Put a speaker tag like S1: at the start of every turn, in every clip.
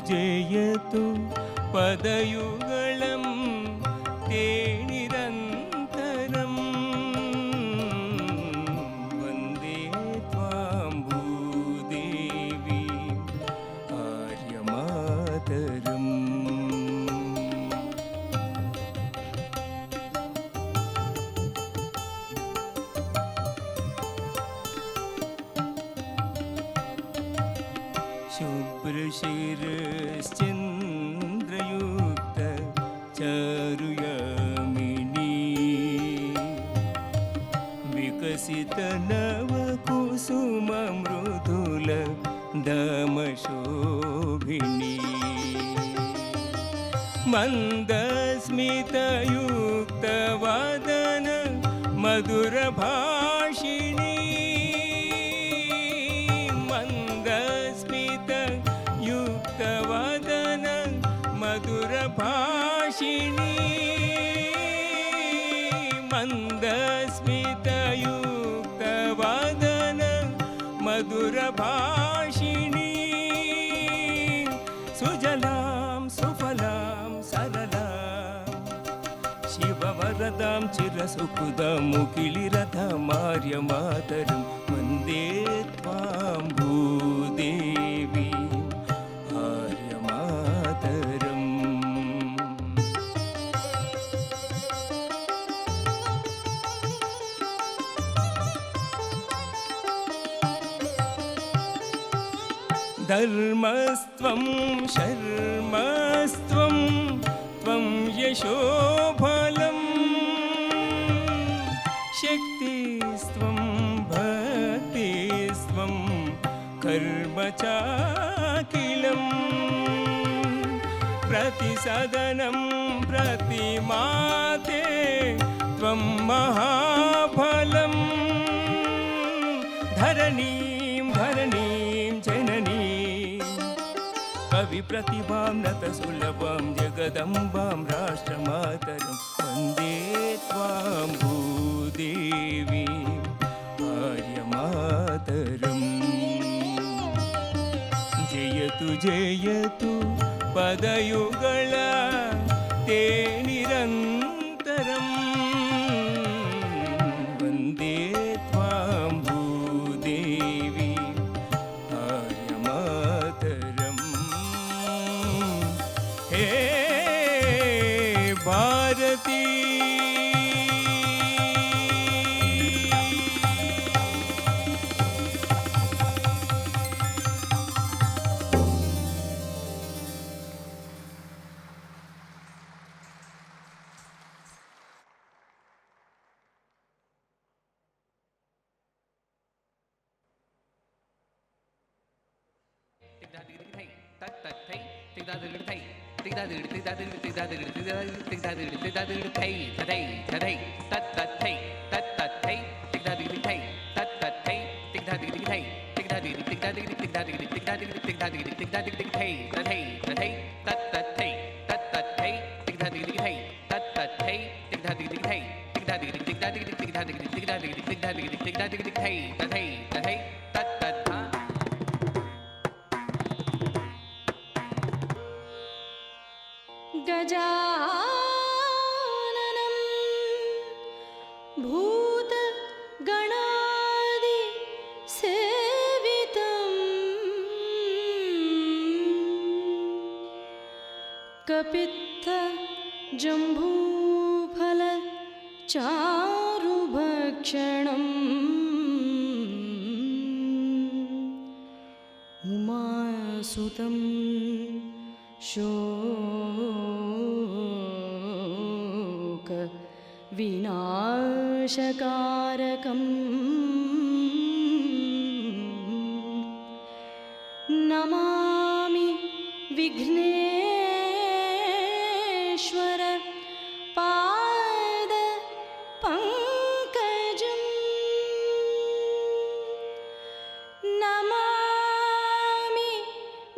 S1: जयतु पदयुगलं ते निरन्तरं वन्दे त्वां भूदेवी आर्यमातरम्। शुभ्रशिरश्चन्द्रयुक्त चारुयामिनी विकसितनवकुसुममृदुल दमशोभिनी मन्दस्मितयुक्तवदन मधुरभाषिणी युक्तवदन मधुरभाषिणी मन्दस्मितयुक्तवदन मधुरभाषिणी सुजलां सुफलां सरलां शिववरदां चिरसुखदां मुकिलिरथं आर्यमातरं वन्दे त्वां भूदेवी आर्यमातरम्। धर्मस्त्वं शर्मस्त्वं त्वं यशोफलं शक्तिस्त्वं भक्तिस्त्वं कर्म चाखिलं प्रतिसदनं प्रतिमाते त्वं महाफलं धरणीं धरणीं जननीं कविप्रतिभां नतसुलभां जगदम्बां राष्ट्रमातरं वन्दे त्वां भूदेवीं आर्यमातरम्। जयतु जयतु पदयुगल ते निरन्तरं वन्दे त्वां भूदेवी आर्यमातरम्। हे भारती
S2: गजाननं भूतगणादिसेवितं कपित्थजम्बूफलचारुभक्षणम् उमासुतं शोकविनाशकारकम् नमामि विघ्नेश्वर पाद पंकजं नमामि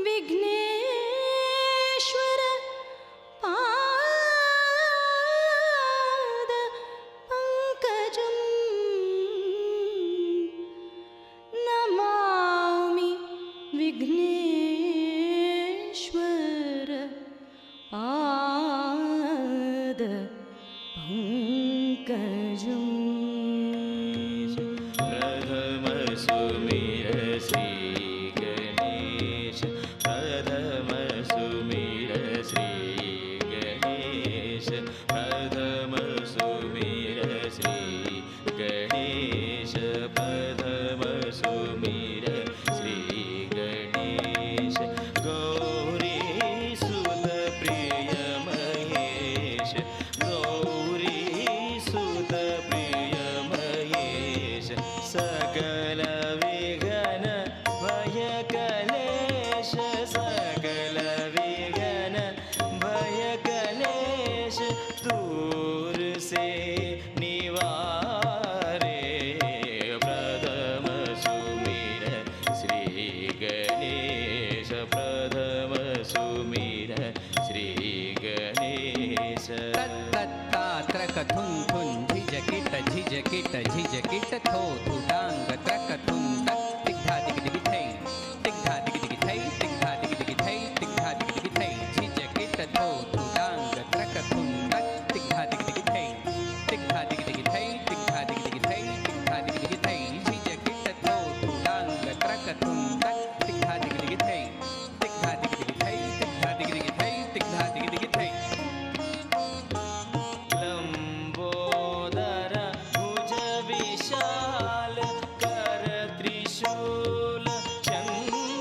S2: विघ्नेश्वर पाद पंकजं नमामि विघ्नेश्वर पङ्कजम्
S1: प्रथम सुमिर श्री गणेश प्रथम सुमिर श्री गणेश प्रथम सुमिर श्री गणेश प्रथम सुमिर श्री गणेश गौरी सुत प्रिय महेश गौरी सुत प्रिय महेश सकल विघ्न भय कलेश सकल विघ्न भय कलेश दूर से निवारे प्रथम सुमिर श्री गणेश प्रथम सुमिर श्री गणेश
S3: त्रकथुन थुन झिझकिट झिझकिट झिझकिट थो थुडांग त्रकथुन तिग्धा दिगदिगि थै तिग्धा दिगदिगि थै तिग्धा दिगदिगि थै तिग्धा दिगदिगि थै झिझकिट थो थुडांग त्रकथुन तिग्धा दिगदिगि थै तिग्धा दिगदिगि थै तिग्धा दिगदिगि थै तिग्धा दिगदिगि थै झिझकिट थो थुडांग त्रकथुन तिग्धा दिगदिगि थै तिग्धा दिगदिगि थै तिग्धा दिगदिगि थै तिग्धा दिगदिगि थै
S1: लंबोदर भुज विशाल कर त्रिशूल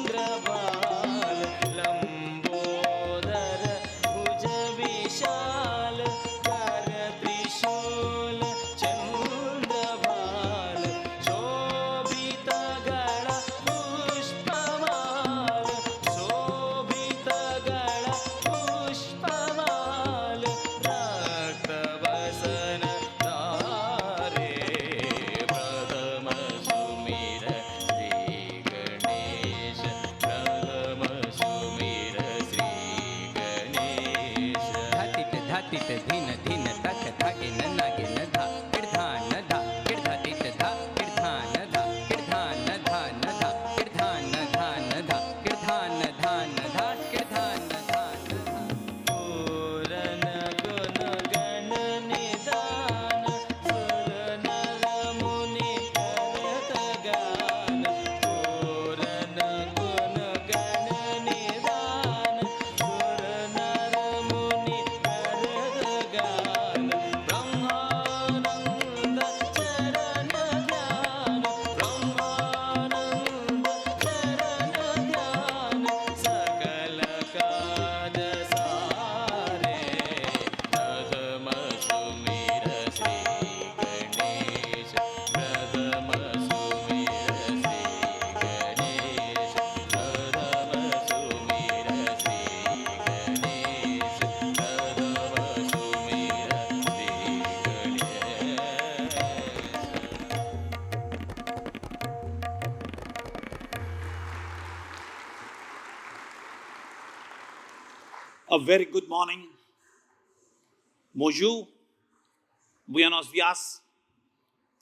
S1: चंद्रबाल लंबोदर भुज विशाल कर त्रिशूल चंद्रबाल शोभित गण पुष्पमाल शोभित गण पुष्पमाल रक्त वसन धारे प्रथम सुमिर श्री गणेश प्रथम सुमिर श्री गणेश
S3: धातित धातित धीन धीन तक धागे न नागे न धा किर्धान धा किर्धातित धा किर्धान धा किर्धान धान धा किर्धान धान धा किर्धान धान धा किर्धान धान धा
S1: पूरन गुण गण निदान सुर नर मुनि करत गान पूरन गुण गण निदान सुर नर मुनि करत गान ब्रह्मानंद चरण ध्यान ब्रह्मानंद चरण ध्यान सकल काज सारे प्रथम सुमिर श्री गणेश प्रथम सुमिर श्री गणेश प्रथम सुमिर श्री गणेश प्रथम सुमिर
S4: A very good morning. Bonjour, buenos dias,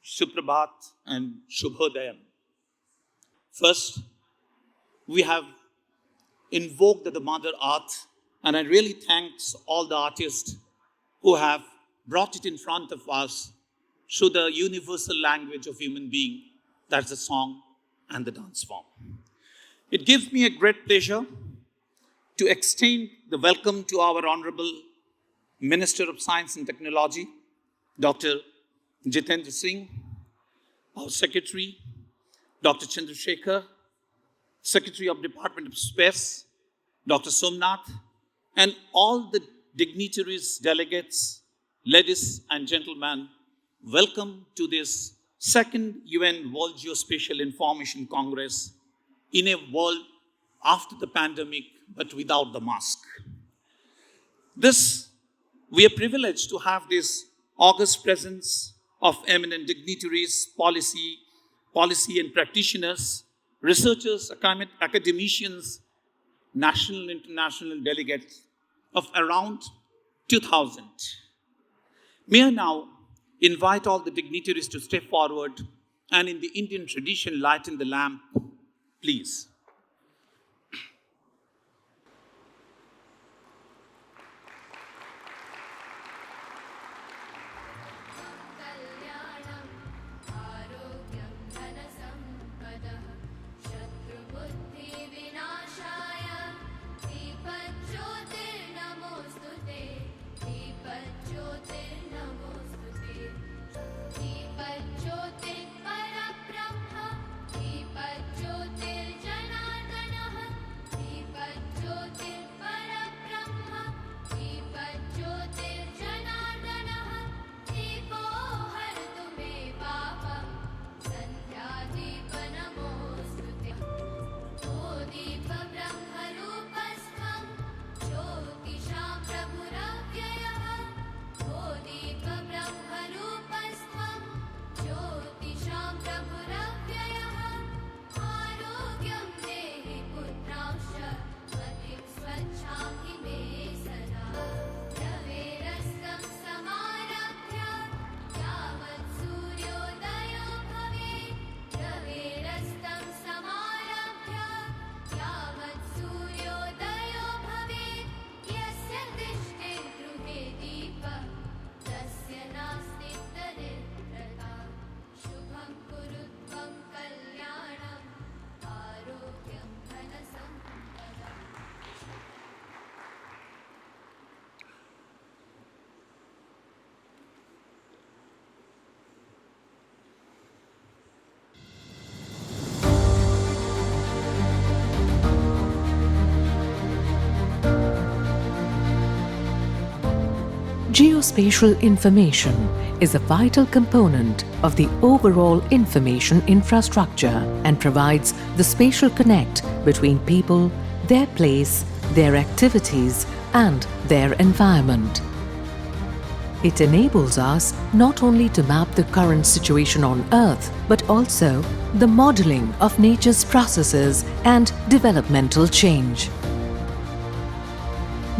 S4: suprabhat, and shubhodayam. First, we have invoked the Mother Earth, and I really thanks all the artists who have brought it in front of us through the universal language of human being, that's the song and the dance form. It gives me a great pleasure to extend the welcome to our Honorable Minister of Science and Technology, Dr. Jitendra Singh, our Secretary, Dr. Chandrasekhar, Secretary of Department of Space, Dr. Somnath, and all the dignitaries, delegates, ladies and gentlemen, welcome to this second UN World Geospatial Information Congress in a world after the pandemic, but without the mask. We are privileged to have this august presence of eminent dignitaries, policy and practitioners, researchers, academicians, national and international delegates of around 2,000. May I now invite all the dignitaries to step forward and in the Indian tradition lighten the lamp, please.
S5: Geospatial information is a vital component of the overall information infrastructure and provides the spatial connect between people, their place, their activities, and their environment. It enables us not only to map the current situation on Earth, but also the modeling of nature's processes and developmental change.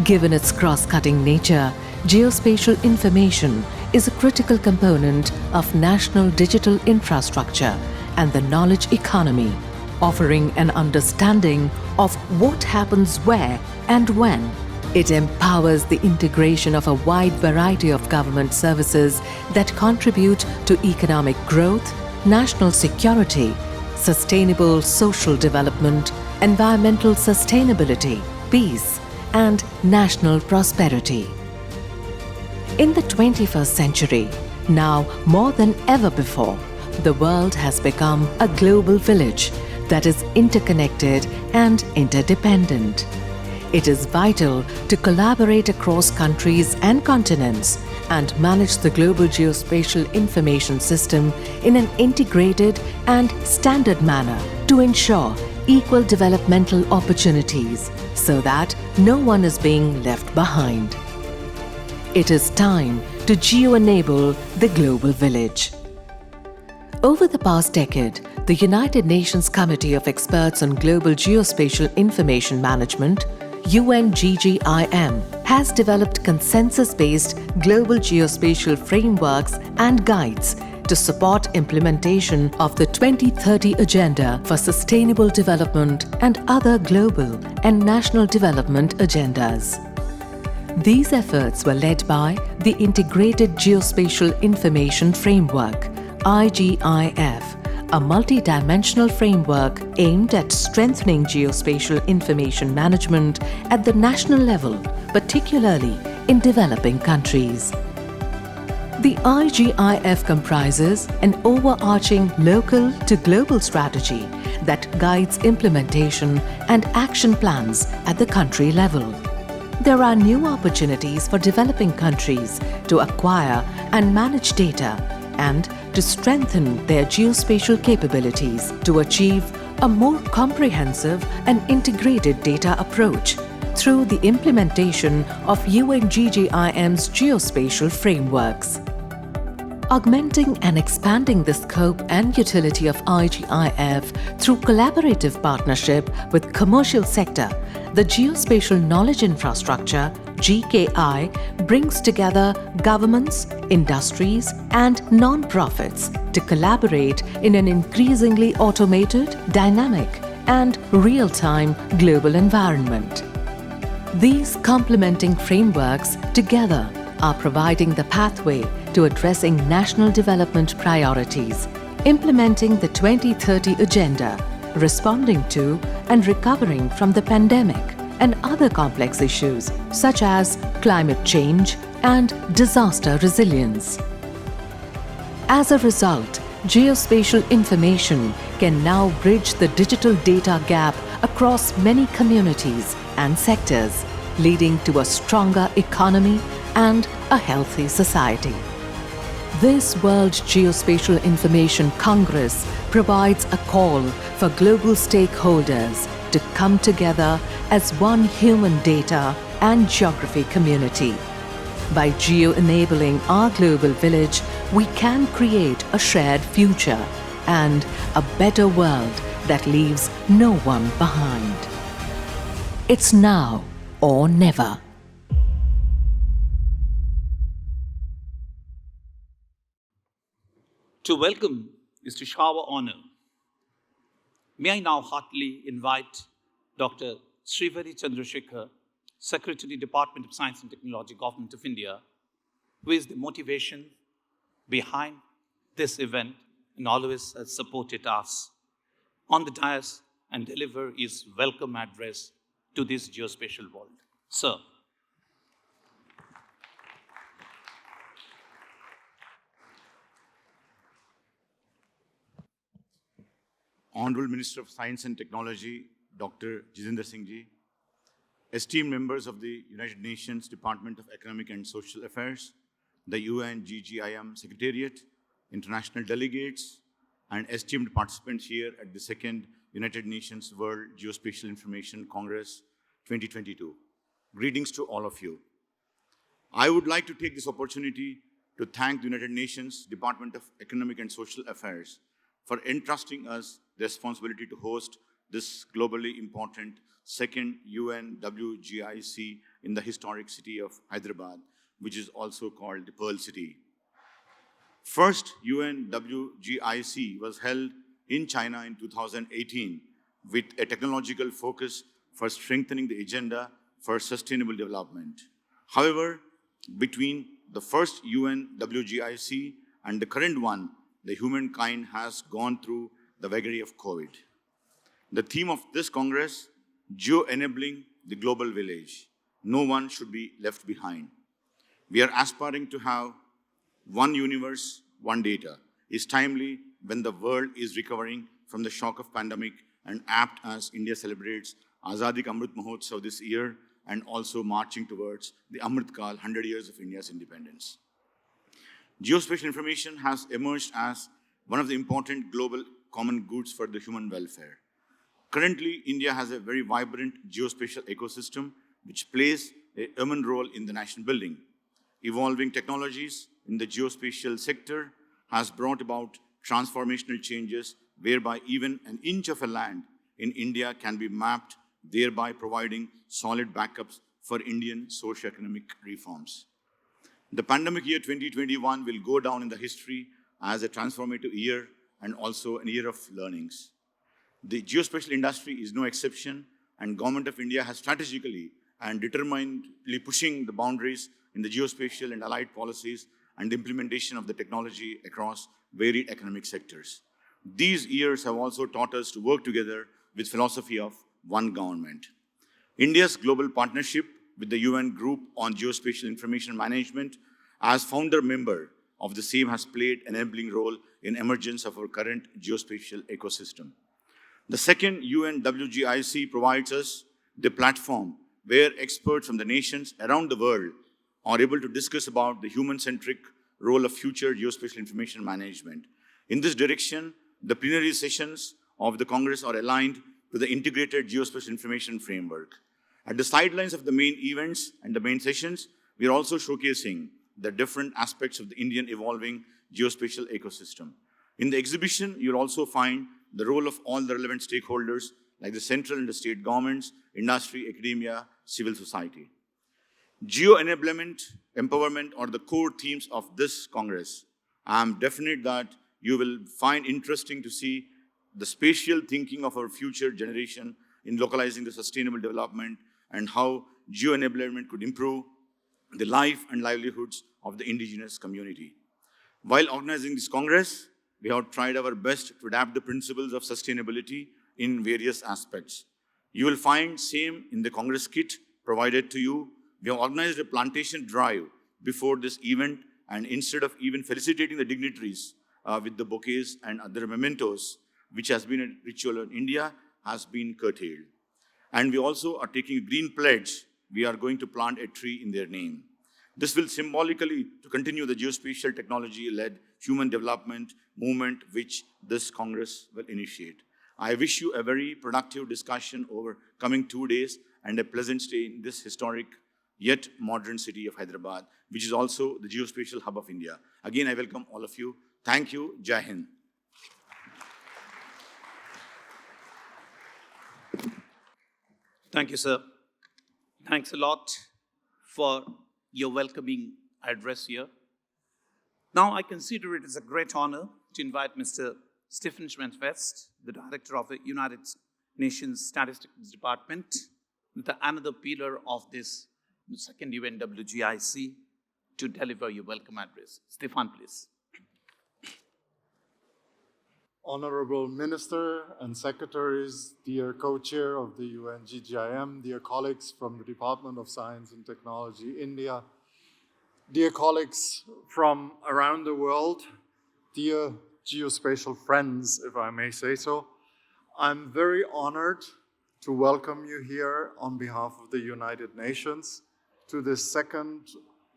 S5: Given its cross-cutting nature, geospatial information is a critical component of national digital infrastructure and the knowledge economy, offering an understanding of what happens where and when. It empowers the integration of a wide variety of government services that contribute to economic growth, national security, sustainable social development, environmental sustainability, peace, and national prosperity. In the 21st century, now more than ever before, the world has become a global village that is interconnected and interdependent. It is vital to collaborate across countries and continents and manage the global geospatial information system in an integrated and standard manner to ensure equal developmental opportunities so that no one is being left behind. It is time to geo-enable the global village. Over the past decade, the United Nations Committee of Experts on Global Geospatial Information Management, UNWGIC, has developed consensus-based global geospatial frameworks and guides to support implementation of the 2030 Agenda for Sustainable Development and other global and national development agendas. These efforts were led by the Integrated Geospatial Information Framework, IGIF, a multi-dimensional framework aimed at strengthening geospatial information management at the national level, particularly in developing countries. The IGIF comprises an overarching local to global strategy that guides implementation and action plans at the country level. There are new opportunities for developing countries to acquire and manage data and to strengthen their geospatial capabilities to achieve a more comprehensive and integrated data approach through the implementation of UNWGIC's geospatial frameworks. Augmenting and expanding the scope and utility of IGIF through collaborative partnership with commercial sector, the Geospatial Knowledge Infrastructure (GKI) brings together governments, industries, and non-profits to collaborate in an increasingly automated, dynamic, and real-time global environment. These complementing frameworks together are providing the pathway to addressing national development priorities, implementing the 2030 Agenda, responding to and recovering from the pandemic and other complex issues such as climate change and disaster resilience. As a result, geospatial information can now bridge the digital data gap across many communities and sectors, leading to a stronger economy and a healthy society. This World Geospatial Information Congress provides a call for global stakeholders to come together as one human data and geography community. By geo-enabling our global village, we can create a shared future and a better world that leaves no one behind. It's now or never.
S4: To welcome is to shower honor. May I now heartily invite Dr. Srivari Chandrasekhar, Secretary, Department of Science and Technology, Government of India, who is the motivation behind this event and always has supported us, on the dais and deliver his welcome address to this geospatial world. Sir.
S6: Honorable Minister of Science and Technology, Dr. Jitendra Singh Ji, esteemed members of the United Nations Department of Economic and Social Affairs, the UNWGIC Secretariat, international delegates, and esteemed participants here at the second United Nations World Geospatial Information Congress 2022. Greetings to all of you. I would like to take this opportunity to thank the United Nations Department of Economic and Social Affairs for entrusting us the responsibility to host this globally important second UNWGIC in the historic city of Hyderabad, which is also called the Pearl City. First UNWGIC was held in China in 2018 with a technological focus for strengthening the agenda for sustainable development. However, between the first UNWGIC and the current one, the humankind has gone through the vagary of COVID. The theme of this Congress, Geo-enabling the global village. No one should be left behind. We are aspiring to have one universe, one data. Is timely when the world is recovering from the shock of pandemic and apt as India celebrates Azadi Ka Amrit Mahotsav this year and also marching towards the Amrit Kal, 100 years of India's independence. Geospatial information has emerged as one of the important global common goods for the human welfare. Currently, India has a very vibrant geospatial ecosystem which plays a eminent role in the national building. Evolving technologies in the geospatial sector has brought about transformational changes whereby even an inch of a land in India can be mapped, thereby providing solid backups for Indian socio-economic reforms. The pandemic year 2021 will go down in the history as a transformative year and also a year of learnings. The geospatial industry is no exception, and Government of India has strategically and determinedly pushing the boundaries in the geospatial and allied policies and the implementation of the technology across varied economic sectors. These years have also taught us to work together with philosophy of one government. India's global partnership with the UN Group on Geospatial Information Management as founder member of the same has played an enabling role in emergence of our current geospatial ecosystem. The second UNWGIC provides us the platform where experts from the nations around the world are able to discuss about the human-centric role of future geospatial information management. In this direction, the plenary sessions of the Congress are aligned to the integrated geospatial information framework. At the sidelines of the main events and the main sessions, we are also showcasing the different aspects of the Indian evolving geospatial ecosystem. In the exhibition, you'll also find the role of all the relevant stakeholders like the central and the state governments, industry, academia, civil society. Geo-enablement, empowerment are the core themes of this Congress. I am definite that you will find interesting to see the spatial thinking of our future generation in localizing the sustainable development and how geo-enablement could improve the life and livelihoods of the indigenous community. While organizing this Congress, we have tried our best to adapt the principles of sustainability in various aspects. You will find same in the Congress kit provided to you. We have organized a plantation drive before this event, and instead of even felicitating the dignitaries with the bouquets and other mementos, which has been a ritual in India, has been curtailed. And we also are taking a green pledge. We are going to plant a tree in their name. This will symbolically to continue the geospatial technology-led human development movement which this Congress will initiate. I wish you a very productive discussion over coming 2 days and a pleasant stay in this historic yet modern city of Hyderabad, which is also the geospatial hub of India. Again, I welcome all of you. Thank you. Jai Hind.
S4: Thank you, sir. Thanks a lot for your welcoming address here. Now, I consider it as a great honor to invite Mr. Stephen Schwentfest, the Director of the United Nations Statistics Department, another pillar of this second UNWGIC, to deliver your welcome address. Stefan, please.
S7: Honorable Minister and Secretaries, dear Co-Chair of the UNGGIM, dear colleagues from the Department of Science and Technology, India, dear colleagues from around the world, dear geospatial friends, if I may say so, I'm very honored to welcome you here on behalf of the United Nations to the second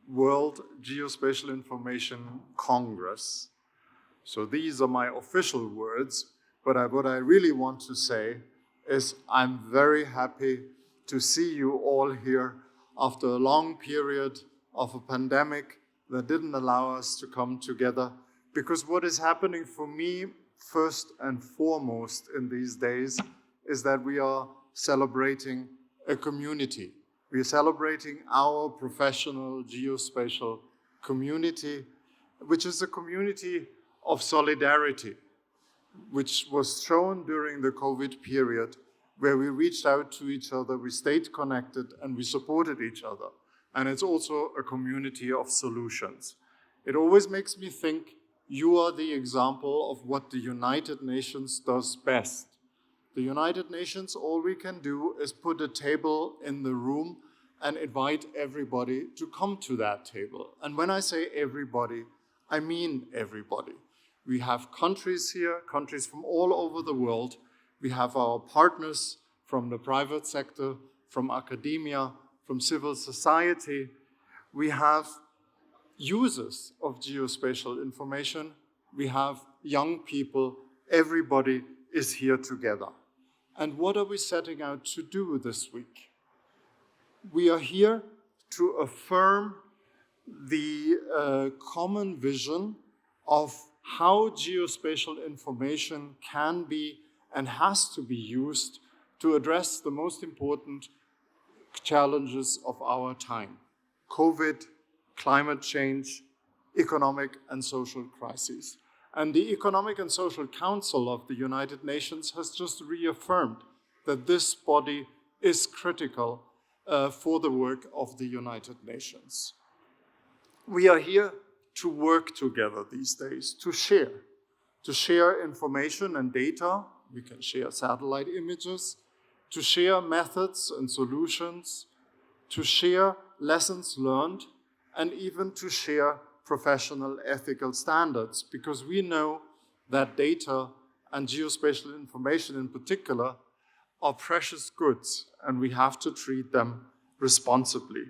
S7: World Geospatial Information Congress. So these are my official words, but what I really want to say is I'm very happy to see you all here after a long period of a pandemic that didn't allow us to come together. Because what is happening for me, first and foremost in these days, is that we are celebrating a community. We are celebrating our professional geospatial community, which is a community of solidarity, which was shown during the COVID period, where we reached out to each other, we stayed connected, and we supported each other. And it's also a community of solutions. It always makes me think you are the example of what the United Nations does best. The United Nations, all we can do is put a table in the room and invite everybody to come to that table. And when I say everybody, I mean everybody. We have countries here, countries from all over the world. We have our partners from the private sector, from academia, from civil society. We have users of geospatial information. We have young people. Everybody is here together. And what are we setting out to do this week? We are here to affirm the common vision of how geospatial information can be and has to be used to address the most important challenges of our time: COVID, climate change, economic and social crises. And the Economic and Social Council of the United Nations has just reaffirmed that this body is critical for the work of the United Nations. We are here to work together these days, to share information and data. We can share satellite images, to share methods and solutions, to share lessons learned, and even to share professional ethical standards, because we know that data and geospatial information in particular are precious goods and we have to treat them responsibly.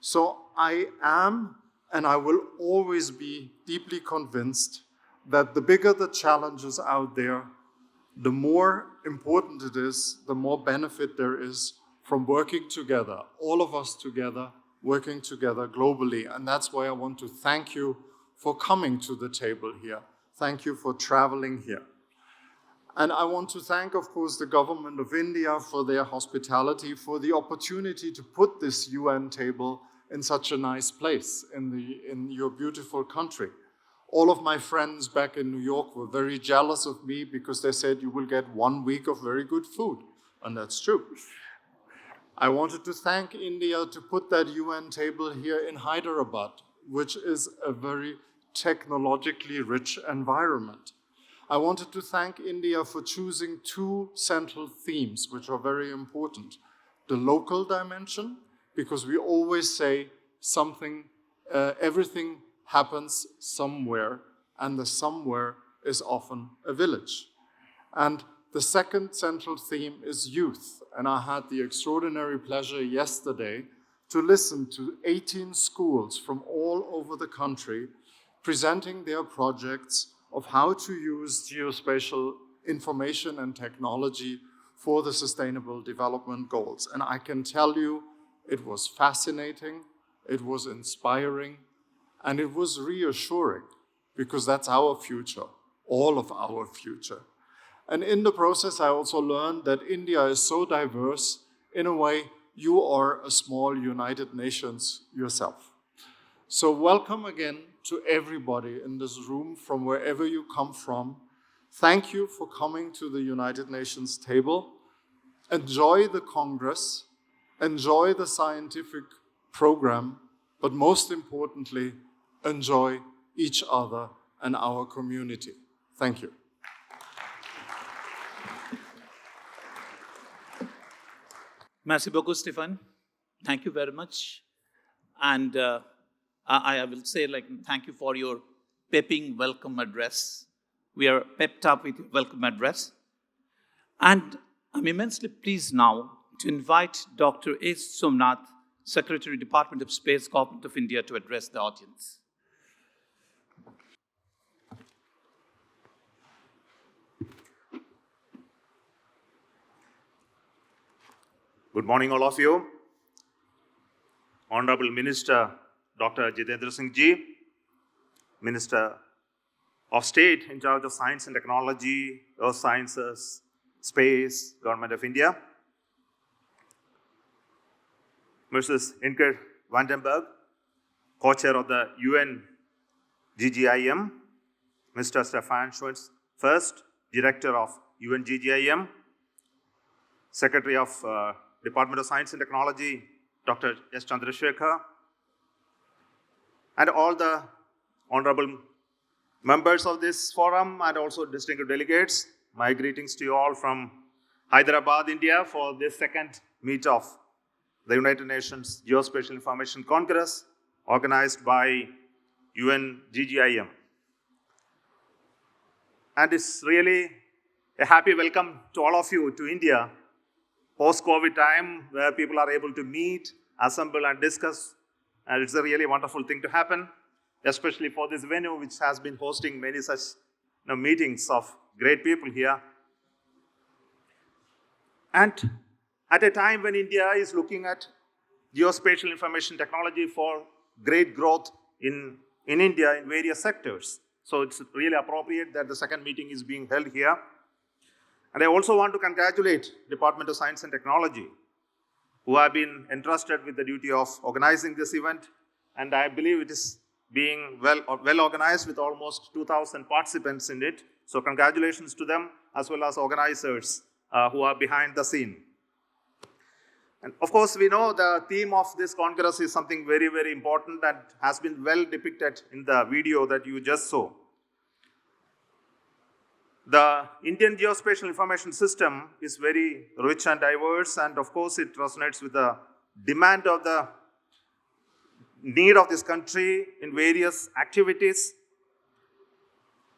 S7: So I am and I will always be deeply convinced that the bigger the challenges out there, the more important it is, the more benefit there is from working together, all of us together, working together globally. And that's why I want to thank you for coming to the table here. Thank you for traveling here. And I want to thank, of course, the government of India for their hospitality, for the opportunity to put this UN table in such a nice place in your beautiful country. All of my friends back in New York were very jealous of me because they said you will get 1 week of very good food. And that's true. I wanted to thank India to put that UN table here in Hyderabad, which is a very technologically rich environment. I wanted to thank India for choosing 2 central themes, which are very important. The local dimension, because we always say everything happens somewhere, and the somewhere is often a village. And the second central theme is youth. And I had the extraordinary pleasure yesterday to listen to 18 schools from all over the country presenting their projects of how to use geospatial information and technology for the Sustainable Development Goals. And I can tell you, it was fascinating, it was inspiring, and it was reassuring, because that's our future, all of our future. And in the process, I also learned that India is so diverse. In a way, you are a small United Nations yourself. So welcome again to everybody in this room from wherever you come from. Thank you for coming to the United Nations table. Enjoy the Congress, enjoy the scientific program, but most importantly, enjoy each other and our community. Thank you.
S4: Merci beaucoup, Stefan. Thank you very much. And I will say, thank you for your pepping welcome address. We are pepped up with your welcome address. And I'm immensely pleased now to invite Dr. S. Somnath, Secretary, Department of Space, Government of India, to address the audience.
S8: Good morning, all of you. Honorable Minister Dr. Jitendra Singh Ji, Minister of State in charge of Science and Technology, Earth Sciences, Space, Government of India, Mrs. Ingrid Vandenberg, co-chair of the UNGGIM, Mr. Stefan Schwartz, first Director of UNGGIM, Secretary of Department of Science and Technology, Dr. S. Chandrasekhar, and all the honorable members of this forum and also distinguished delegates. My greetings to you all from Hyderabad, India, for this second meet of the United Nations Geospatial Information Congress organized by UNGGIM. And it's really a happy welcome to all of you to India, post-COVID time, where people are able to meet, assemble and discuss. And it's a really wonderful thing to happen, especially for this venue, which has been hosting many such meetings of great people here. And at a time when India is looking at geospatial information technology for great growth in India in various sectors. So it's really appropriate that the second meeting is being held here. And I also want to congratulate Department of Science and Technology, who have been entrusted with the duty of organizing this event. And I believe it is being well organized with almost 2,000 participants in it. So congratulations to them, as well as organizers who are behind the scene. And of course, we know the theme of this Congress is something very, very important that has been well depicted in the video that you just saw. The Indian Geospatial Information System is very rich and diverse, and of course, it resonates with the demand of the need of this country in various activities.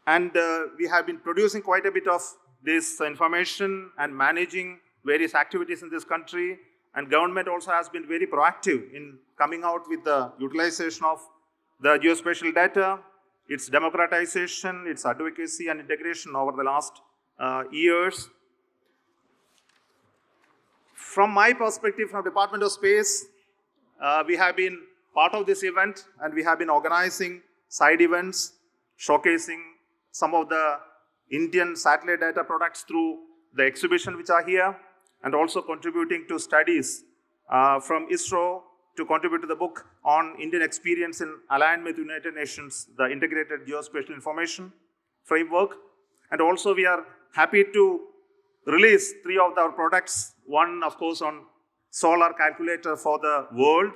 S8: And we have been producing quite a bit of this information and managing various activities in this country. And government also has been very proactive in coming out with the utilization of the geospatial data, its democratization, its advocacy and integration over the last years. From my perspective, from Department of Space, we have been part of this event, and we have been organizing side events, showcasing some of the Indian satellite data products through the exhibition which are here, and also contributing to studies from ISRO to contribute to the book on Indian experience in alignment with United Nations, the Integrated Geospatial Information Framework. And also we are happy to release 3 of our products. One, of course, on solar calculator for the world,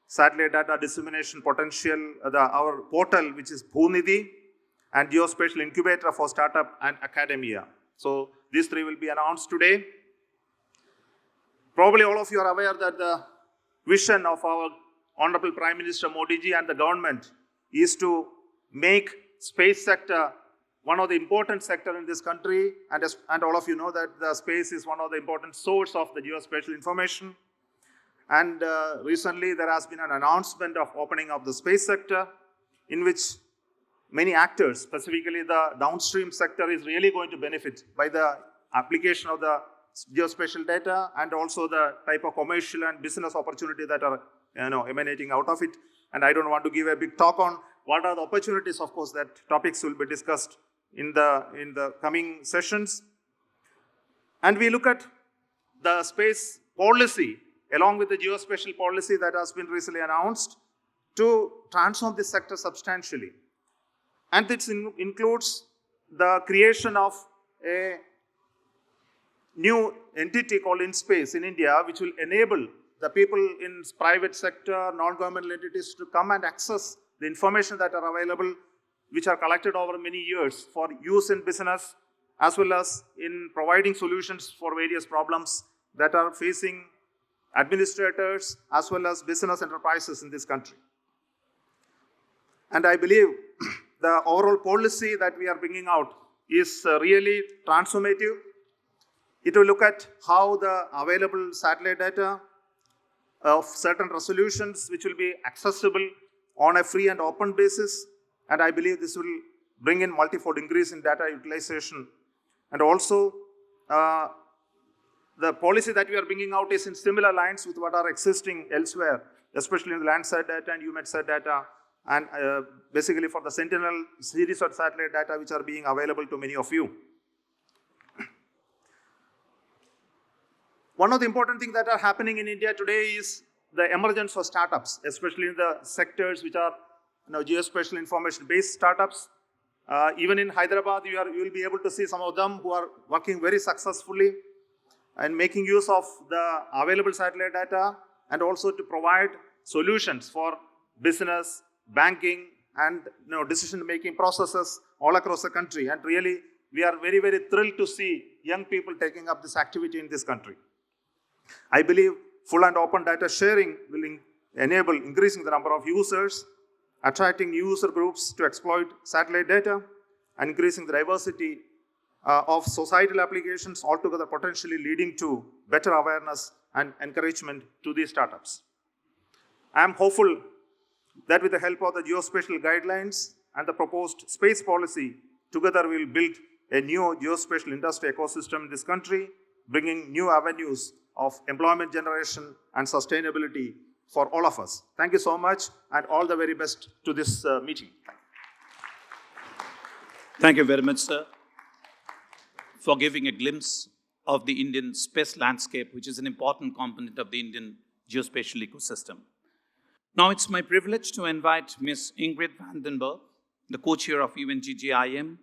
S8: satellite data dissemination potential, our portal, which is Bhoonidhi, and geospatial incubator for startup and academia. So these 3 will be announced today. Probably all of you are aware that the vision of our Honorable Prime Minister Modi ji and the government is to make space sector one of the important sector in this country, and all of you know that the space is one of the important source of the geospatial information. And recently there has been an announcement of opening of the space sector, in which many actors, specifically the downstream sector, is really going to benefit by the application of the geospatial data, and also the type of commercial and business opportunity that are emanating out of it. And I don't want to give a big talk on what are the opportunities. Of course, that topics will be discussed in the coming sessions. And we look at the space policy along with the geospatial policy that has been recently announced to transform this sector substantially. And this includes the creation of a new entity called InSpace in India, which will enable the people in private sector, non-governmental entities to come and access the information that are available, which are collected over many years for use in business, as well as in providing solutions for various problems that are facing administrators as well as business enterprises in this country. And I believe the overall policy that we are bringing out is really transformative. It will look at how the available satellite data of certain resolutions which will be accessible on a free and open basis. And I believe this will bring in multifold increase in data utilization. And also, the policy that we are bringing out is in similar lines with what are existing elsewhere, especially in the Landsat data and EUMETSAT data, and basically for the Sentinel series of satellite data which are being available to many of you. One of the important things that are happening in India today is the emergence of startups, especially in the sectors which are geospatial information-based startups. Even in Hyderabad, you will be able to see some of them who are working very successfully and making use of the available satellite data, and also to provide solutions for business, banking, and decision-making processes all across the country. And really, we are very, very thrilled to see young people taking up this activity in this country. I believe full and open data sharing will enable increasing the number of users, attracting new user groups to exploit satellite data, and increasing the diversity of societal applications, altogether potentially leading to better awareness and encouragement to these startups. I am hopeful that with the help of the geospatial guidelines and the proposed space policy, together we will build a new geospatial industry ecosystem in this country, bringing new avenues of employment generation and sustainability for all of us. Thank you so much, and all the very best to this meeting.
S4: Thank you very much, sir, for giving a glimpse of the Indian space landscape, which is an important component of the Indian geospatial ecosystem. Now it's my privilege to invite Ms. Ingrid Vandenberg, the co-chair of UNWGIC,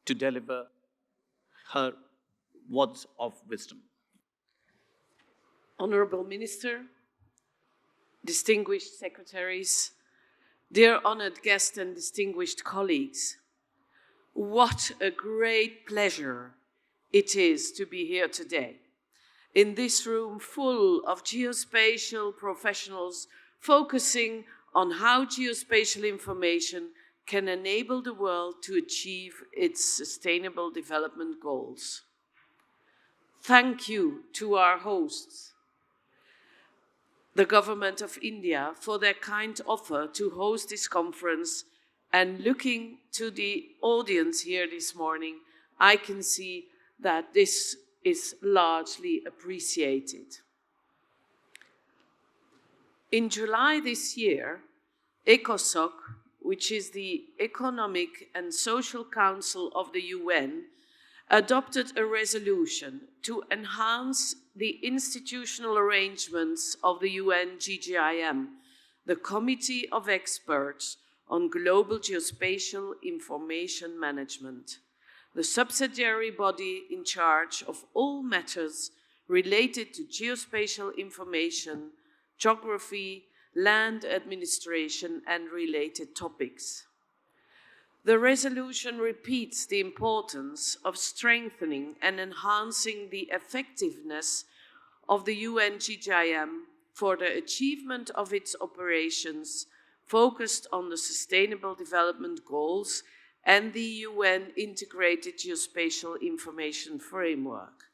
S4: to deliver her words of wisdom.
S9: Honorable Minister, distinguished secretaries, dear honored guests and distinguished colleagues, what a great pleasure it is to be here today, in this room full of geospatial professionals focusing on how geospatial information can enable the world to achieve its sustainable development goals. Thank you to our hosts, the Government of India, for their kind offer to host this conference, and looking to the audience here this morning, I can see that this is largely appreciated. In July this year, ECOSOC, which is the Economic and Social Council of the UN, adopted a resolution to enhance the institutional arrangements of the UNWGIC, the Committee of Experts on Global Geospatial Information Management, the subsidiary body in charge of all matters related to geospatial information, geography, land administration, and related topics. The resolution repeats the importance of strengthening and enhancing the effectiveness of the UNWGIC for the achievement of its operations focused on the Sustainable Development Goals and the UN Integrated Geospatial Information Framework,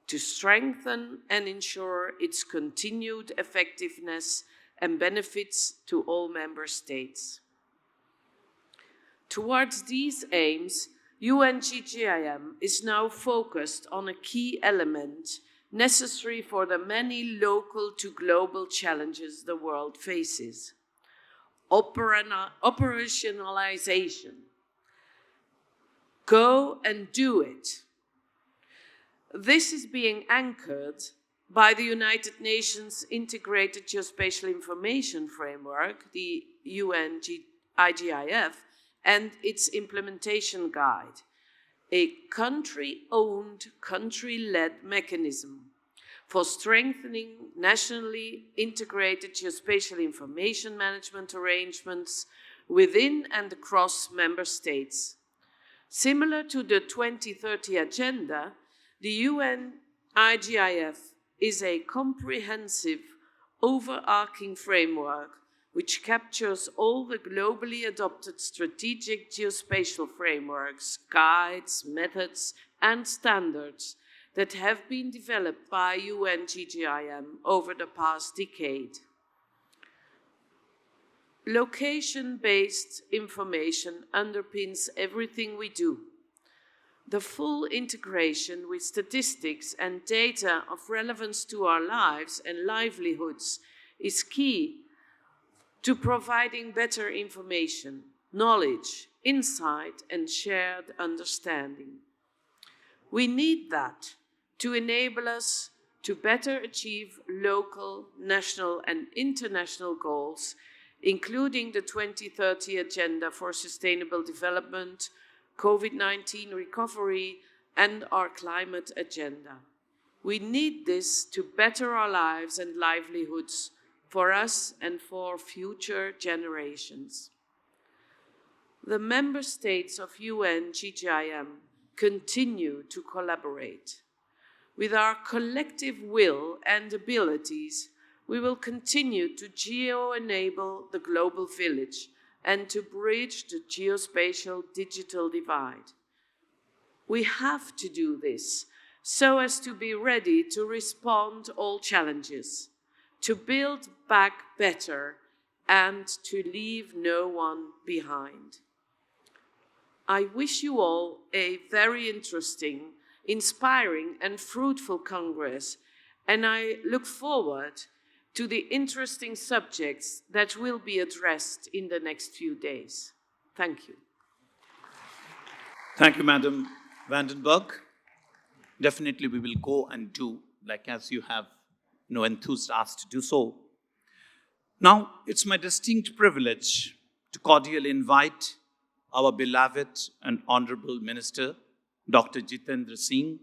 S9: to strengthen and ensure its continued effectiveness and benefits to all member states. Towards these aims, UNWGIC is now focused on a key element necessary for the many local to global challenges the world faces: operationalization. Go and do it. This is being anchored by the United Nations Integrated Geospatial Information Framework, the UNWGIC, and its implementation guide, a country-owned, country-led mechanism for strengthening nationally integrated geospatial information management arrangements within and across member states. Similar to the 2030 Agenda, the UNWGIC is a comprehensive, overarching framework which captures all the globally adopted strategic geospatial frameworks, guides, methods, and standards that have been developed by UNGGIM over the past decade. Location-based information underpins everything we do. The full integration with statistics and data of relevance to our lives and livelihoods is key to providing better information, knowledge, insight, and shared understanding. We need that to enable us to better achieve local, national, and international goals, including the 2030 Agenda for Sustainable Development, COVID-19 recovery, and our climate agenda. We need this to better our lives and livelihoods for us and for future generations. The member states of UNGGIM continue to collaborate. With our collective will and abilities, we will continue to geo-enable the global village and to bridge the geospatial digital divide. We have to do this so as to be ready to respond to all challenges, to build back better, and to leave no one behind. I wish you all a very interesting, inspiring, and fruitful Congress, and I look forward to the interesting subjects that will be addressed in the next few days. Thank you.
S4: Thank you, Madam Vandenberg. Definitely we will go and do, like as you have enthused us to do so. Now, it's my distinct privilege to cordially invite our beloved and honorable Minister, Dr. Jitendra Singh,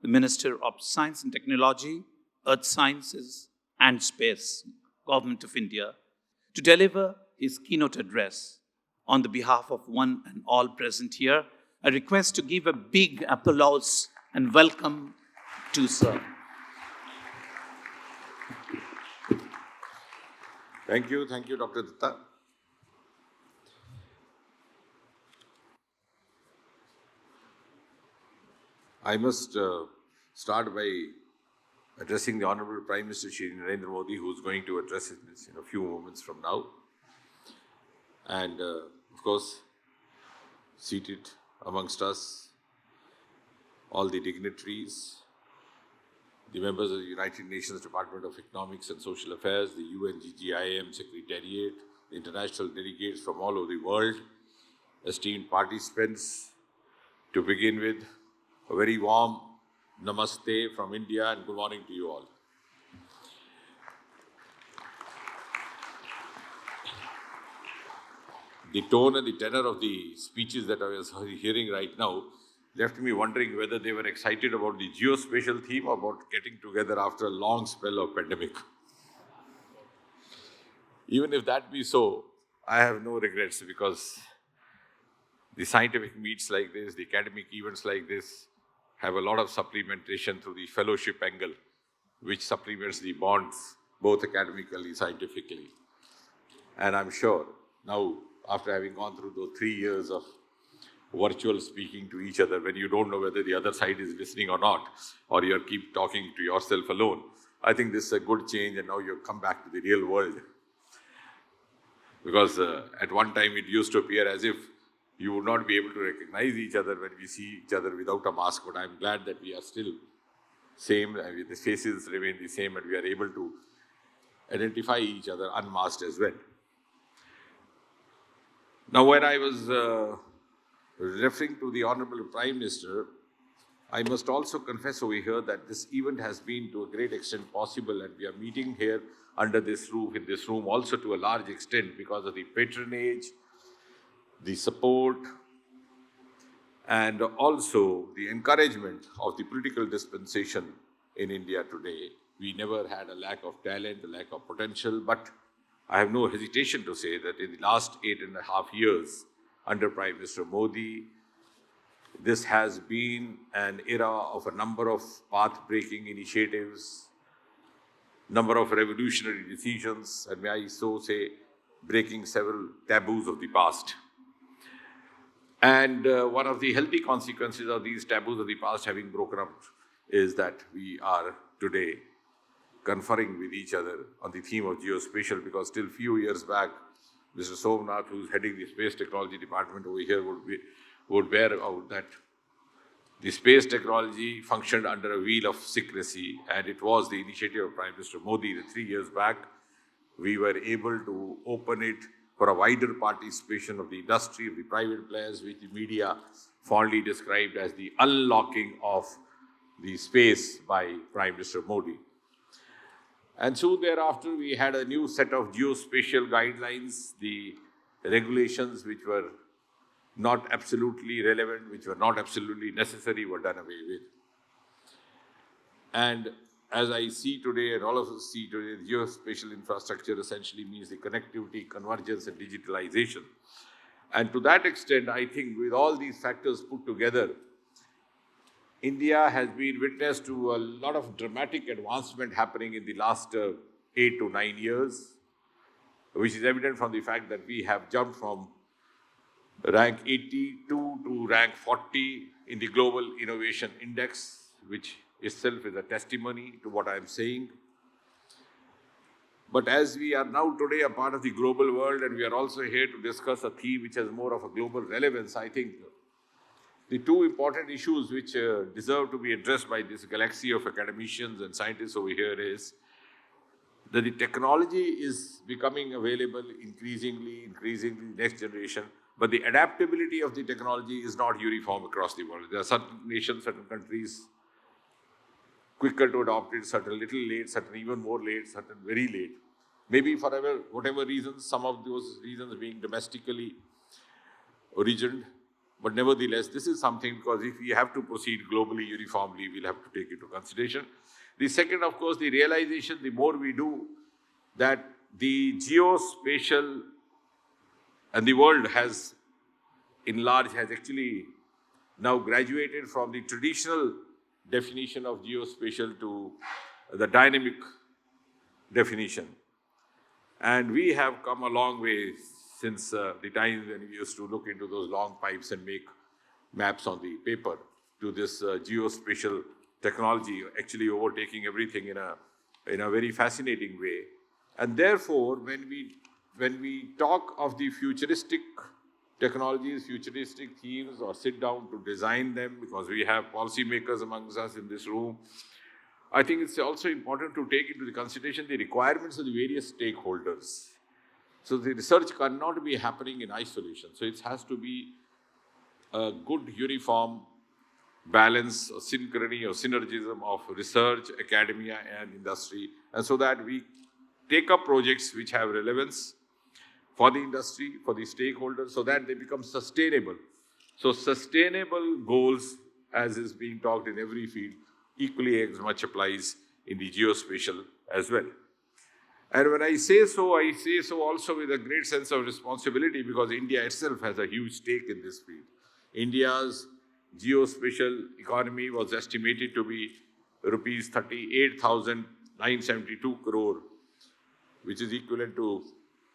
S4: the Minister of Science and Technology, Earth Sciences and Space, Government of India, to deliver his keynote address. On the behalf of one and all present here, I request to give a big applause and welcome to sir.
S10: Thank you, Dr. Datta. I must start by addressing the Honorable Prime Minister Shri Narendra Modi, who is going to address this in a few moments from now. And of course, seated amongst us, all the dignitaries, the members of the United Nations Department of Economics and Social Affairs, the UNGGIM Secretariat, the international delegates from all over the world, esteemed participants. To begin with, a very warm namaste from India and good morning to you all. The tone and the tenor of the speeches that I was hearing right now left me wondering whether they were excited about the geospatial theme or about getting together after a long spell of pandemic. Even if that be so, I have no regrets, because the scientific meets like this, the academic events like this, have a lot of supplementation through the fellowship angle, which supplements the bonds both academically, scientifically. And I'm sure now, after having gone through those 3 years of virtual speaking to each other, when you don't know whether the other side is listening or not, or you keep talking to yourself alone, I think this is a good change, and now you've come back to the real world. Because at one time it used to appear as if you would not be able to recognize each other when we see each other without a mask, but I'm glad that we are still same, the faces remain the same, and we are able to identify each other unmasked as well. Now, when I was referring to the Honorable Prime Minister, I must also confess over here that this event has been to a great extent possible, and we are meeting here under this roof, in this room, also to a large extent because of the patronage, the support, and also the encouragement of the political dispensation in India today. We never had a lack of talent, a lack of potential, but I have no hesitation to say that in the last 8.5 years under Prime Minister Modi, this has been an era of a number of path-breaking initiatives, number of revolutionary decisions, and may I so say, breaking several taboos of the past. And one of the healthy consequences of these taboos of the past having broken up is that we are today conferring with each other on the theme of geospatial, because till few years back, Mr. Somnath, who's heading the space technology department over here, would bear out that the space technology functioned under a wheel of secrecy, and it was the initiative of Prime Minister Modi that 3 years back we were able to open it for a wider participation of the industry, of the private players, which the media fondly described as the unlocking of the space by Prime Minister Modi. And soon thereafter, we had a new set of geospatial guidelines, the regulations which were not absolutely relevant, which were not absolutely necessary, were done away with. And as I see today, and all of us see today, geospatial infrastructure essentially means the connectivity, convergence, and digitalization. And to that extent, I think with all these factors put together, India has been witness to a lot of dramatic advancement happening in the last 8 to 9 years, which is evident from the fact that we have jumped from rank 82 to rank 40 in the Global Innovation Index, which itself is a testimony to what I am saying. But as we are now today a part of the global world, and we are also here to discuss a theme which has more of a global relevance, I think the two important issues which deserve to be addressed by this galaxy of academicians and scientists over here is that the technology is becoming available increasingly, next generation, but the adaptability of the technology is not uniform across the world. There are certain nations, certain countries quicker to adopt it, certain little late, certain even more late, certain very late. Maybe for whatever reasons, some of those reasons being domestically origined. But nevertheless, this is something, because if we have to proceed globally, uniformly, we'll have to take it into consideration. The second, of course, the realization, the more we do, that the geospatial and the world has, in large, has actually now graduated from the traditional definition of geospatial to the dynamic definition. And we have come a long way since the times when we used to look into those long pipes and make maps on the paper, to this geospatial technology actually overtaking everything in a very fascinating way. And therefore, when we talk of the futuristic technologies, futuristic themes, or sit down to design them, because we have policymakers amongst us in this room, I think it's also important to take into consideration the requirements of the various stakeholders. So the research cannot be happening in isolation. So it has to be a good uniform balance, or synchrony, or synergism of research, academia, and industry, and so that we take up projects which have relevance for the industry, for the stakeholders, so that they become sustainable. So sustainable goals, as is being talked in every field, equally as much applies in the geospatial as well. And when I say so also with a great sense of responsibility, because India itself has a huge stake in this field. India's geospatial economy was estimated to be rupees 38,972 crore, which is equivalent to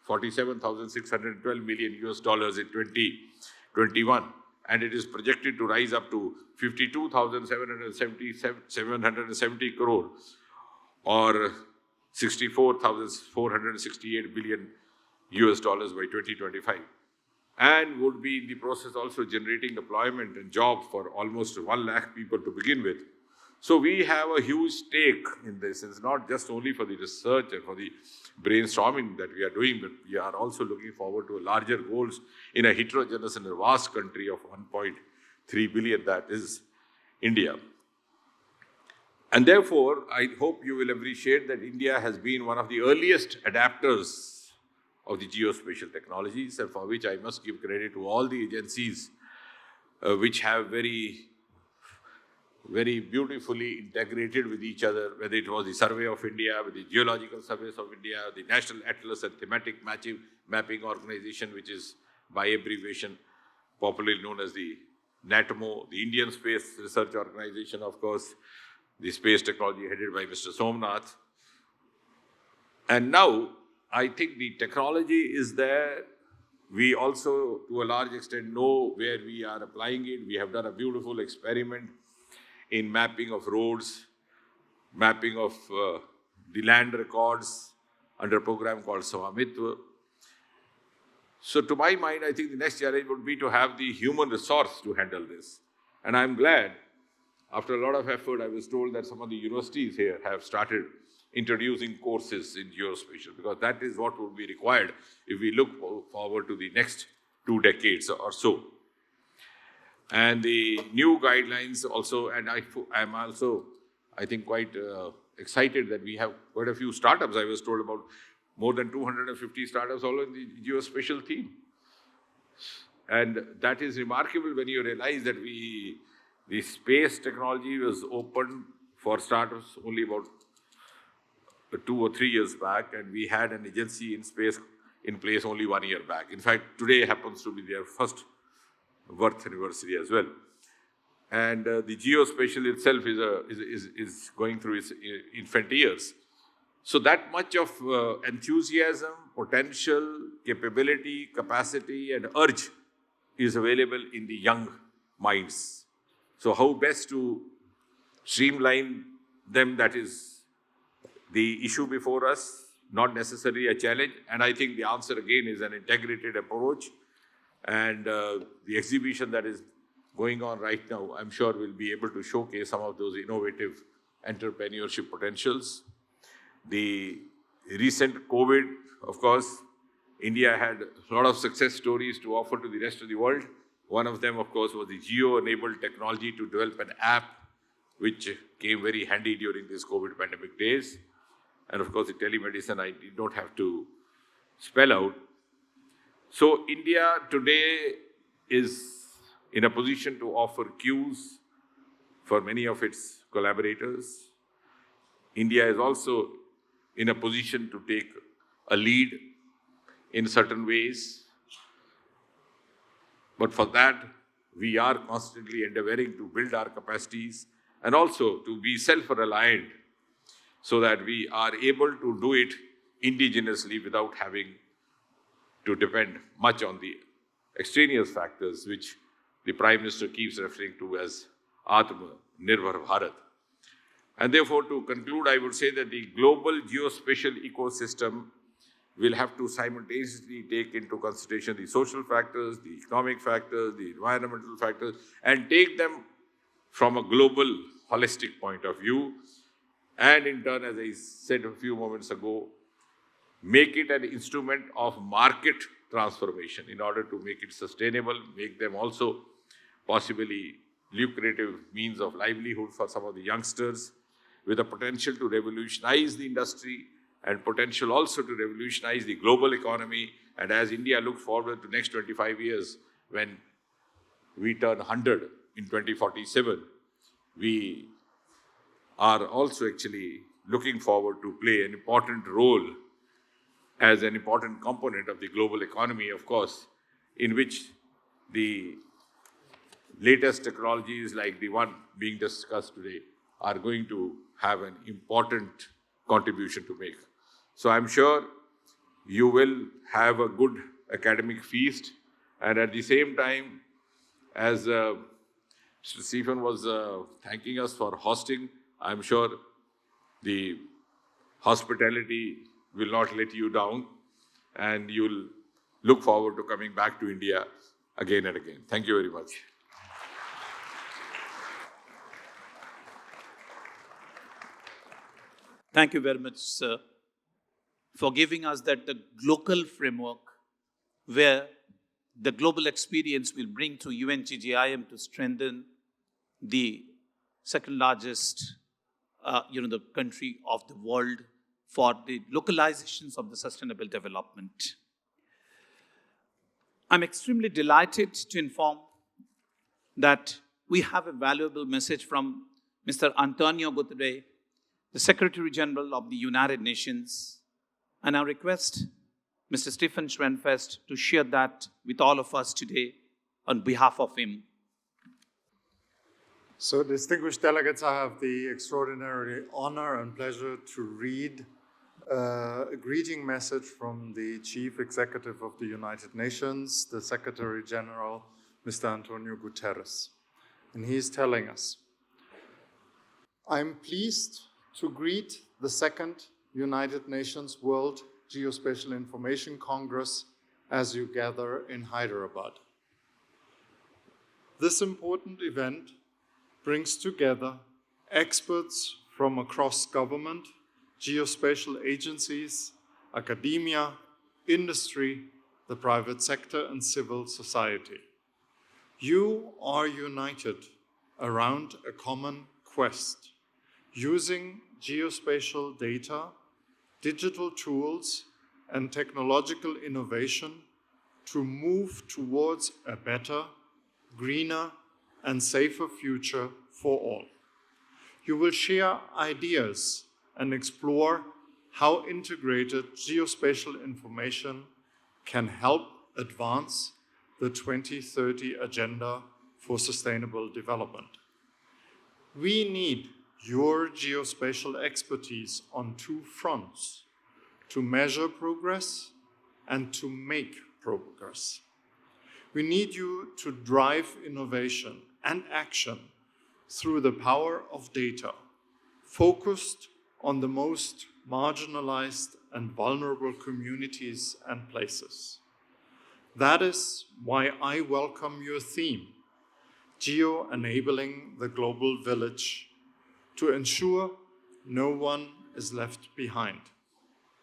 S10: $47,612 million in 2021. And it is projected to rise up to 52,770 crore, or $64,468 billion by 2025. And would be in the process also generating employment and jobs for almost 1 lakh people to begin with. So we have a huge stake in this. It's not just only for the research and for the brainstorming that we are doing, but we are also looking forward to larger goals in a heterogeneous and a vast country of 1.3 billion that is India. And therefore, I hope you will appreciate that India has been one of the earliest adapters of the geospatial technologies, and for which I must give credit to all the agencies which have very beautifully integrated with each other, whether it was the Survey of India, with the Geological Surveys of India, the National Atlas and Thematic Mapping Organization, which is by abbreviation popularly known as the NATMO, the Indian Space Research Organization, of course, the space technology headed by Mr. Somnath. And now, I think the technology is there. We also, to a large extent, know where we are applying it. We have done a beautiful experiment in mapping of roads, mapping of the land records under a program called Swamitva. So to my mind, I think the next challenge would be to have the human resource to handle this. And I'm glad, after a lot of effort, I was told that some of the universities here have started introducing courses in geospatial, because that is what would be required if we look forward to the next 2 decades or so. And the new guidelines also, and I'm also, I think, quite excited that we have quite a few startups. I was told about more than 250 startups all in the geospatial theme. And that is remarkable when you realize that the space technology was open for startups only about 2 or 3 years back, and we had an agency in space in place only 1 year back. In fact, today happens to be their first birth anniversary as well. And the geospatial itself is going through its infant years. So that much of enthusiasm, potential, capability, capacity, and urge is available in the young minds. So how best to streamline them, that is the issue before us, not necessarily a challenge. And I think the answer again is an integrated approach. And the exhibition that is going on right now, I'm sure will be able to showcase some of those innovative entrepreneurship potentials. The recent COVID, of course, India had a lot of success stories to offer to the rest of the world. One of them, of course, was the geo-enabled technology to develop an app which came very handy during these COVID pandemic days. And of course, the telemedicine I did not have to spell out. So India today is in a position to offer cues for many of its collaborators. India is also in a position to take a lead in certain ways. But for that, we are constantly endeavoring to build our capacities and also to be self-reliant so that we are able to do it indigenously without having to depend much on the extraneous factors which the Prime Minister keeps referring to as Atma-Nirbhar Bharat. And therefore, to conclude, I would say that the global geospatial ecosystem will have to simultaneously take into consideration the social factors, the economic factors, the environmental factors, and take them from a global, holistic point of view. And in turn, as I said a few moments ago, make it an instrument of market transformation in order to make it sustainable, make them also possibly lucrative means of livelihood for some of the youngsters, with a potential to revolutionize the industry and potential also to revolutionize the global economy. And as India looks forward to next 25 years, when we turn 100 in 2047, we are also actually looking forward to play an important role as an important component of the global economy, of course, in which the latest technologies like the one being discussed today are going to have an important contribution to make. So I'm sure you will have a good academic feast, and at the same time, as Mr. Stephen was thanking us for hosting, I'm sure the hospitality will not let you down, and you'll look forward to coming back to India again and again. Thank you very much.
S4: Thank you very much, sir, for giving us that local framework where the global experience will bring to UNGGIM to strengthen the second largest, the country of the world for the localizations of the sustainable development. I'm extremely delighted to inform that we have a valuable message from Mr. Antonio Guterres, the Secretary General of the United Nations, and I request Mr. Stephen Schwenfest to share that with all of us today on behalf of him.
S7: So, distinguished delegates, I have the extraordinary honor and pleasure to read a greeting message from the Chief Executive of the United Nations, the Secretary General, Mr. Antonio Guterres. And he is telling us, I'm pleased to greet the second United Nations World Geospatial Information Congress as you gather in Hyderabad. This important event brings together experts from across government, geospatial agencies, academia, industry, the private sector, and civil society. You are united around a common quest, using geospatial data, digital tools, and technological innovation to move towards a better, greener, and safer future for all. You will share ideas and explore how integrated geospatial information can help advance the 2030 Agenda for Sustainable Development. We need your geospatial expertise on two fronts: to measure progress and to make progress. We need you to drive innovation and action through the power of data, focused on the most marginalized and vulnerable communities and places. That is why I welcome your theme, Geo-enabling the Global Village, to ensure no one is left behind.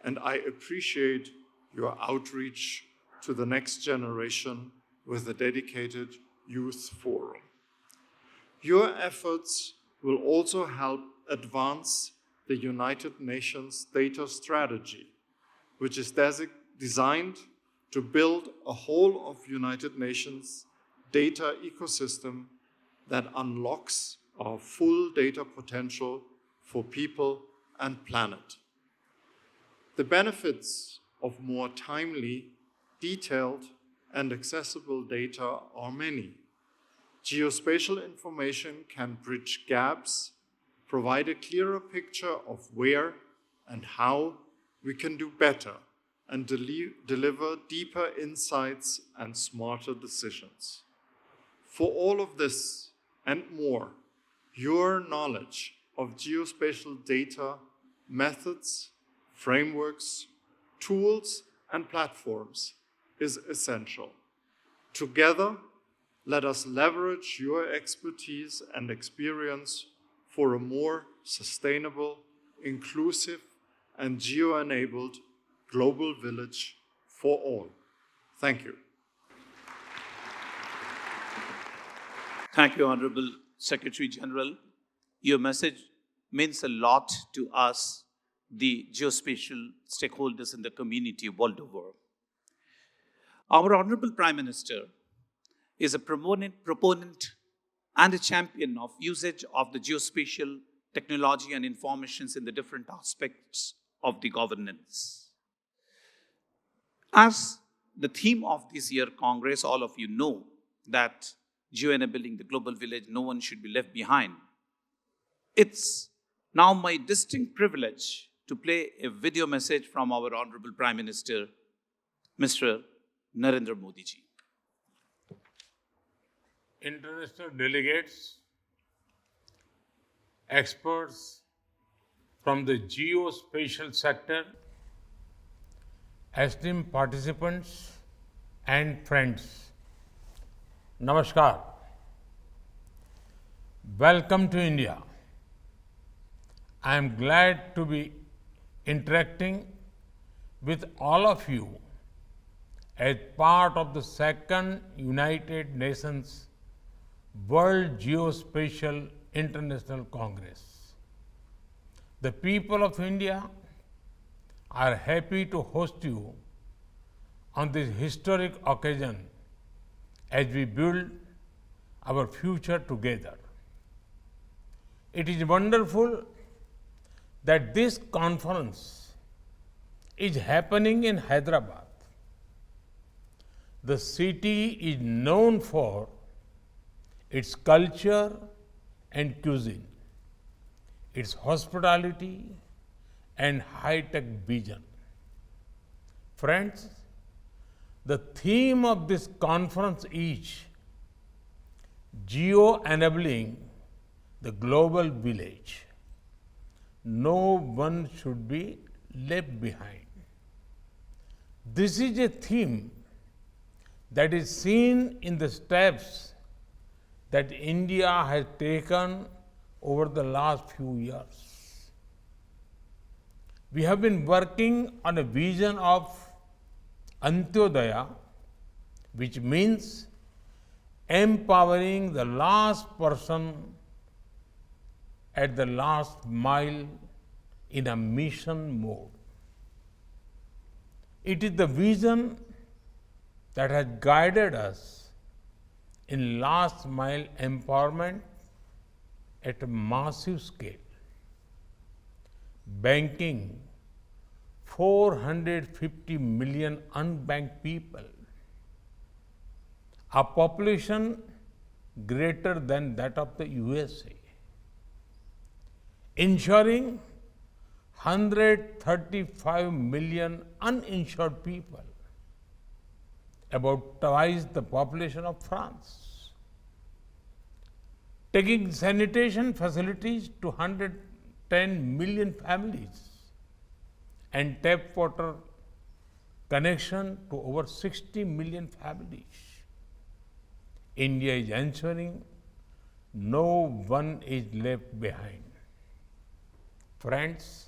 S7: And I appreciate your outreach to the next generation with a dedicated youth forum. Your efforts will also help advance the United Nations data strategy, which is designed to build a whole of United Nations data ecosystem that unlocks our full data potential for people and planet. The benefits of more timely, detailed, and accessible data are many. Geospatial information can bridge gaps, provide a clearer picture of where and how we can do better, and deliver deeper insights and smarter decisions. For all of this and more, your knowledge of geospatial data, methods, frameworks, tools, and platforms is essential. Together, let us leverage your expertise and experience for a more sustainable, inclusive, and geo-enabled global village for all. Thank you.
S4: Thank you, Honorable Secretary General. Your message means a lot to us, the geospatial stakeholders in the community world over. Our Honorable Prime Minister is a proponent and a champion of usage of the geospatial technology and informations in the different aspects of the governance. As the theme of this year Congress, all of you know that geo-enabling the global village, no one should be left behind. It's now my distinct privilege to play a video message from our Honorable Prime Minister, Mr. Narendra Modi ji.
S11: International delegates, experts from the geospatial sector, esteemed participants and friends, Namaskar. Welcome to India. I am glad to be interacting with all of you as part of the second United Nations World Geospatial International Congress. The people of India are happy to host you on this historic occasion as we build our future together. It is wonderful that this conference is happening in Hyderabad. The city is known for its culture and cuisine, its hospitality and high-tech vision. Friends, the theme of this conference is Geo-enabling the global village. no one should be left behind. This is a theme that is seen in the steps that India has taken over the last few years. We have been working on a vision of Antyodaya, which means empowering the last person at the last mile in a mission mode. It is the vision that has guided us in last mile empowerment at a massive scale, banking 450 million unbanked people, a population greater than that of the USA, ensuring 135 million uninsured people, about twice the population of France, taking sanitation facilities to 110 million families and tap water connection to over 60 million families. India is ensuring no one is left behind. Friends,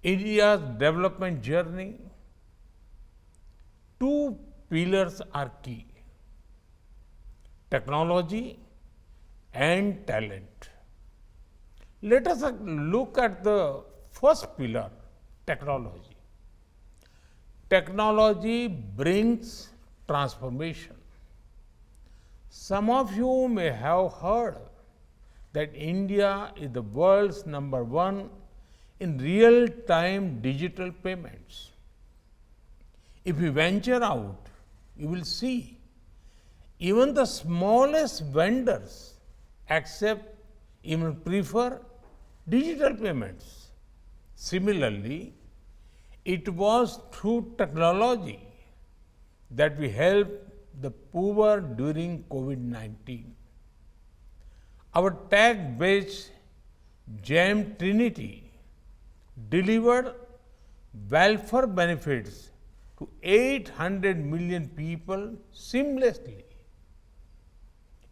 S11: India's development journey, two pillars are key: technology and talent. Let us look at the first pillar, technology. Technology brings transformation. Some of you may have heard that India is the world's #1 in real-time digital payments. If you venture out, you will see even the smallest vendors accept, even prefer digital payments. Similarly, it was through technology that we helped the poor during COVID-19. Our tech-based GEM Trinity delivered welfare benefits to 800 million people seamlessly.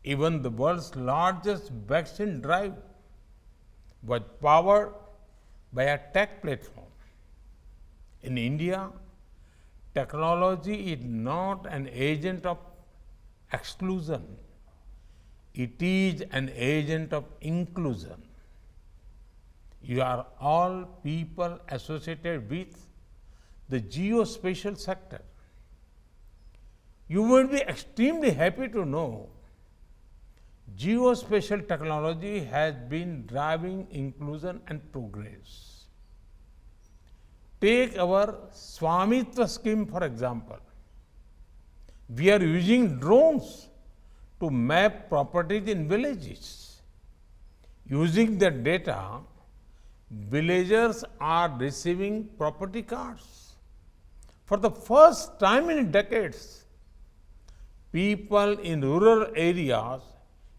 S11: Even the world's largest vaccine drive was powered by a tech platform. In India, technology is not an agent of exclusion. It is an agent of inclusion. You are all people associated with the geospatial sector. You will be extremely happy to know geospatial technology has been driving inclusion and progress. Take our Swamitva scheme, for example. We are using drones to map properties in villages. Using the data, villagers are receiving property cards. For the first time in decades, people in rural areas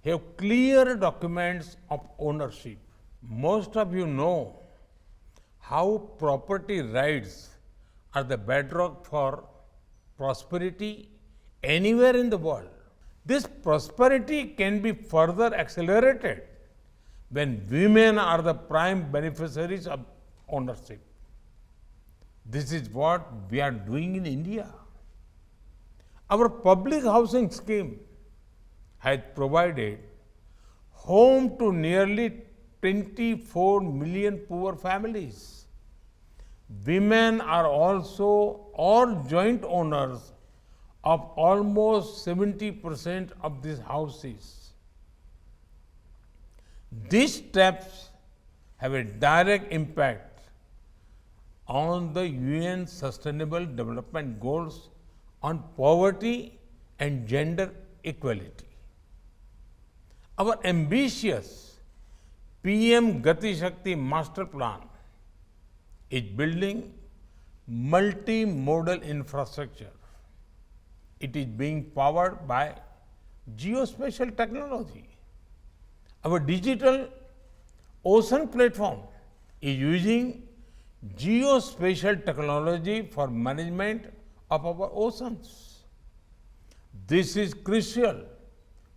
S11: have clear documents of ownership. Most of you know how property rights are the bedrock for prosperity anywhere in the world. This prosperity can be further accelerated when women are the prime beneficiaries of ownership. This is what we are doing in India. Our public housing scheme has provided home to nearly 24 million poor families. Women are also all joint owners of almost 70% of these houses. These steps have a direct impact on the UN Sustainable Development Goals on poverty and gender equality. Our ambitious PM Gati Shakti Master Plan is building multimodal infrastructure. It is being powered by geospatial technology. Our digital ocean platform is using geospatial technology for management of our oceans. This is crucial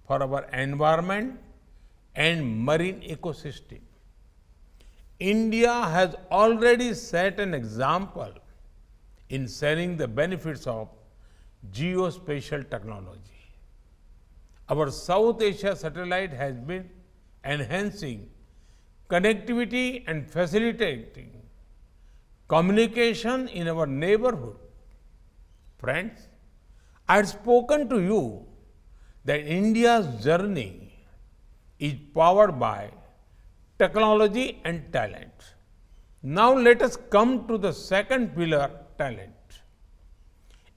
S11: for our environment and marine ecosystem. India has already set an example in sharing the benefits of geospatial technology. Our South Asia satellite has been enhancing connectivity and facilitating communication in our neighborhood. Friends, I had spoken to you that India's journey is powered by technology and talent. Now let us come to the second pillar, talent.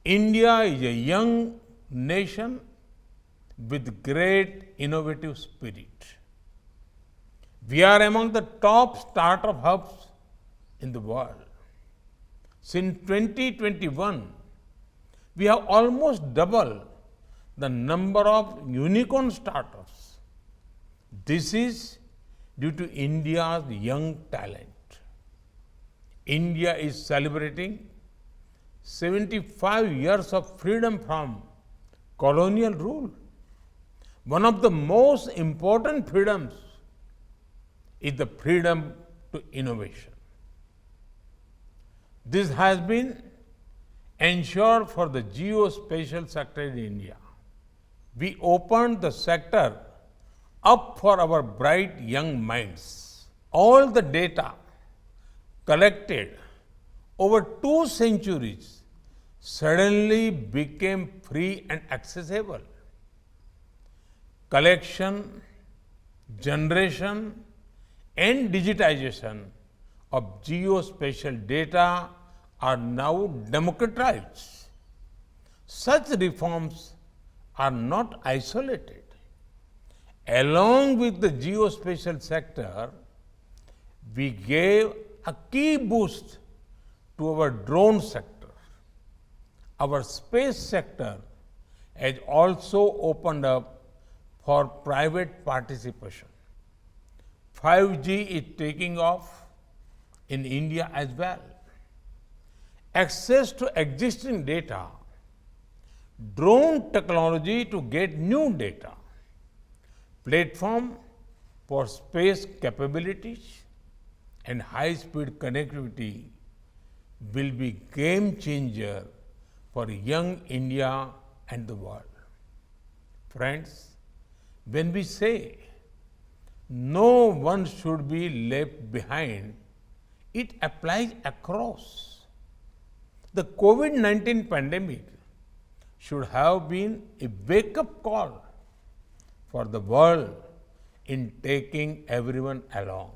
S11: India is a young nation with great innovative spirit. We are among the top startup hubs in the world. Since 2021, we have almost doubled the number of unicorn startups. This is due to India's young talent. India is celebrating 75 years of freedom from colonial rule. One of the most important freedoms is the freedom to innovation. This has been ensured for the geospatial sector in India. We opened the sector up for our bright young minds. All the data collected over 2 centuries suddenly became free and accessible. Collection, generation, and digitization of geospatial data are now democratized. Such reforms are not isolated. Along with the geospatial sector, we gave a key boost to our drone sector. Our space sector has also opened up for private participation. 5G is taking off in India as well. Access to existing data, drone technology to get new data, platform for space capabilities, and high-speed connectivity will be game changer for young India and the world. Friends, when we say no one should be left behind, it applies across. The COVID-19 pandemic should have been a wake-up call for the world in taking everyone along.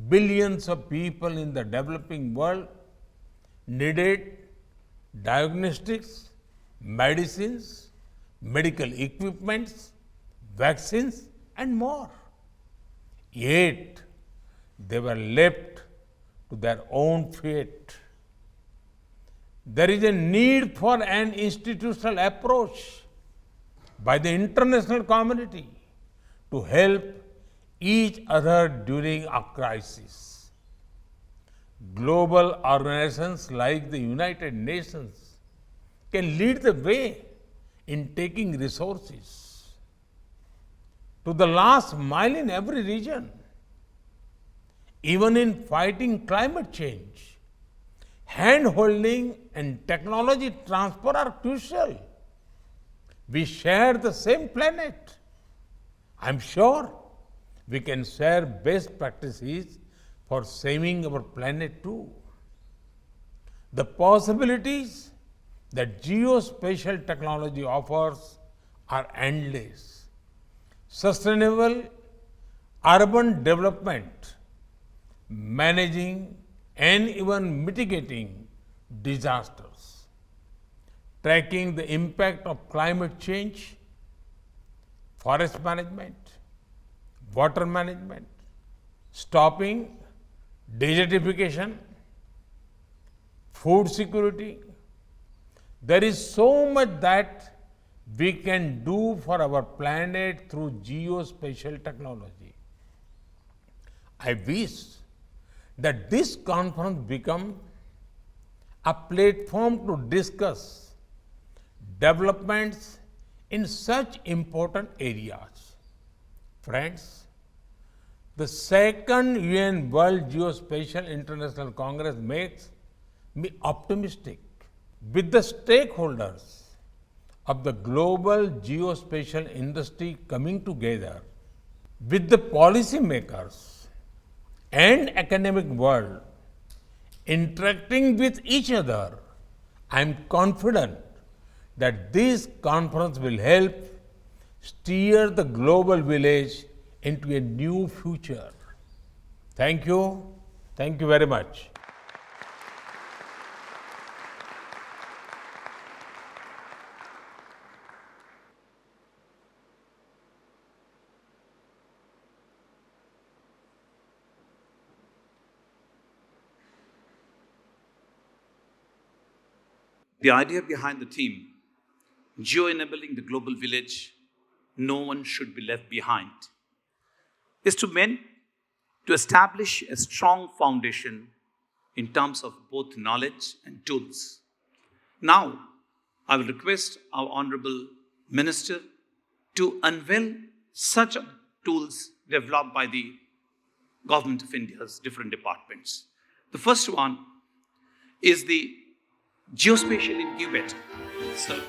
S11: Billions of people in the developing world needed diagnostics, medicines, medical equipments, vaccines, and more. Yet, they were left to their own fate. There is a need for an institutional approach by the international community to help each other during a crisis. Global organizations like the United Nations can lead the way in taking resources to the last mile in every region. Even in fighting climate change, hand-holding and technology transfer are crucial. We share the same planet. I'm sure we can share best practices for saving our planet too. The possibilities that geospatial technology offers are endless. Sustainable urban development, managing and even mitigating disasters, tracking the impact of climate change, forest management, water management, stopping desertification, food security. There is so much that we can do for our planet through geospatial technology. I wish that this conference become a platform to discuss developments in such important areas. Friends, the second UN World Geospatial International Congress makes me optimistic. With the stakeholders of the global geospatial industry coming together, with the policymakers and academic world interacting with each other, I am confident that this conference will help steer the global village into a new future. Thank you. Thank you very much.
S4: The idea behind the theme, Geo-enabling the global village, no one should be left behind, is to establish a strong foundation in terms of both knowledge and tools. Now, I will request our Honorable Minister to unveil such tools developed by the Government of India's different departments. The first one is the Geospatial Incubator. Sir.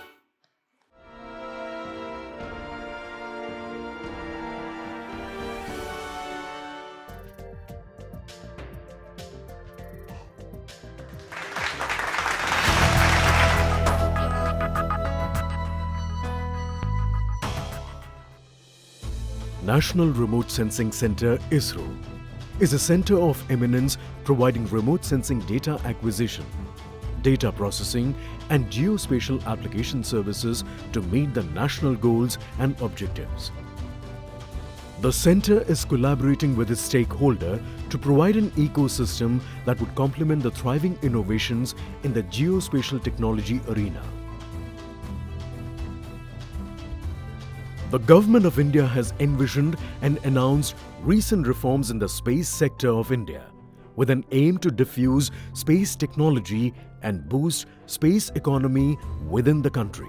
S12: National Remote Sensing Center, ISRO, is a center of eminence providing remote sensing data acquisition, data processing and geospatial application services to meet the national goals and objectives. The center is collaborating with its stakeholder to provide an ecosystem that would complement the thriving innovations in the geospatial technology arena. The Government of India has envisioned and announced recent reforms in the space sector of India with an aim to diffuse space technology and boost space economy within the country.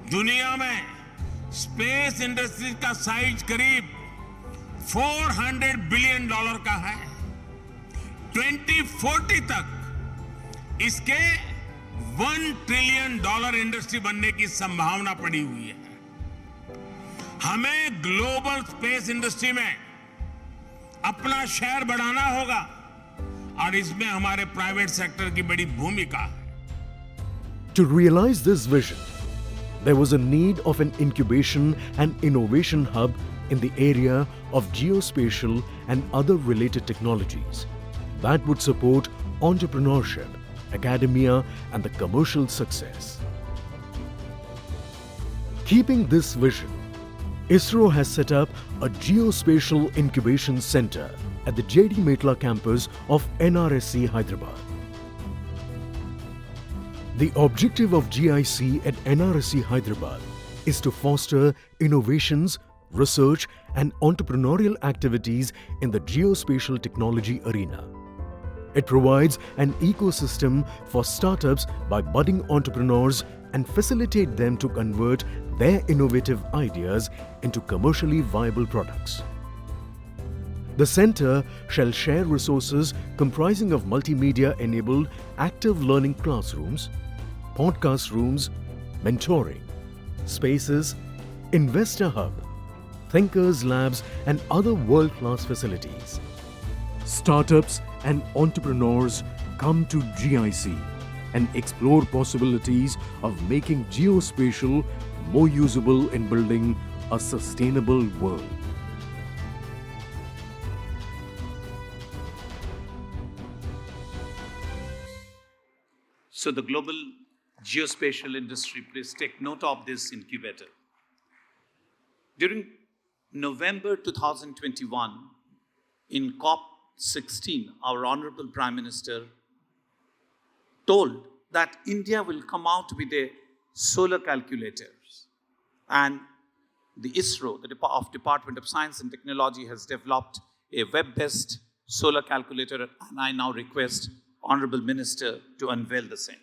S11: दुनिया में space industry का size करीब $400 billion का है। 2040 तक इसके $1 trillion industry बनने की संभावना पड़ी हुई है। हमें ग्लोबल स्पेस इंडस्ट्री में अपना शेयर बढ़ाना होगा और इसमें हमारे प्राइवेट सेक्टर की बड़ी भूमिका है।
S12: To realize this vision, there was a need of an incubation and innovation hub in the area of geospatial and other related technologies that would support entrepreneurship, academia, and the commercial success. Keeping this vision, ISRO has set up a Geospatial Incubation Center at the J.D. Metla campus of NRSC Hyderabad. The objective of GIC at NRSC Hyderabad is to foster innovations, research and entrepreneurial activities in the geospatial technology arena. It provides an ecosystem for startups by budding entrepreneurs and facilitate them to convert their innovative ideas into commercially viable products. The center shall share resources comprising of multimedia-enabled active learning classrooms, podcast rooms, mentoring, spaces, investor hub, thinkers labs and other world-class facilities. Startups and entrepreneurs come to GIC and explore possibilities of making geospatial more usable in building a sustainable world.
S4: So the global geospatial industry, please take note of this incubator. During November 2021, in COP16, our Honorable Prime Minister told that India will come out with a solar calculators. And the ISRO, the Department of Science and Technology, has developed a web-based solar calculator, and I now request Honorable Minister to unveil the same.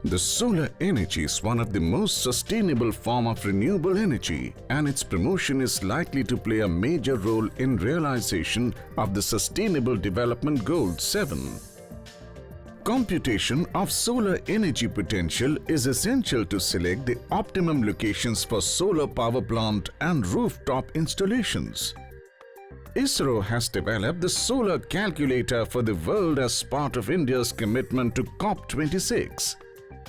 S13: The solar energy is one of the most sustainable form of renewable energy, and its promotion is likely to play a major role in realization of the Sustainable Development Goal 7. Computation of solar energy potential is essential to select the optimum locations for solar power plant and rooftop installations. ISRO has developed the solar calculator for the world as part of India's commitment to COP26.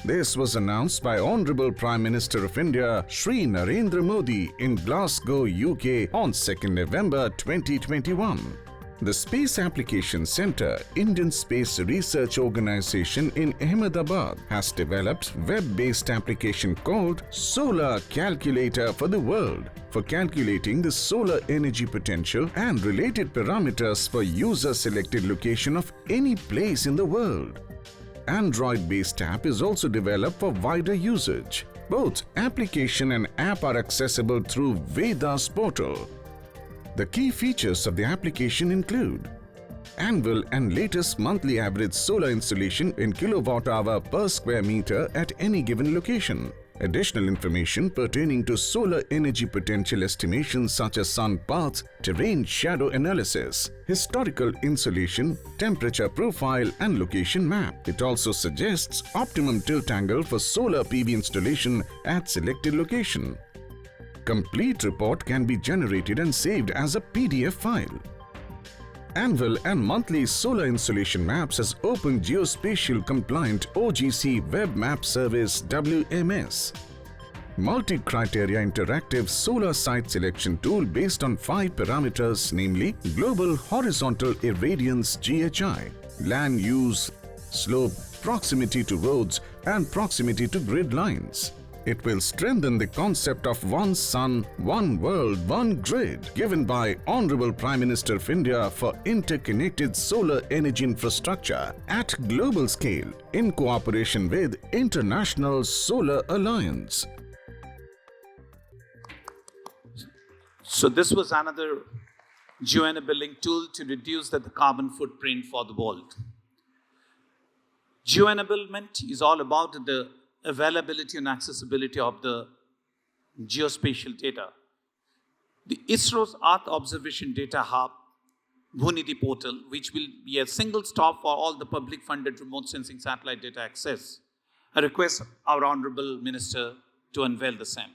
S13: This was announced by Honorable Prime Minister of India, Shri Narendra Modi, in Glasgow, UK on 2nd November 2021. The Space Application Centre, Indian Space Research Organisation in Ahmedabad, has developed web-based application called Solar Calculator for the World for calculating the solar energy potential and related parameters for user-selected location of any place in the world. Android-based app is also developed for wider usage. Both application and app are accessible through Vedas portal. The key features of the application include annual and latest monthly average solar installation in kilowatt-hour per square meter at any given location. Additional information pertaining to solar energy potential estimations such as sun path, terrain shadow analysis, historical insolation, temperature profile and location map. It also suggests optimum tilt angle for solar PV installation at selected location. Complete report can be generated and saved as a PDF file. Annual and monthly solar installation maps as Open Geospatial Compliant OGC Web Map Service WMS. Multi-criteria interactive solar site selection tool based on 5 parameters, namely Global Horizontal Irradiance GHI, land use, slope, proximity to roads and proximity to grid lines. It will strengthen the concept of one sun, one world, one grid given by Honorable Prime Minister of India for interconnected solar energy infrastructure at global scale in cooperation with International Solar Alliance.
S4: So this was another geo-enabling tool to reduce the carbon footprint for the world. Geo-enablement is all about the availability and accessibility of the geospatial data. The ISRO's Earth Observation Data Hub, Bhunidhi portal, which will be a single stop for all the public funded remote sensing satellite data access. I request our Honorable Minister to unveil the same.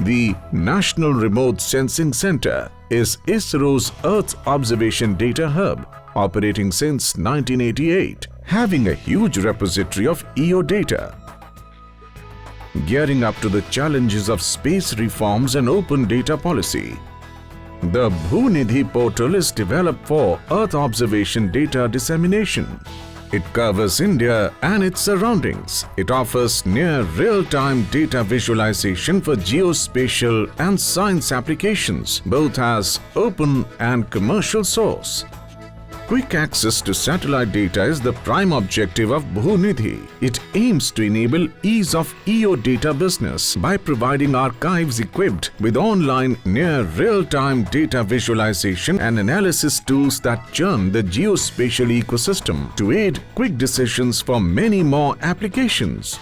S13: The National Remote Sensing Center is ISRO's Earth Observation Data Hub, operating since 1988, having a huge repository of EO data. Gearing up to the challenges of space reforms and open data policy, the Bhunidhi portal is developed for Earth observation data dissemination. It covers India and its surroundings. It offers near real-time data visualization for geospatial and science applications, both as open and commercial source. Quick access to satellite data is the prime objective of Bhunidhi. It aims to enable ease of EO data business by providing archives equipped with online near real-time data visualization and analysis tools that churn the geospatial ecosystem to aid quick decisions for many more applications.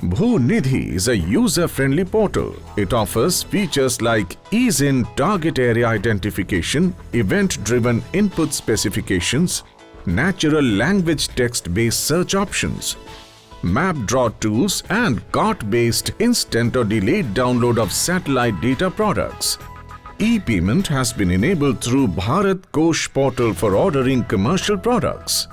S13: Bhunidhi is a user-friendly portal. It offers features like ease-in target area identification, event-driven input specifications, natural language text-based search options, map draw tools and cart-based instant or delayed download of satellite data products. E-payment has been enabled through Bharat Kosh portal for ordering commercial products.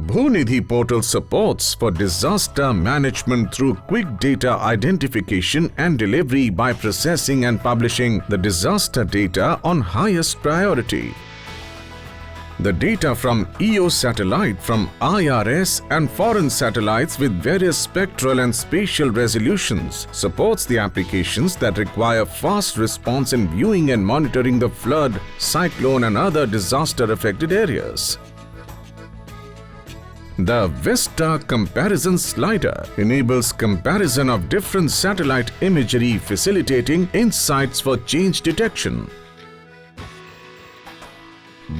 S13: Bhunidhi portal supports for disaster management through quick data identification and delivery by processing and publishing the disaster data on highest priority. The data from EO satellite from IRS and foreign satellites with various spectral and spatial resolutions supports the applications that require fast response in viewing and monitoring the flood, cyclone and other disaster-affected areas. The Vista Comparison Slider enables comparison of different satellite imagery, facilitating insights for change detection.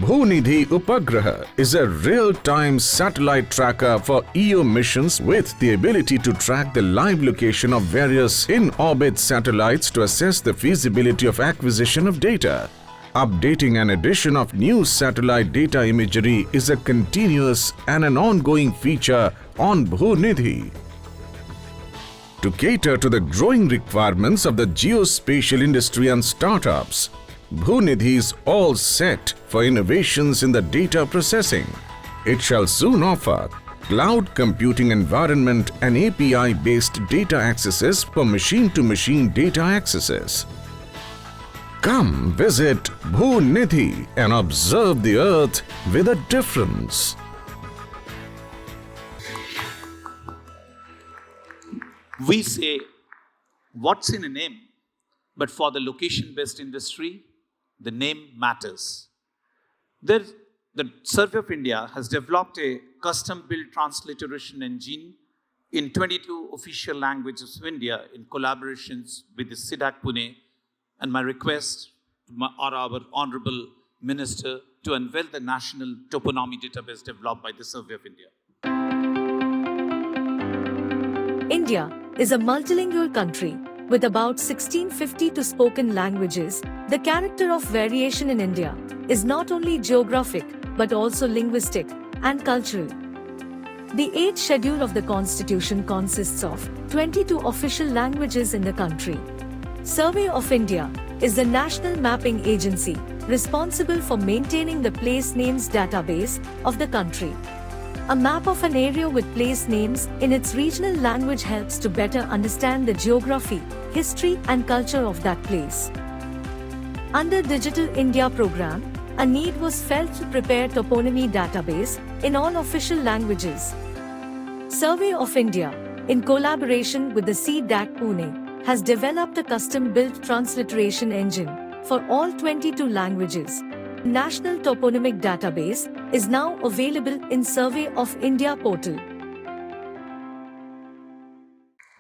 S13: Bhunidhi Upagraha is a real-time satellite tracker for EO missions with the ability to track the live location of various in-orbit satellites to assess the feasibility of acquisition of data. Updating and addition of new satellite data imagery is a continuous and an ongoing feature on Bhunidhi. To cater to the growing requirements of the geospatial industry and startups, Bhunidhi is all set for innovations in the data processing. It shall soon offer cloud computing environment and API-based data accesses for machine-to-machine data accesses. Come visit Bhunidhi and observe the earth with a difference.
S4: We say, what's in a name? But for the location-based industry, the name matters. The Survey of India has developed a custom-built transliteration engine in 22 official languages of India in collaborations with the SIDAC Pune, and my request to our Honorable Minister to unveil the National Toponymy Database developed by the Survey of India.
S14: India is a multilingual country with about 1650 to spoken languages. The character of variation in India is not only geographic but also linguistic and cultural. The 8th schedule of the Constitution consists of 22 official languages in the country. Survey of India is the national mapping agency responsible for maintaining the place names database of the country. A map of an area with place names in its regional language helps to better understand the geography, history and culture of that place. Under Digital India program, a need was felt to prepare toponymy database in all official languages. Survey of India, in collaboration with the SIDAC Pune, has developed a custom-built transliteration engine for all 22 languages. National Toponymic Database is now available in Survey of India portal.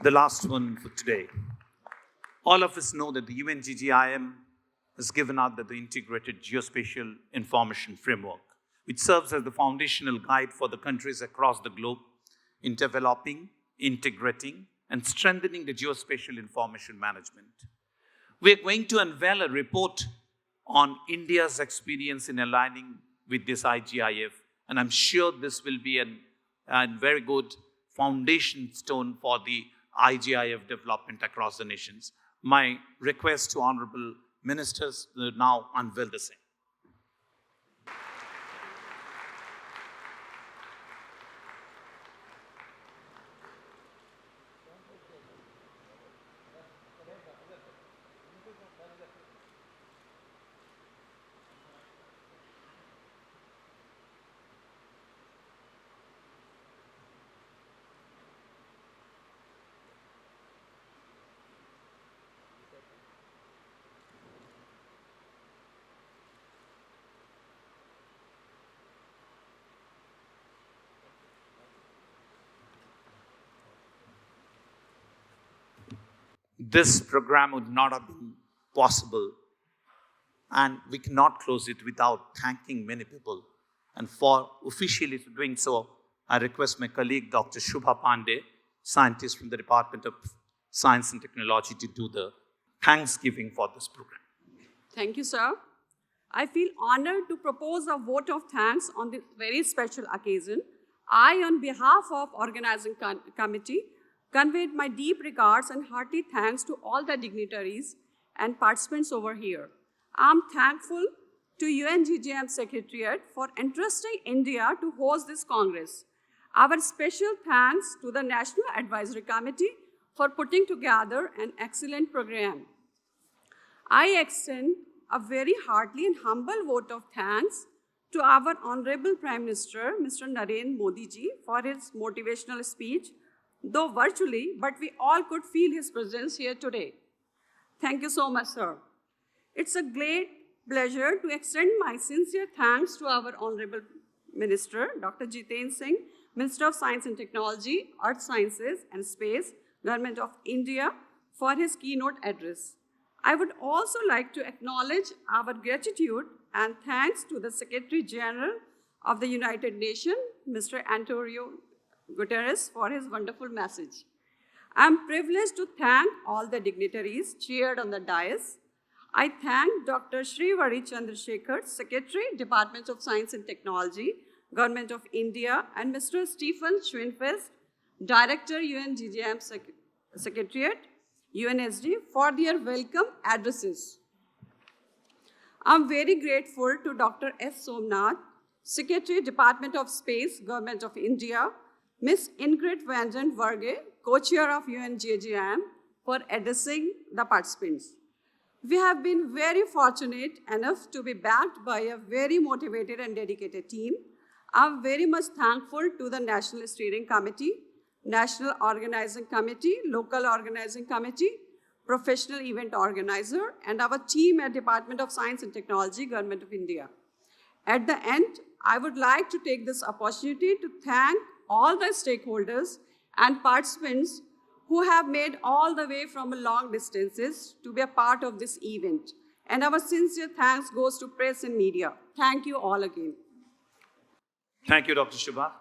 S4: The last one for today. All of us know that the UNWGIC has given out the Integrated Geospatial Information Framework, which serves as the foundational guide for the countries across the globe in developing, integrating, and strengthening the geospatial information management. We are going to unveil a report on India's experience in aligning with this IGIF, and I'm sure this will be a very good foundation stone for the IGIF development across the nations. My request to honorable ministers to now unveil the same. This program would not have been possible, and we cannot close it without thanking many people. And for officially doing so, I request my colleague, Dr. Shubha Pandey, scientist from the Department of Science and Technology, to do the thanksgiving for this program.
S15: Thank you, sir. I feel honored to propose a vote of thanks on this very special occasion. I, on behalf of organizing committee, conveyed my deep regards and hearty thanks to all the dignitaries and participants over here. I'm thankful to UNGGIM Secretariat for entrusting India to host this Congress. Our special thanks to the National Advisory Committee for putting together an excellent program. I extend a very hearty and humble vote of thanks to our Honorable Prime Minister, Mr. Narendra Modi ji, for his motivational speech, though virtually, but we all could feel his presence here today. Thank you so much, sir. It's a great pleasure to extend my sincere thanks to our Honorable Minister, Dr. Jiten Singh, Minister of Science and Technology, Earth Sciences and Space, Government of India, for his keynote address. I would also like to acknowledge our gratitude and thanks to the Secretary General of the United Nations, Mr. Antonio Guterres, for his wonderful message. I am privileged to thank all the dignitaries cheered on the dais. I thank Dr. Srivari Chandrasekhar, Secretary, Department of Science and Technology, Government of India, and Mr. Stephen Schwinfest, Director, UNGGIM Secretariat, UNSD, for their welcome addresses. I'm very grateful to Dr. S. Somnath, Secretary, Department of Space, Government of India, Ms. Ingrid Vanjan Varge, Co-Chair of UNGGIM, for addressing the participants. We have been very fortunate enough to be backed by a very motivated and dedicated team. I'm very much thankful to the National Steering Committee, National Organizing Committee, Local Organizing Committee, Professional Event Organizer, and our team at Department of Science and Technology, Government of India. At the end, I would like to take this opportunity to thank all the stakeholders and participants who have made all the way from long distances to be a part of this event. And our sincere thanks goes to press and media. Thank you all again.
S4: Thank you, Dr. Shubha.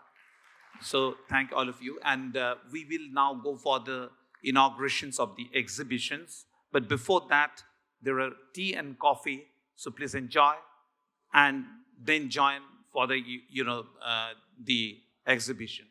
S4: So thank all of you. And we will now go for the inaugurations of the exhibitions. But before that, there are tea and coffee. So please enjoy and then join for the, the exhibition.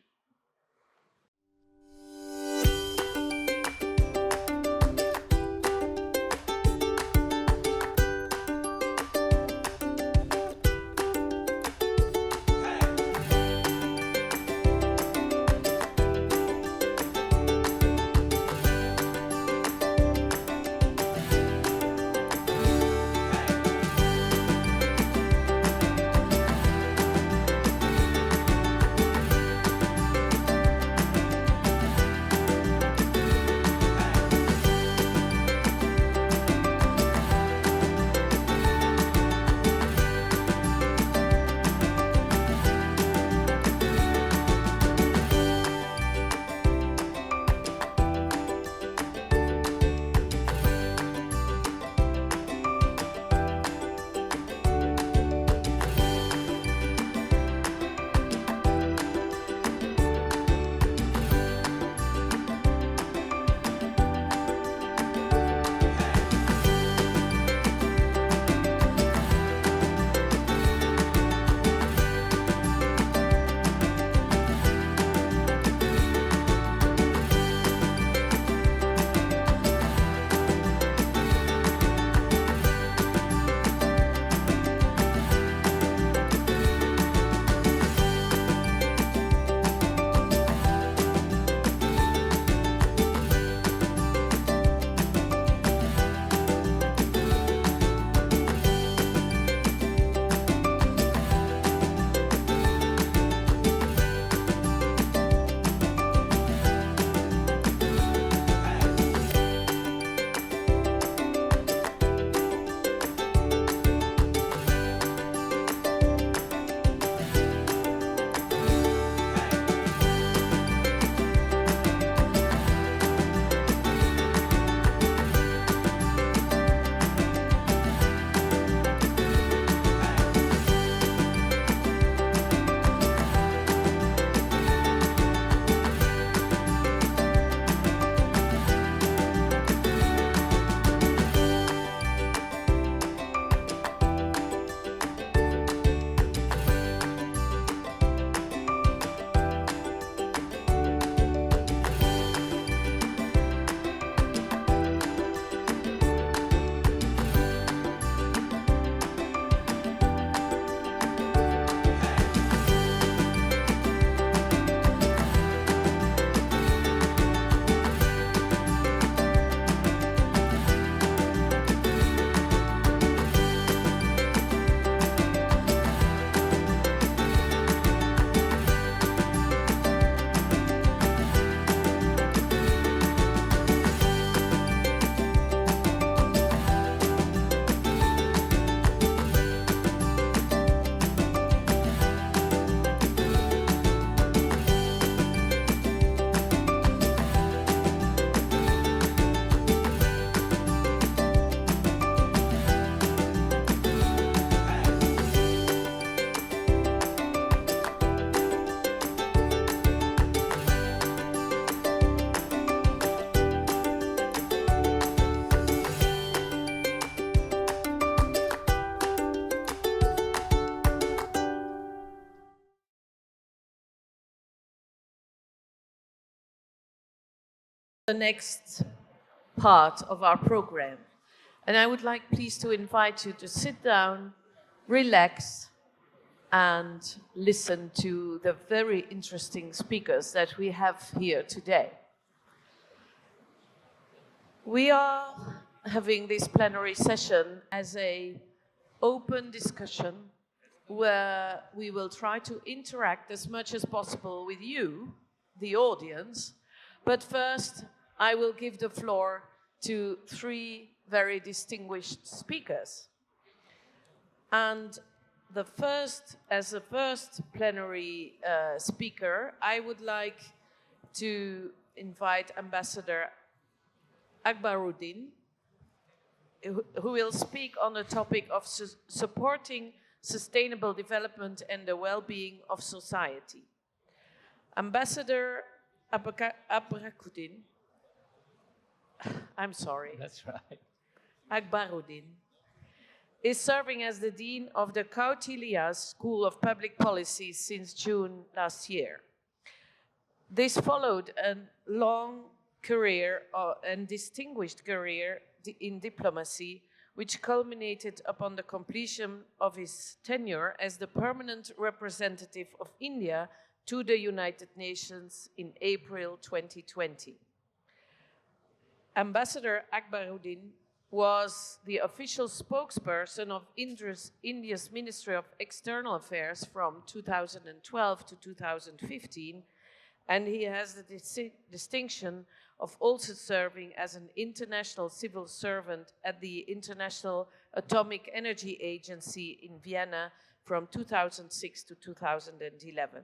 S9: the next part of our program. And I would like please to invite you to sit down, relax, and listen to the very interesting speakers that we have here today. We are having this plenary session as an open discussion where we will try to interact as much as possible with you, the audience. But first, I will give the floor to three very distinguished speakers. And as the first plenary speaker, I would like to invite Ambassador Akbaruddin, who will speak on the topic of supporting sustainable development and the well-being of society. Ambassador Akbaruddin, I'm sorry.
S16: That's right.
S9: Akbaruddin is serving as the Dean of the Kautilya School of Public Policy since June last year. This followed a long career and distinguished career in diplomacy, which culminated upon the completion of his tenure as the permanent representative of India to the United Nations in April 2020. Ambassador Akbaruddin was the official spokesperson of India's Ministry of External Affairs from 2012 to 2015, and he has the distinction of also serving as an international civil servant at the International Atomic Energy Agency in Vienna from 2006 to 2011.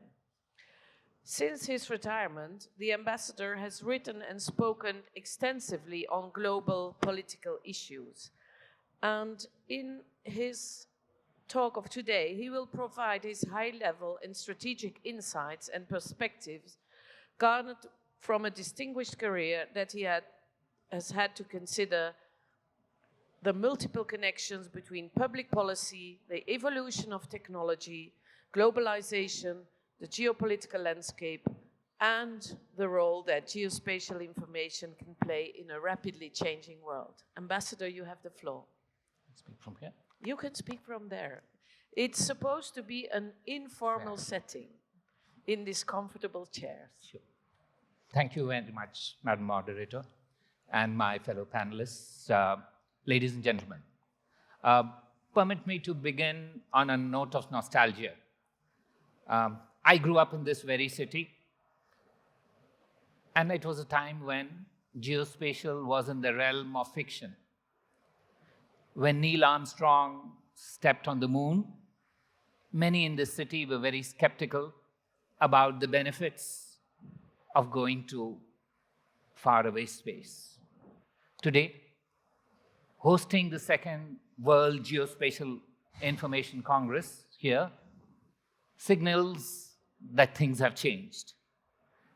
S9: Since his retirement, the ambassador has written and spoken extensively on global political issues. And in his talk of today, he will provide his high-level and strategic insights and perspectives garnered from a distinguished career that he has had to consider the multiple connections between public policy, the evolution of technology, globalization, the geopolitical landscape, and the role that geospatial information can play in a rapidly changing world. Ambassador, you have the floor.
S16: Speak from here?
S9: You can speak from there. It's supposed to be an informal setting in these comfortable chairs.
S16: Sure. Thank you very much, Madam Moderator, and my fellow panelists, ladies and gentlemen. Permit me to begin on a note of nostalgia. I grew up in this very city, and it was a time when geospatial was in the realm of fiction. When Neil Armstrong stepped on the moon, many in this city were very skeptical about the benefits of going to faraway space. Today, hosting the second World Geospatial Information Congress here signals that things have changed.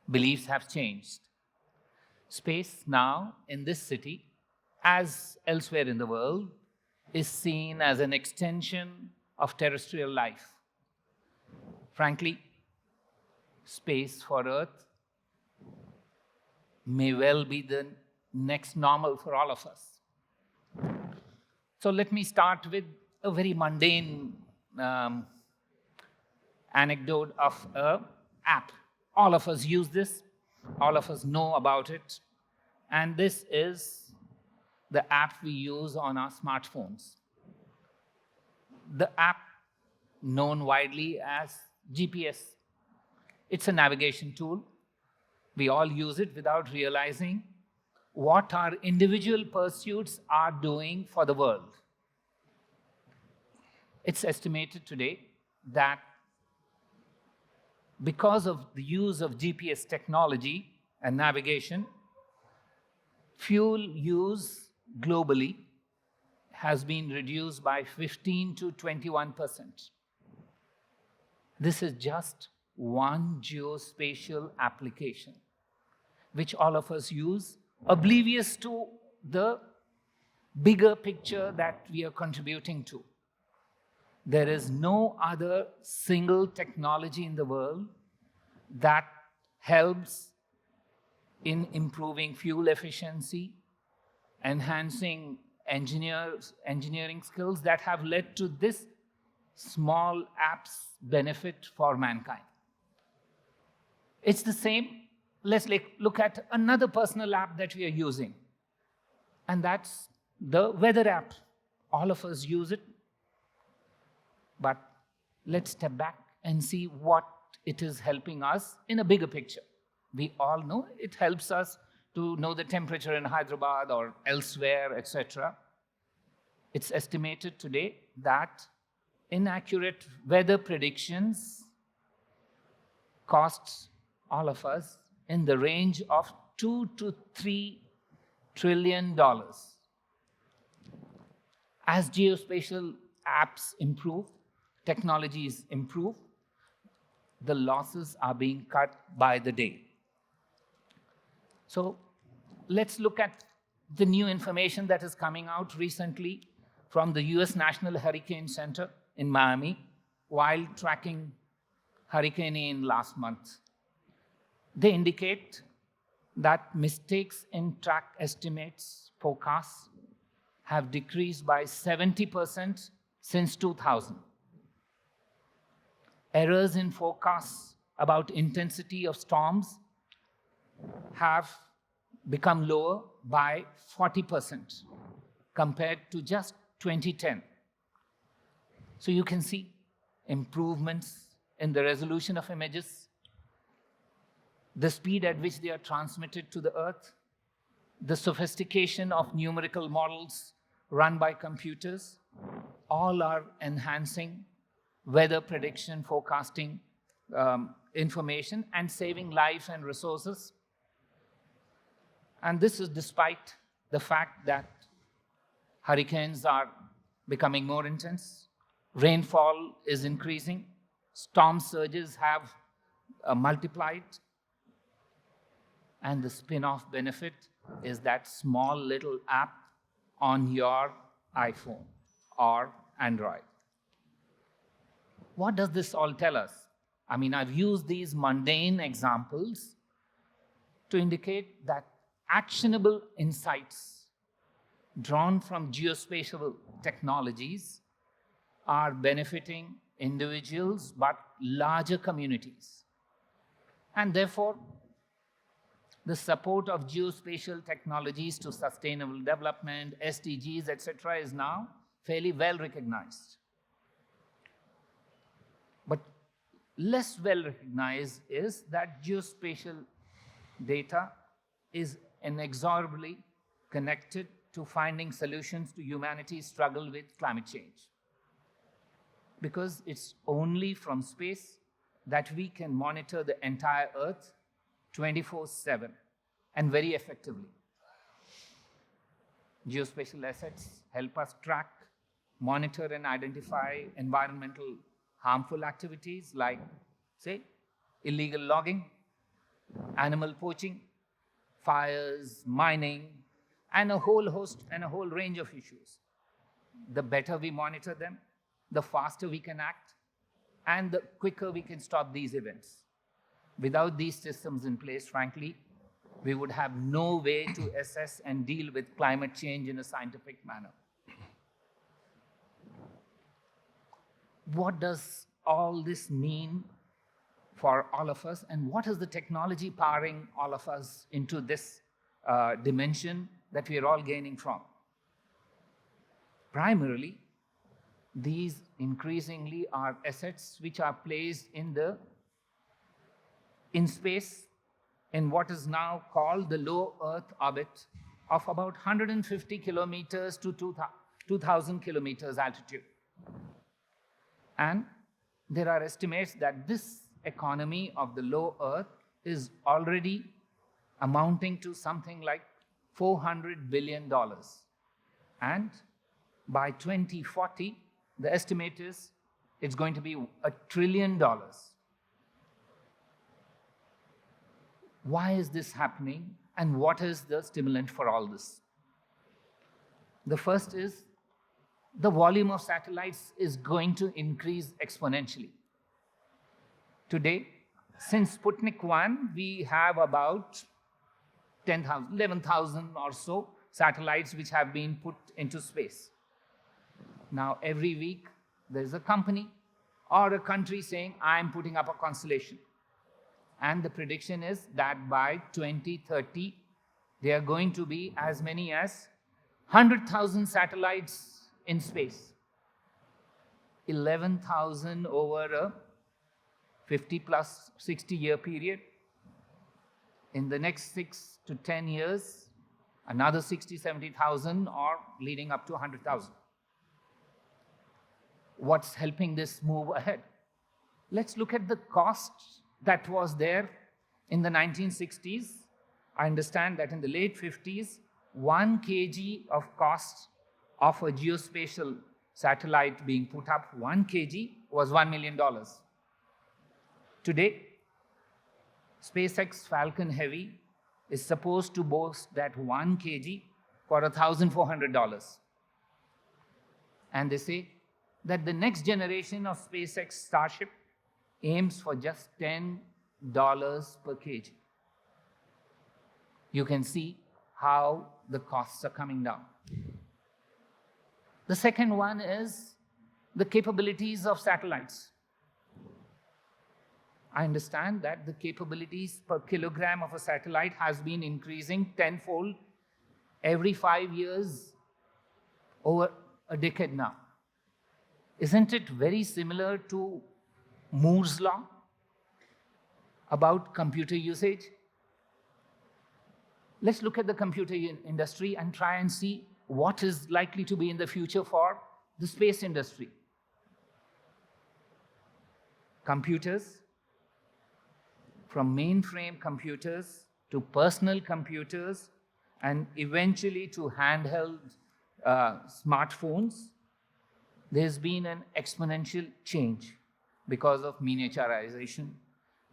S16: Beliefs have changed. Space now in this city, as elsewhere in the world, is seen as an extension of terrestrial life. Frankly, space for Earth may well be the next normal for all of us. So let me start with a very mundane anecdote of an app. All of us use this, all of us know about it, and this is the app we use on our smartphones. The app known widely as GPS. It's a navigation tool. We all use it without realizing what our individual pursuits are doing for the world. It's estimated today that because of the use of GPS technology and navigation, fuel use globally has been reduced by 15 to 21%. This is just one geospatial application, which all of us use, oblivious to the bigger picture that we are contributing to. There is no other single technology in the world that helps in improving fuel efficiency, enhancing engineering skills that have led to this small app's benefit for mankind. It's the same. Let's look at another personal app that we are using, and that's the weather app. All of us use it, but let's step back and see what it is helping us in a bigger picture. We all know it helps us to know the temperature in Hyderabad or elsewhere, etc. It's estimated today that inaccurate weather predictions costs all of us in the range of $2 to $3 trillion. As geospatial apps improve, technologies improve, the losses are being cut by the day. So let's look at the new information that is coming out recently from the US National Hurricane Center in Miami while tracking Hurricane Ian last month. They indicate that mistakes in track estimates forecasts have decreased by 70% since 2000. Errors in forecasts about intensity of storms have become lower by 40% compared to just 2010. So you can see improvements in the resolution of images, the speed at which they are transmitted to the Earth, the sophistication of numerical models run by computers, all are enhancing weather prediction, forecasting information, and saving life and resources. And this is despite the fact that hurricanes are becoming more intense, rainfall is increasing, storm surges have multiplied, and the spin-off benefit is that small little app on your iPhone or Android. What does this all tell us? I mean, I've used these mundane examples to indicate that actionable insights drawn from geospatial technologies are benefiting individuals but larger communities. And therefore, the support of geospatial technologies to sustainable development, SDGs, etc., is now fairly well recognized. But less well recognized is that geospatial data is inexorably connected to finding solutions to humanity's struggle with climate change. Because it's only from space that we can monitor the entire Earth 24/7 and very effectively. Geospatial assets help us track, monitor, and identify environmental harmful activities like, say, illegal logging, animal poaching, fires, mining, and a whole host and a whole range of issues. The better we monitor them, the faster we can act, and the quicker we can stop these events. Without these systems in place, frankly, we would have no way to assess and deal with climate change in a scientific manner. What does all this mean for all of us, and what is the technology powering all of us into this dimension that we are all gaining from? Primarily, these increasingly are assets which are placed in space in what is now called the low Earth orbit of about 150 kilometers to 2,000 kilometers altitude. And there are estimates that this economy of the low Earth is already amounting to something like $400 billion. And by 2040, the estimate is it's going to be $1 trillion. Why is this happening, and what is the stimulant for all this? The first is the volume of satellites is going to increase exponentially. Today, since Sputnik 1, we have about 10,000, 11,000 or so satellites which have been put into space. Now, every week, there's a company or a country saying, I'm putting up a constellation. And the prediction is that by 2030, there are going to be as many as 100,000 satellites in space. 11,000 over a 50 plus 60 year period. In the next 6 to 10 years, another 60, 70,000 or leading up to 100,000. What's helping this move ahead? Let's look at the cost that was there in the 1960s. I understand that in the late 50s, 1 kg of cost of a geospatial satellite being put up, 1 kg was $1 million. Today, SpaceX Falcon Heavy is supposed to boast that 1 kg for $1,400. And they say that the next generation of SpaceX Starship aims for just $10 per kg. You can see how the costs are coming down. The second one is the capabilities of satellites. I understand that the capabilities per kilogram of a satellite has been increasing tenfold every 5 years over a decade now. Isn't it very similar to Moore's law about computer usage? Let's look at the computer industry and try and see what is likely to be in the future for the space industry. Computers, from mainframe computers to personal computers and eventually to handheld smartphones, there's been an exponential change because of miniaturization,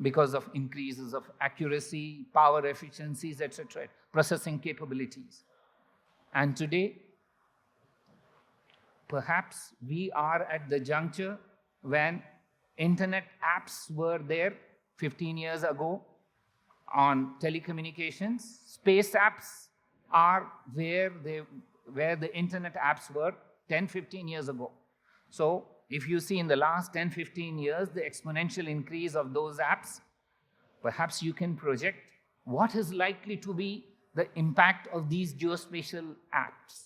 S16: because of increases of accuracy, power efficiencies, etc., processing capabilities. And today, perhaps we are at the juncture when internet apps were there 15 years ago on telecommunications. Space apps are where the internet apps were 10, 15 years ago. So if you see in the last 10, 15 years, the exponential increase of those apps, perhaps you can project what is likely to be the impact of these geospatial apps.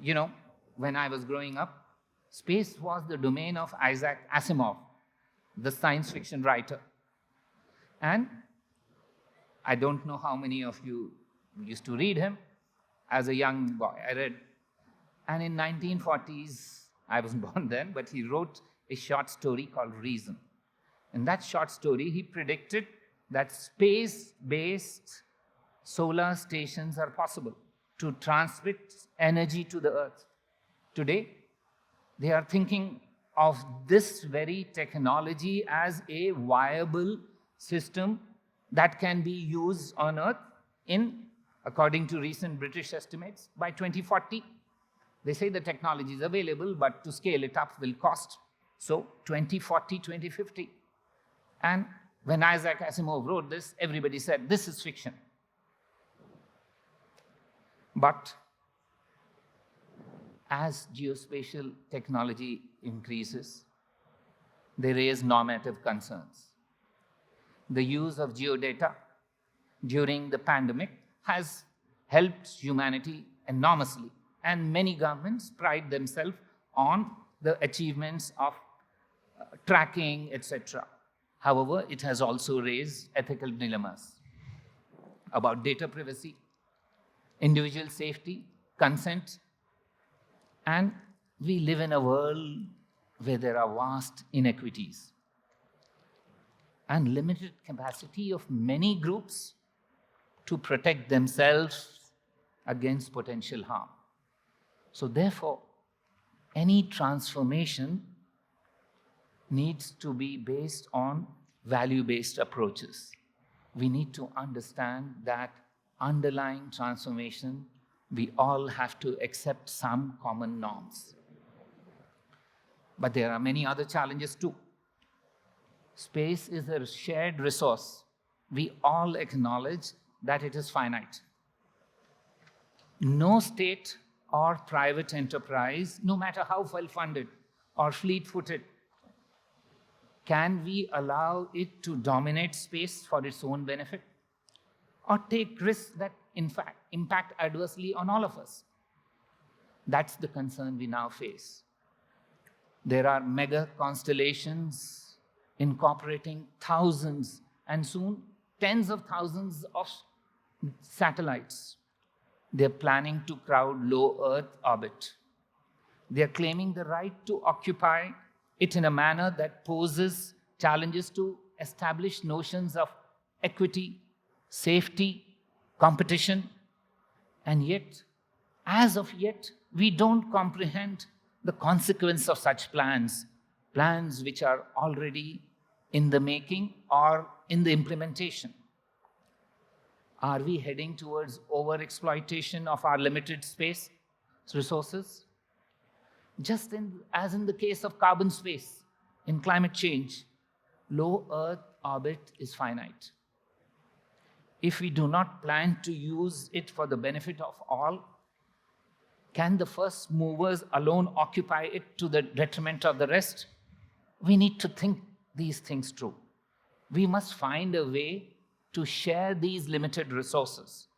S16: You know, when I was growing up, space was the domain of Isaac Asimov, the science fiction writer. And I don't know how many of you used to read him. As a young boy, I read. And in 1940s, I wasn't born then, but he wrote a short story called Reason. In that short story, he predicted that space-based solar stations are possible to transmit energy to the Earth. Today, they are thinking of this very technology as a viable system that can be used on Earth in, according to recent British estimates, by 2040. They say the technology is available, but to scale it up will cost. So 2040, 2050. And when Isaac Asimov wrote this, everybody said, this is fiction. But as geospatial technology increases, they raise normative concerns. The use of geodata during the pandemic has helped humanity enormously, and many governments pride themselves on the achievements of tracking, etc. However, it has also raised ethical dilemmas about data privacy, individual safety, consent, and we live in a world where there are vast inequities and limited capacity of many groups to protect themselves against potential harm. So therefore, any transformation needs to be based on value-based approaches. We need to understand that underlying transformation, we all have to accept some common norms. But there are many other challenges too. Space is a shared resource we all acknowledge that it is finite. No state or private enterprise, no matter how well-funded or fleet-footed, can we allow it to dominate space for its own benefit or take risks that, in fact, impact adversely on all of us? That's the concern we now face. There are mega constellations incorporating thousands and soon tens of thousands of satellites. They're planning to crowd low Earth orbit. They're claiming the right to occupy it in a manner that poses challenges to established notions of equity, safety, competition, and yet, as of yet, we don't comprehend the consequence of such plans, plans which are already in the making or in the implementation. Are we heading towards overexploitation of our limited space resources? Just as in the case of carbon space, in climate change, low Earth orbit is finite. If we do not plan to use it for the benefit of all, can the first movers alone occupy it to the detriment of the rest? We need to think these things through. We must find a way to share these limited resources.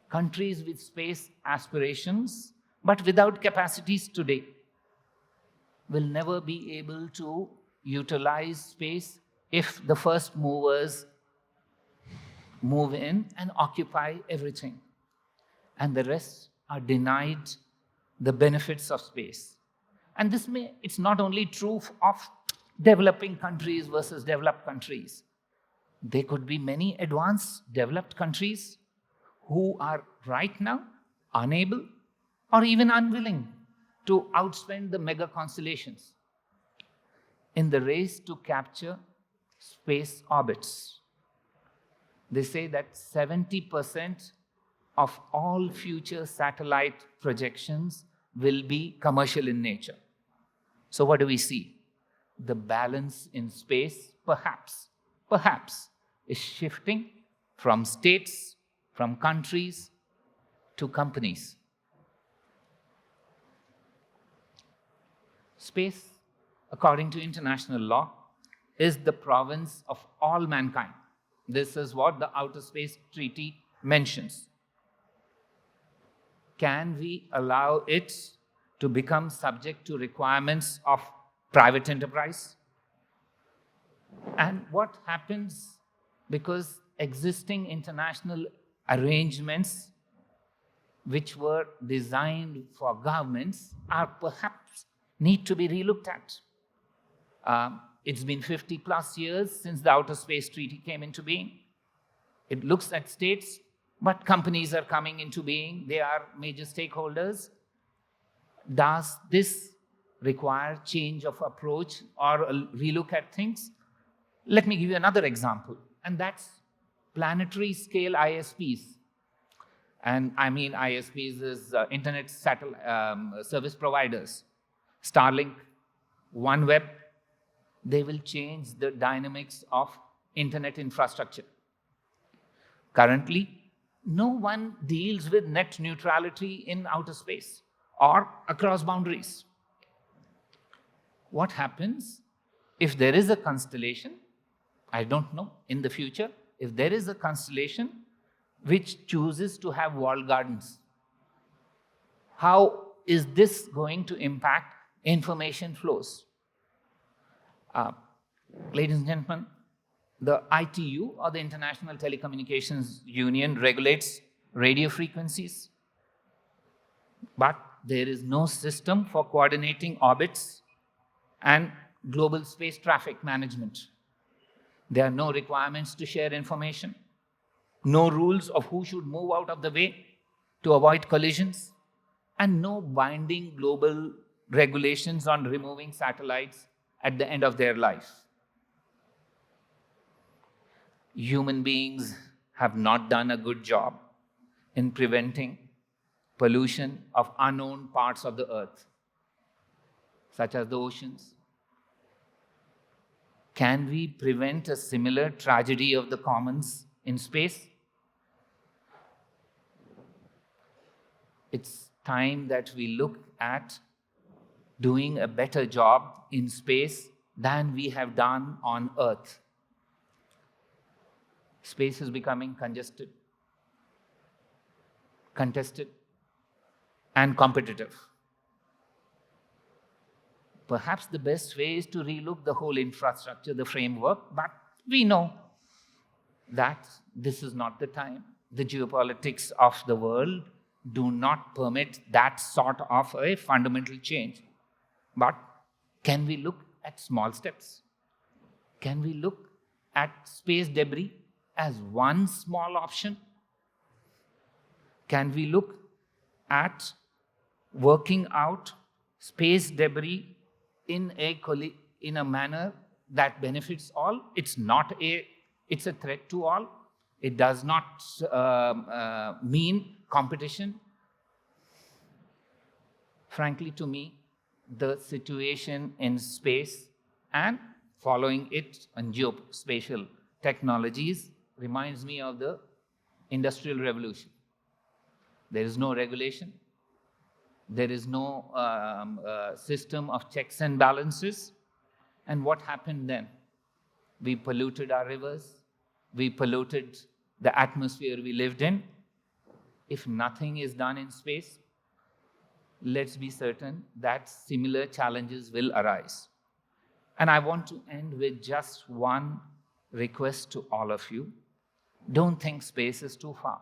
S16: Countries with space aspirations, but without capacities today, will never be able to utilize space if the first movers move in and occupy everything, and the rest are denied the benefits of space. And it's not only true of developing countries versus developed countries. There could be many advanced developed countries who are right now unable or even unwilling to outspend the mega constellations in the race to capture space orbits. They say that 70% of all future satellite projections will be commercial in nature. So what do we see? The balance in space, perhaps, is shifting from states, from countries, to companies. Space, according to international law, is the province of all mankind. This is what the Outer Space Treaty mentions. Can we allow it to become subject to requirements of private enterprise? And what happens because existing international arrangements which were designed for governments are perhaps need to be relooked at? It's been 50 plus years since the Outer Space Treaty came into being. It looks at states, but companies are coming into being. They are major stakeholders. Does this require change of approach or a relook at things? Let me give you another example, and that's planetary scale ISPs. And I mean ISPs is internet service providers. Starlink, OneWeb, they will change the dynamics of internet infrastructure. Currently, no one deals with net neutrality in outer space or across boundaries. What happens if there is a constellation? I don't know, in the future, if there is a constellation which chooses to have walled gardens, how is this going to impact information flows? Ladies and gentlemen, the ITU, or the International Telecommunications Union, regulates radio frequencies, but there is no system for coordinating orbits and global space traffic management. There are no requirements to share information, no rules of who should move out of the way to avoid collisions, and no binding global regulations on removing satellites at the end of their life. Human beings have not done a good job in preventing pollution of unknown parts of the earth, such as the oceans. Can we prevent a similar tragedy of the commons in space? It's time that we look at doing a better job in space than we have done on Earth. Space is becoming congested, contested, and competitive. Perhaps the best way is to relook the whole infrastructure, the framework, but we know that this is not the time. The geopolitics of the world do not permit that sort of a fundamental change. But can we look at small steps? Can we look at space debris as one small option? Can we look at working out space debris in a manner that benefits all? It's a threat to all. It does not mean competition. Frankly, to me, the situation in space and following it on geospatial technologies reminds me of the Industrial Revolution. There is no regulation. There is no system of checks and balances. And what happened then? We polluted our rivers. We polluted the atmosphere we lived in. If nothing is done in space, let's be certain that similar challenges will arise. And I want to end with just one request to all of you. Don't think space is too far.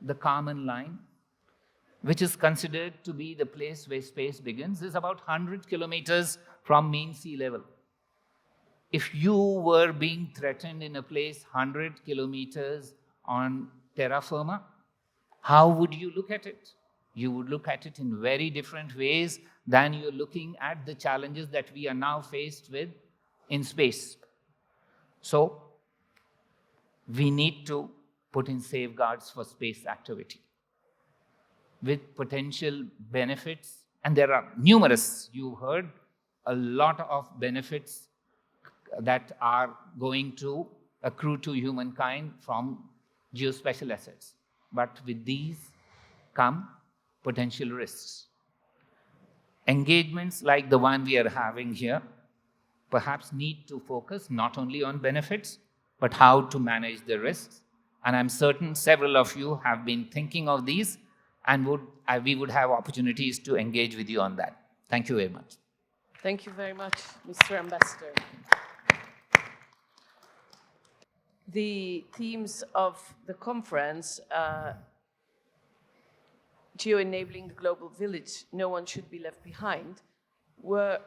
S16: The Kármán line, which is considered to be the place where space begins, is about 100 kilometers from mean sea level. If you were being threatened in a place 100 kilometers on terra firma, how would you look at it? You would look at it in very different ways than you're looking at the challenges that we are now faced with in space. So, we need to put in safeguards for space activity with potential benefits, and there are numerous. You heard a lot of benefits that are going to accrue to humankind from geospatial assets. But with these come potential risks. Engagements like the one we are having here perhaps need to focus not only on benefits, but how to manage the risks. And I'm certain several of you have been thinking of these, and we would have opportunities to engage with you on that. Thank you very much.
S9: Thank you very much, Mr. Ambassador. The themes of the conference, Geo-enabling the global village, no one should be left behind, were,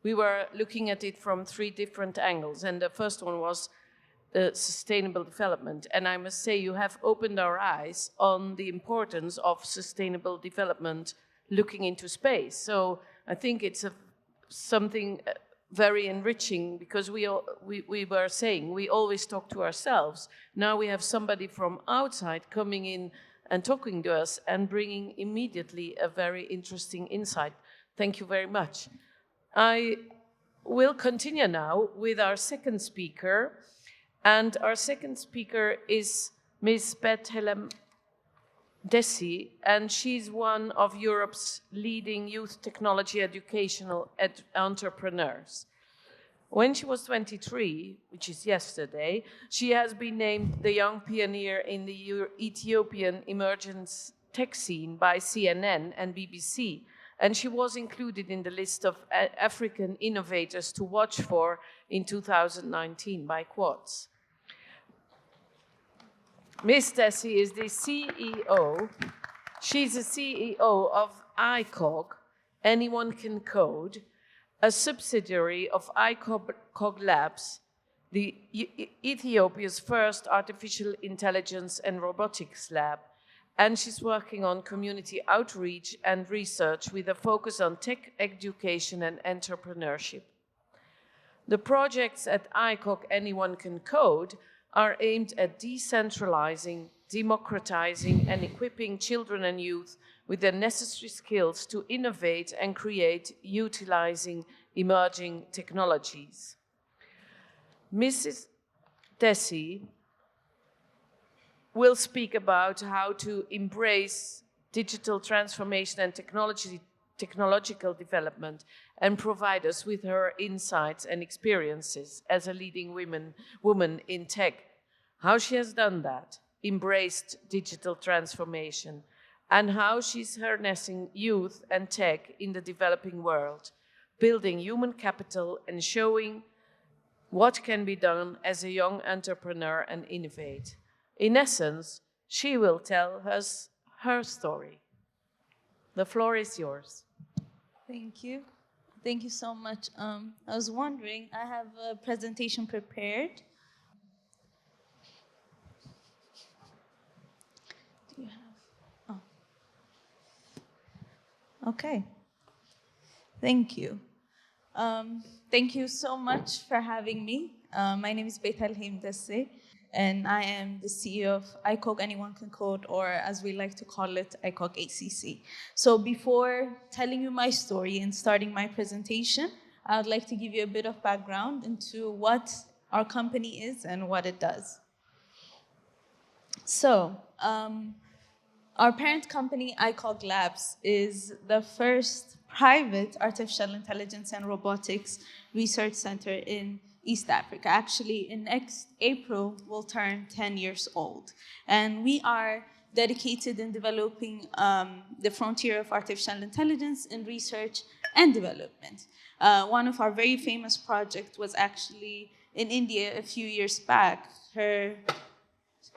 S9: we were looking at it from 3 different angles. And the first one was sustainable development. And I must say, you have opened our eyes on the importance of sustainable development looking into space. So I think it's something very enriching, because we were saying we always talk to ourselves. Now we have somebody from outside coming in and talking to us and bringing immediately a very interesting insight. Thank you very much. I will continue now with our second speaker. And our second speaker is Ms. Beth-Helem Dessy, and she's one of Europe's leading youth technology educational entrepreneurs. When she was 23, which is yesterday, she has been named the young pioneer in the Ethiopian emergence tech scene by CNN and BBC, and she was included in the list of African innovators to watch for in 2019 by Quartz. Ms. Dessy is the CEO. She's the CEO of ICOG, Anyone Can Code, a subsidiary of ICOG Labs, the Ethiopia's first artificial intelligence and robotics lab. And she's working on community outreach and research with a focus on tech education and entrepreneurship. The projects at ICOG Anyone Can Code are aimed at decentralizing, democratizing, and equipping children and youth with the necessary skills to innovate and create, utilizing emerging technologies. Mrs. Tessie will speak about how to embrace digital transformation and technological development and provide us with her insights and experiences as a leading woman in tech, how she has done that, embraced digital transformation, and how she's harnessing youth and tech in the developing world, building human capital and showing what can be done as a young entrepreneur and innovate. In essence, she will tell us her story. The floor is yours.
S17: Thank you. Thank you so much. I was wondering, I have a presentation prepared. Do you have? Oh. Okay. Thank you. Thank you so much for having me. My name is Beit Alhim Desse, and I am the CEO of ICOG Anyone Can Code, or as we like to call it, ICOG ACC. So before telling you my story and starting my presentation, I would like to give you a bit of background into what our company is and what it does. So, our parent company, ICOG Labs, is the first private artificial intelligence and robotics research center in East Africa. Actually, in next April, we'll turn 10 years old. And we are dedicated in developing the frontier of artificial intelligence in research and development. One of our very famous projects was actually in India a few years back. Her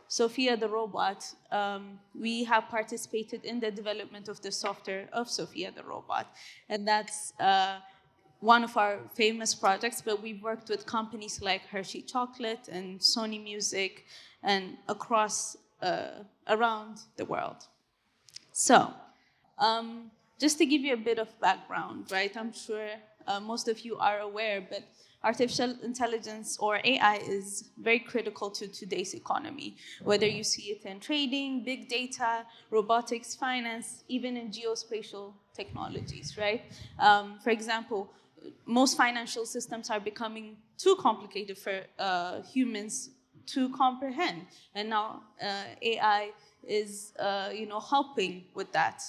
S17: Sophia the robot, we have participated in the development of the software of Sophia the robot. And that's one of our famous projects, but we've worked with companies like Hershey Chocolate and Sony Music and across, around the world. So, just to give you a bit of background, right? I'm sure most of you are aware, but artificial intelligence, or AI, is very critical to today's economy, whether you see it in trading, big data, robotics, finance, even in geospatial technologies, right? For example, most financial systems are becoming too complicated for humans to comprehend, and now AI is helping with that.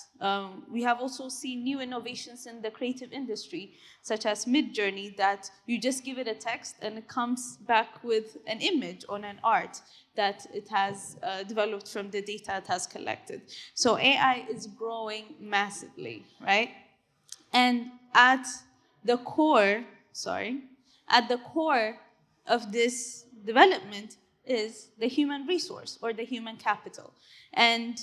S17: We have also seen new innovations in the creative industry, such as Midjourney, that you just give it a text and it comes back with an image or an art that it has developed from the data it has collected. So AI is growing massively, right? And at the core of this development is the human resource, or the human capital. And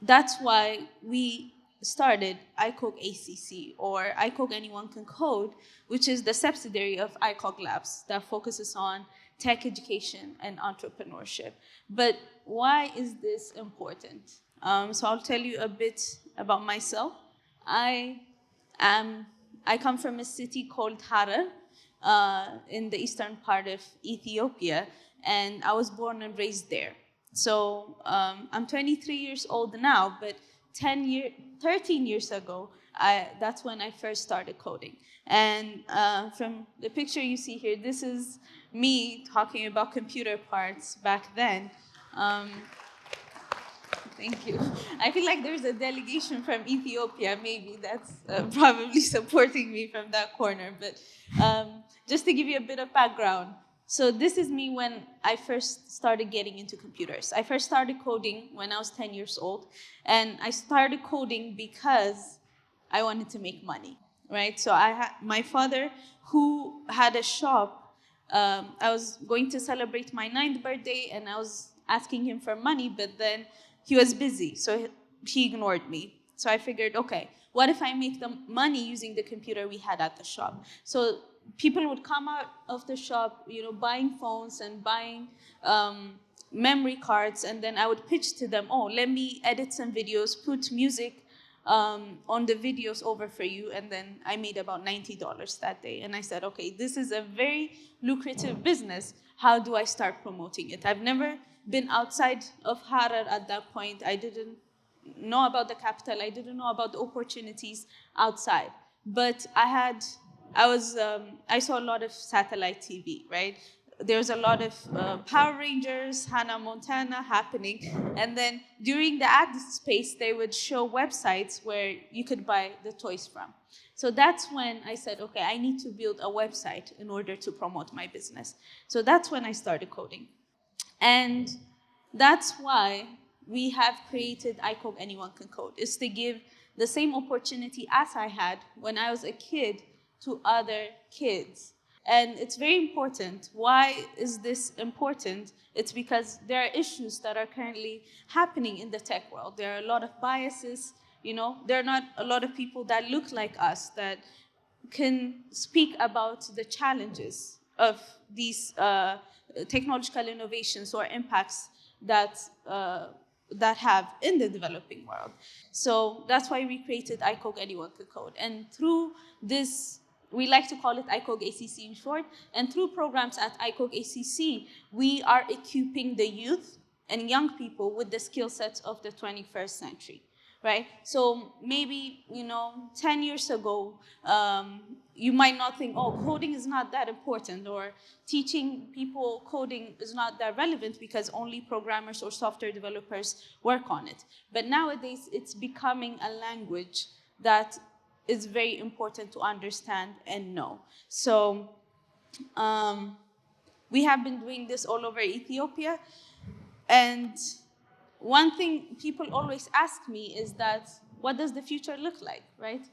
S17: that's why we started ICOG ACC, or ICOG Anyone Can Code, which is the subsidiary of ICOG Labs that focuses on tech education and entrepreneurship. But why is this important? So I'll tell you a bit about myself. I come from a city called Harar in the eastern part of Ethiopia, and I was born and raised there. So I'm 23 years old now, but 13 years ago, that's when I first started coding. And from the picture you see here, this is me talking about computer parts back then. Thank you. I feel like there's a delegation from Ethiopia, maybe that's probably supporting me from that corner. But just to give you a bit of background, so this is me when I first started getting into computers. I first started coding when I was 10 years old, and I started coding because I wanted to make money, right? So I had my father, who had a shop. I was going to celebrate my 9th birthday, and I was asking him for money, but then he was busy, so he ignored me. So I figured, okay, what if I make the money using the computer we had at the shop? So people would come out of the shop, buying phones and buying memory cards, and then I would pitch to them, oh, let me edit some videos, put music on the videos over for you, and then I made about $90 that day. And I said, okay, this is a very lucrative business. How do I start promoting it? I've never been outside of Harar at that point. I didn't know about the capital. I didn't know about the opportunities outside. But I had I saw a lot of satellite TV, right? There's a lot of Power Rangers, Hannah Montana happening. And then during the ad space, they would show websites where you could buy the toys from. So that's when I said, okay, I need to build a website in order to promote my business. So that's when I started coding. And that's why we have created iCode Anyone Can Code, is to give the same opportunity as I had when I was a kid to other kids. And it's very important. Why is this important? It's because there are issues that are currently happening in the tech world. There are a lot of biases, you know. There are not a lot of people that look like us that can speak about the challenges of these technological innovations or impacts that have in the developing world. So that's why we created iCode Anyone Can Code. And through this, we like to call it iCode ACC in short, and through programs at iCode ACC, we are equipping the youth and young people with the skill sets of the 21st century, right? So maybe, 10 years ago, you might not think, oh, coding is not that important, or teaching people coding is not that relevant because only programmers or software developers work on it. But nowadays, it's becoming a language that is very important to understand and know. So we have been doing this all over Ethiopia. And one thing people always ask me is that, what does the future look like, right?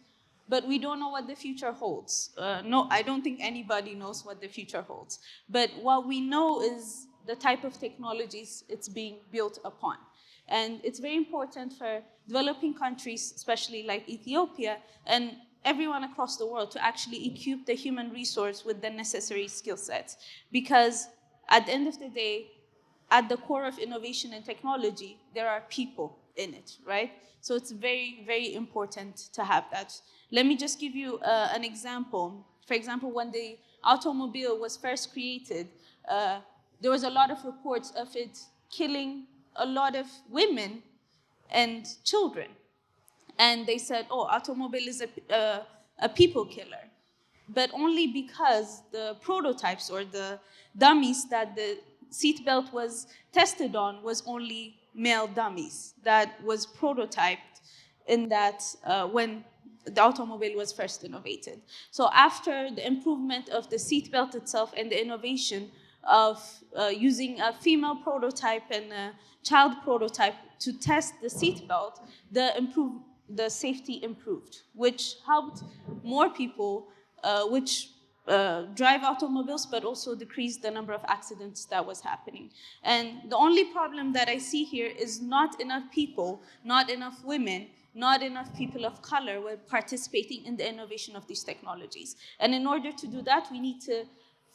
S17: But we don't know what the future holds. No, I don't think anybody knows what the future holds. But what we know is the type of technologies it's being built upon. And it's very important for developing countries, especially like Ethiopia, and everyone across the world to actually equip the human resource with the necessary skill sets. Because at the end of the day, at the core of innovation and technology, there are people in it, right? So it's very, very important to have that. Let me just give you an example. For example, when the automobile was first created, there was a lot of reports of it killing a lot of women and children. And they said, oh, automobile is a people killer. But only because the prototypes or the dummies that the seatbelt was tested on was only male dummies that was prototyped in that when the automobile was first innovated. So after the improvement of the seatbelt itself and the innovation of using a female prototype and a child prototype to test the seatbelt, the safety improved, which helped more people drive automobiles, but also decrease the number of accidents that was happening. And the only problem that I see here is not enough people, not enough women, not enough people of color were participating in the innovation of these technologies. And in order to do that, we need to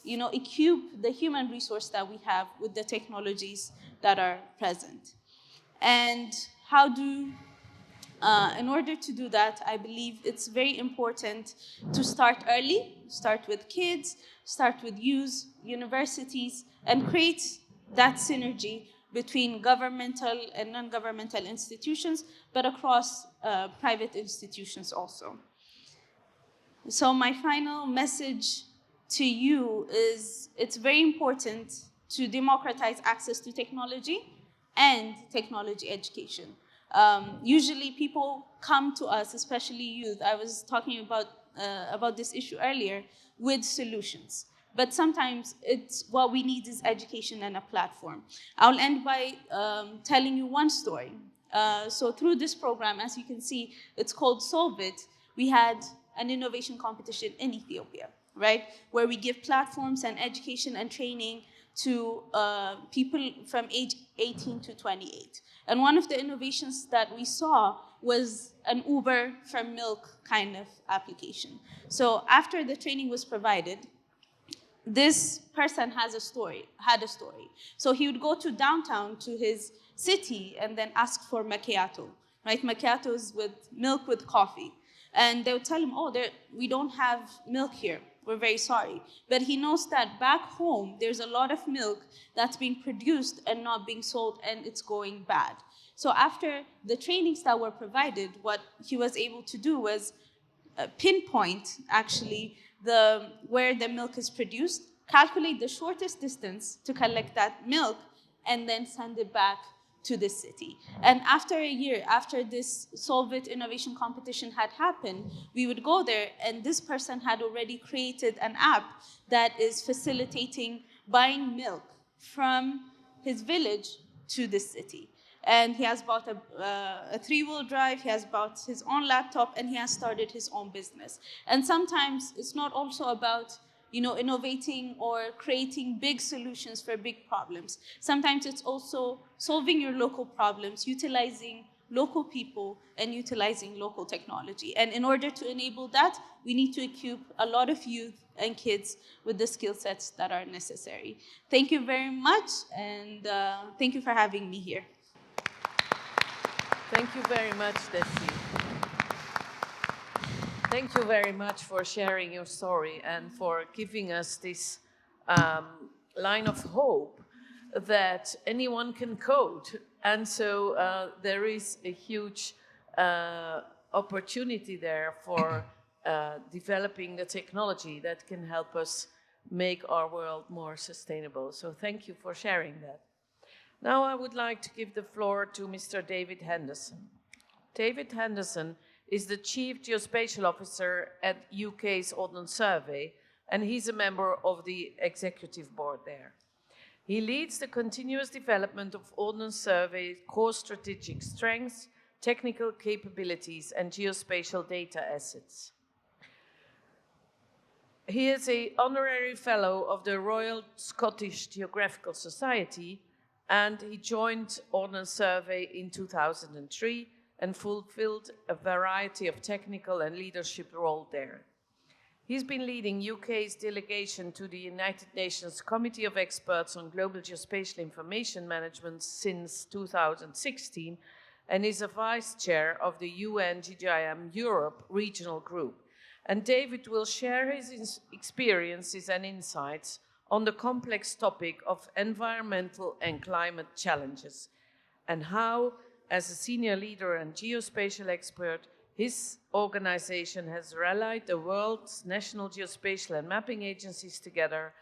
S17: equip the human resource that we have with the technologies that are present. And in order to do that, I believe it's very important to start early, start with kids, start with youth, universities, and create that synergy between governmental and non-governmental institutions, but across private institutions also. So my final message to you is it's very important to democratize access to technology and technology education. Usually people come to us, especially youth, I was talking about this issue earlier, with solutions. But sometimes what we need is education and a platform. I'll end by telling you one story. So through this program, as you can see, it's called Solve It. We had an innovation competition in Ethiopia, right? Where we give platforms and education and training to people from age 18 to 28. And one of the innovations that we saw was an Uber for milk kind of application. So after the training was provided, this person had a story. So he would go to downtown to his city and then ask for macchiato, right? Macchiatos with milk with coffee. And they would tell him, oh, we don't have milk here. We're very sorry. But he knows that back home, there's a lot of milk that's being produced and not being sold, and it's going bad. So after the trainings that were provided, what he was able to do was pinpoint, actually, where the milk is produced, calculate the shortest distance to collect that milk, and then send it back to the city. And after a year, after this Solve It innovation competition had happened, we would go there, and this person had already created an app that is facilitating buying milk from his village to the city. And he has bought a three-wheel drive, he has bought his own laptop, and he has started his own business. And sometimes it's not also about innovating or creating big solutions for big problems. Sometimes it's also solving your local problems, utilizing local people, and utilizing local technology. And in order to enable that, we need to equip a lot of youth and kids with the skill sets that are necessary. Thank you very much, and thank you for having me here.
S9: Thank you very much, Desi. Thank you very much for sharing your story and for giving us this line of hope that anyone can code. And so there is a huge opportunity there for developing the technology that can help us make our world more sustainable. So thank you for sharing that. Now I would like to give the floor to Mr. David Henderson. David Henderson is the Chief Geospatial Officer at UK's Ordnance Survey, and he's a member of the executive board there. He leads the continuous development of Ordnance Survey's core strategic strengths, technical capabilities, and geospatial data assets. He is an honorary fellow of the Royal Scottish Geographical Society, and he joined Ordnance Survey in 2003 and fulfilled a variety of technical and leadership roles there. He's been leading UK's delegation to the United Nations Committee of Experts on Global Geospatial Information Management since 2016 and is a vice chair of the UNWGIC Europe Regional Group. And David will share his experiences and insights on the complex topic of environmental and climate challenges and how, as a senior leader and geospatial expert, his organization has rallied the world's national geospatial and mapping agencies together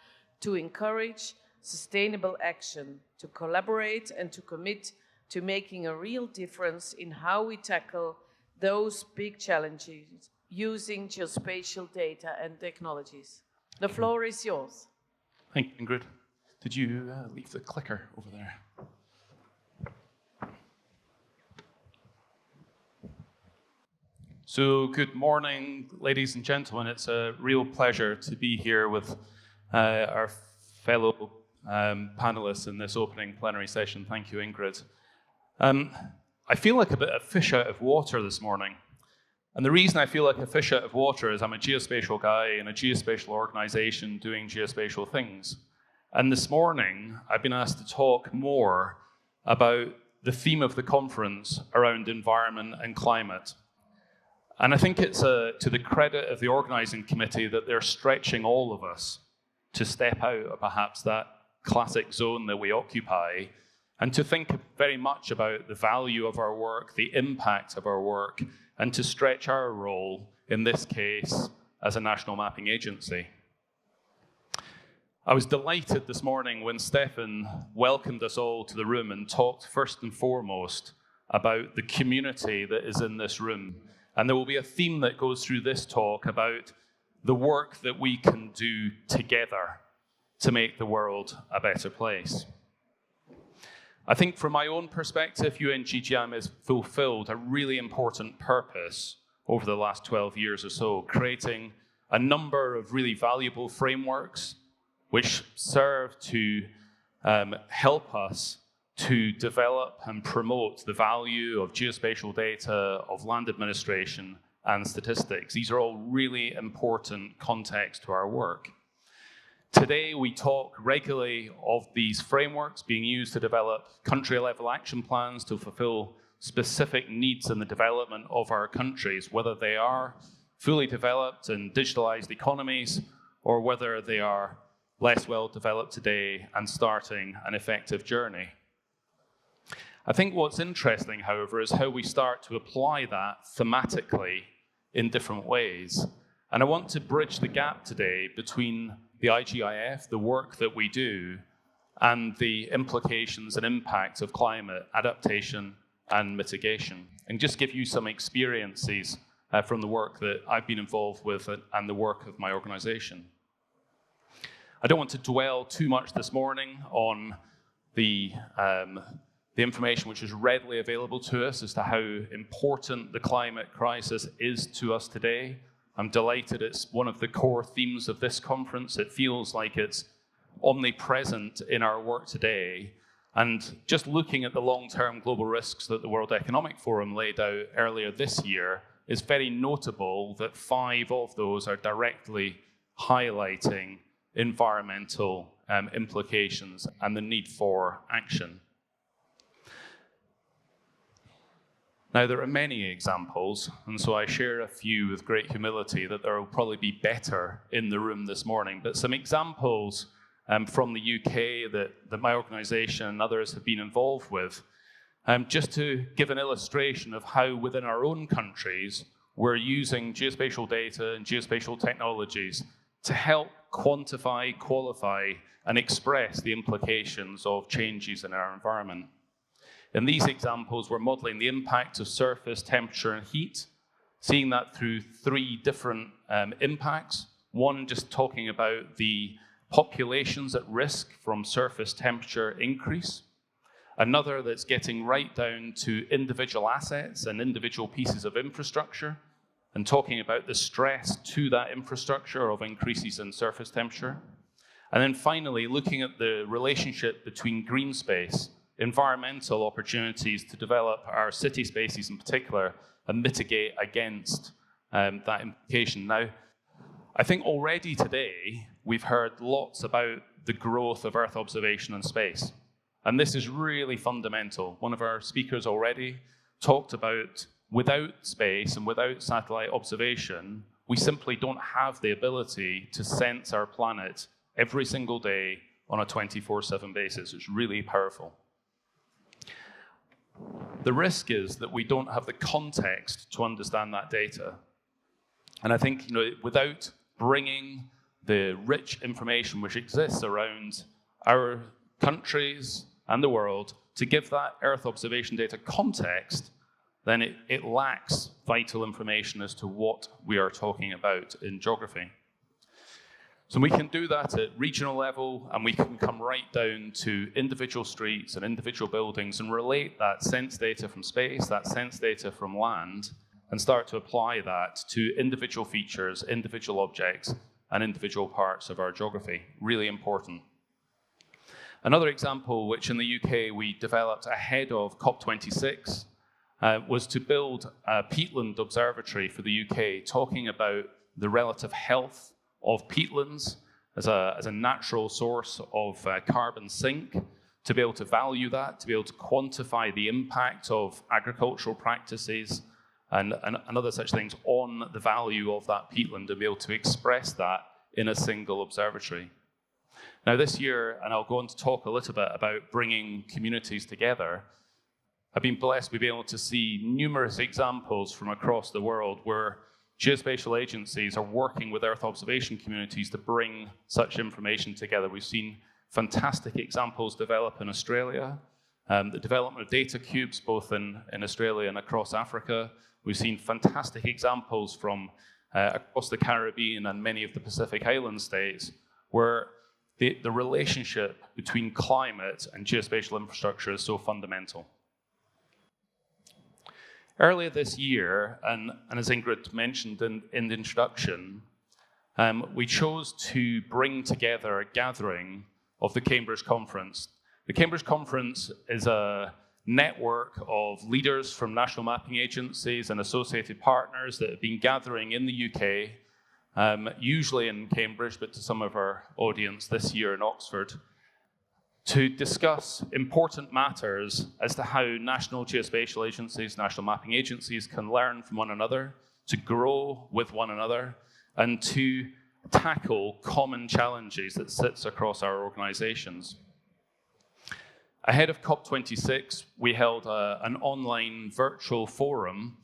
S9: to encourage sustainable action, to collaborate and to commit to making a real difference in how we tackle those big challenges using geospatial data and technologies. The floor is yours.
S18: Thank you, Ingrid. Did you leave the clicker over there? So, good morning, ladies and gentlemen. It's a real pleasure to be here with our fellow panelists in this opening plenary session. Thank you, Ingrid. I feel like a bit of fish out of water this morning. And the reason I feel like a fish out of water is I'm a geospatial guy in a geospatial organization doing geospatial things. And this morning, I've been asked to talk more about the theme of the conference around environment and climate. And I think it's to the credit of the organizing committee that they're stretching all of us to step out of perhaps that classic zone that we occupy and to think very much about the value of our work, the impact of our work, and to stretch our role, in this case, as a national mapping agency. I was delighted this morning when Stefan welcomed us all to the room and talked first and foremost about the community that is in this room. And there will be a theme that goes through this talk about the work that we can do together to make the world a better place. I think from my own perspective, UNWGIC has fulfilled a really important purpose over the last 12 years or so, creating a number of really valuable frameworks which serve to help us to develop and promote the value of geospatial data, of land administration, and statistics. These are all really important context to our work. Today, we talk regularly of these frameworks being used to develop country-level action plans to fulfill specific needs in the development of our countries, whether they are fully developed and digitalized economies, or whether they are less well developed today and starting an effective journey. I think what's interesting, however, is how we start to apply that thematically in different ways. And I want to bridge the gap today between the IGIF, the work that we do, and the implications and impacts of climate adaptation and mitigation, and just give you some experiences from the work that I've been involved with and the work of my organization. I don't want to dwell too much this morning on the information which is readily available to us as to how important the climate crisis is to us today. I'm delighted it's one of the core themes of this conference. It feels like it's omnipresent in our work today. And just looking at the long-term global risks that the World Economic Forum laid out earlier this year, it's very notable that 5 of those are directly highlighting environmental implications and the need for action. Now, there are many examples, and so I share a few with great humility that there will probably be better in the room this morning, but some examples from the UK that my organization and others have been involved with, just to give an illustration of how within our own countries we're using geospatial data and geospatial technologies to help quantify, qualify, and express the implications of changes in our environment. In these examples, we're modeling the impact of surface temperature and heat, seeing that through 3 different impacts. One, just talking about the populations at risk from surface temperature increase. Another that's getting right down to individual assets and individual pieces of infrastructure and talking about the stress to that infrastructure of increases in surface temperature. And then finally, looking at the relationship between green space, environmental opportunities to develop our city spaces in particular and mitigate against that implication. Now, I think already today we've heard lots about the growth of Earth observation and space. And this is really fundamental. One of our speakers already talked about without space and without satellite observation, we simply don't have the ability to sense our planet every single day on a 24/7 basis. It's really powerful. The risk is that we don't have the context to understand that data. And I think, without bringing the rich information which exists around our countries and the world to give that Earth observation data context, then it lacks vital information as to what we are talking about in geography. So we can do that at regional level, and we can come right down to individual streets and individual buildings and relate that sense data from space, that sense data from land, and start to apply that to individual features, individual objects, and individual parts of our geography. Really important. Another example, which in the UK we developed ahead of COP26, was to build a peatland observatory for the UK, talking about the relative health of peatlands as a natural source of carbon sink, to be able to value that, to be able to quantify the impact of agricultural practices and other such things on the value of that peatland, and be able to express that in a single observatory. Now this year, and I'll go on to talk a little bit about bringing communities together, I've been blessed to be able to see numerous examples from across the world where geospatial agencies are working with Earth observation communities to bring such information together. We've seen fantastic examples develop in Australia, the development of data cubes both in Australia and across Africa. We've seen fantastic examples from across the Caribbean and many of the Pacific Island states where the relationship between climate and geospatial infrastructure is so fundamental. Earlier this year, and as Ingrid mentioned in the introduction, we chose to bring together a gathering of the Cambridge Conference. The Cambridge Conference is a network of leaders from national mapping agencies and associated partners that have been gathering in the UK, usually in Cambridge, but to some of our audience this year in Oxford, to discuss important matters as to how national geospatial agencies, national mapping agencies can learn from one another, to grow with one another, and to tackle common challenges that sits across our organizations. Ahead of COP26, we held an online virtual forum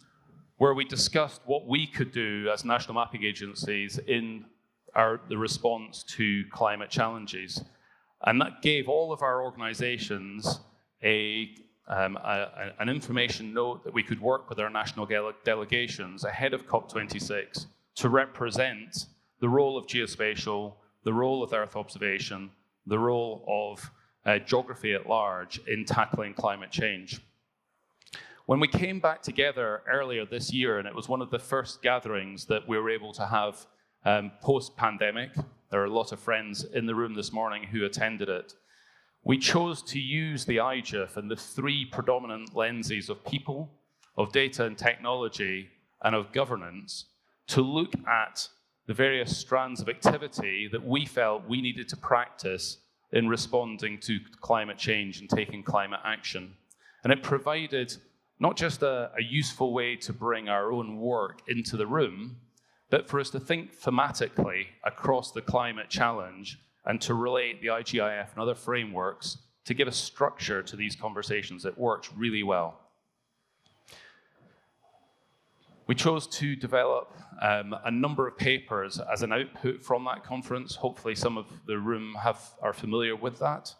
S18: where we discussed what we could do as national mapping agencies in the response to climate challenges. And that gave all of our organizations an information note that we could work with our national delegations ahead of COP26 to represent the role of geospatial, the role of Earth observation, the role of geography at large in tackling climate change. When we came back together earlier this year, and it was one of the first gatherings that we were able to have post-pandemic, there are a lot of friends in the room this morning who attended it, we chose to use the IGIF and the three predominant lenses of people, of data and technology, and of governance to look at the various strands of activity that we felt we needed to practice in responding to climate change and taking climate action. And it provided not just a useful way to bring our own work into the room, but for us to think thematically across the climate challenge and to relate the IGIF and other frameworks to give a structure to these conversations. It works really well. We chose to develop a number of papers as an output from that conference. Hopefully some of the room are familiar with that.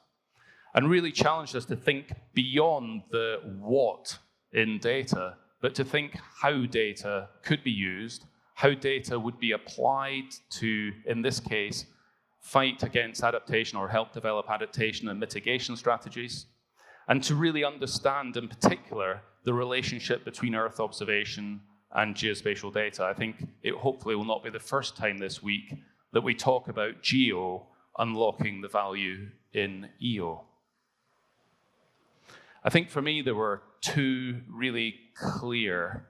S18: And really challenged us to think beyond the what in data, but to think how data could be used, how data would be applied to, in this case, fight against adaptation or help develop adaptation and mitigation strategies, and to really understand in particular the relationship between Earth observation and geospatial data. I think it hopefully will not be the first time this week that we talk about geo unlocking the value in EO. I think for me there were two really clear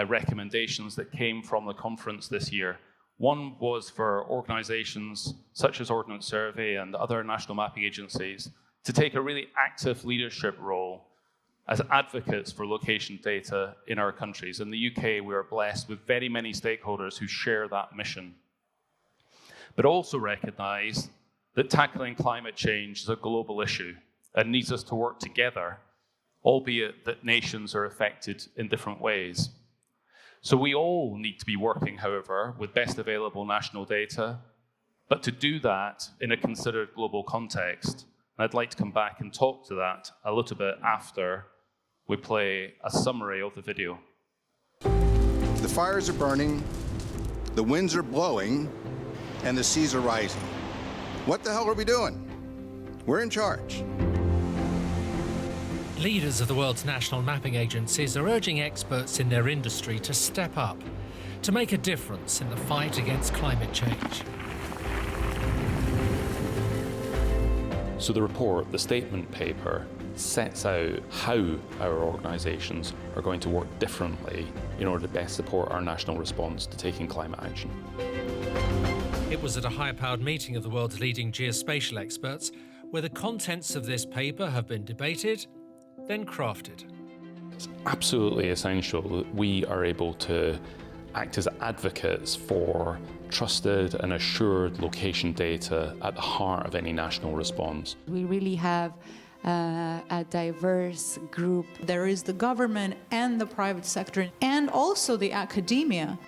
S18: recommendations that came from the conference this year. One was for organizations such as Ordnance Survey and other national mapping agencies to take a really active leadership role as advocates for location data in our countries. In the UK, we are blessed with very many stakeholders who share that mission. But also recognize that tackling climate change is a global issue and needs us to work together, albeit that nations are affected in different ways. So we all need to be working, however, with best available national data, but to do that in a considered global context. And I'd like to come back and talk to that a little bit after we play a summary of the video.
S19: The fires are burning, the winds are blowing, and the seas are rising. What the hell are we doing? We're in charge.
S20: Leaders of the world's national mapping agencies are urging experts in their industry to step up, to make a difference in the fight against climate change.
S21: So the report, the statement paper, sets out how our organisations are going to work differently in order to best support our national response to taking climate action.
S20: It was at a high-powered meeting of the world's leading geospatial experts where the contents of this paper have been debated, then crafted.
S21: It's absolutely essential that we are able to act as advocates for trusted and assured location data at the heart of any national response.
S22: We really have a diverse group.
S23: There is the government and the private sector and also the academia.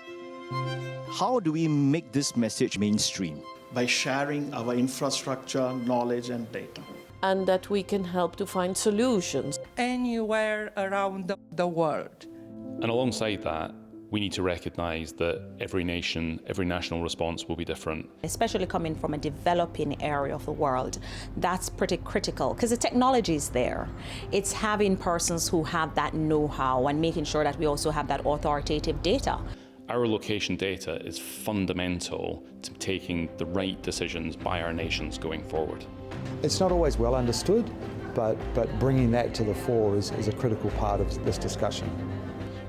S24: How do we make this message mainstream?
S25: By sharing our infrastructure, knowledge, and data.
S9: And that we can help to find solutions.
S26: Anywhere around the world.
S21: And alongside that, we need to recognise that every nation, every national response will be different.
S27: Especially coming from a developing area of the world, that's pretty critical because the technology is there. It's having persons who have that know-how and making sure that we also have that authoritative data.
S21: Our location data is fundamental to taking the right decisions by our nations going forward.
S28: It's not always well understood, but bringing that to the fore is a critical part of this discussion.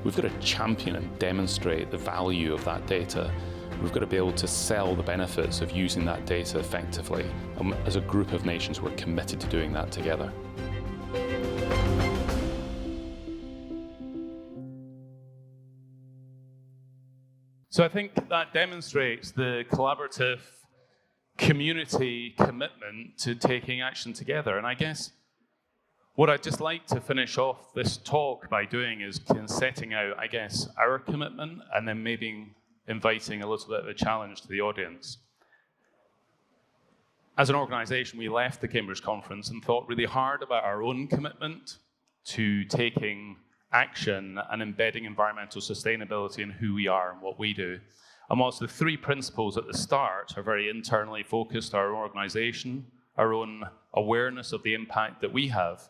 S21: We've got to champion and demonstrate the value of that data. We've got to be able to sell the benefits of using that data effectively. And as a group of nations, we're committed to doing that together.
S18: So I think that demonstrates the collaborative community commitment to taking action together. And I guess What I'd just like to finish off this talk by doing is setting out, I guess, our commitment, and then maybe inviting a little bit of a challenge to the audience. As an organization, we left the Cambridge conference and thought really hard about our own commitment to taking action and embedding environmental sustainability in who we are and what we do. And whilst the three principles at the start are very internally focused, our organization, our own awareness of the impact that we have,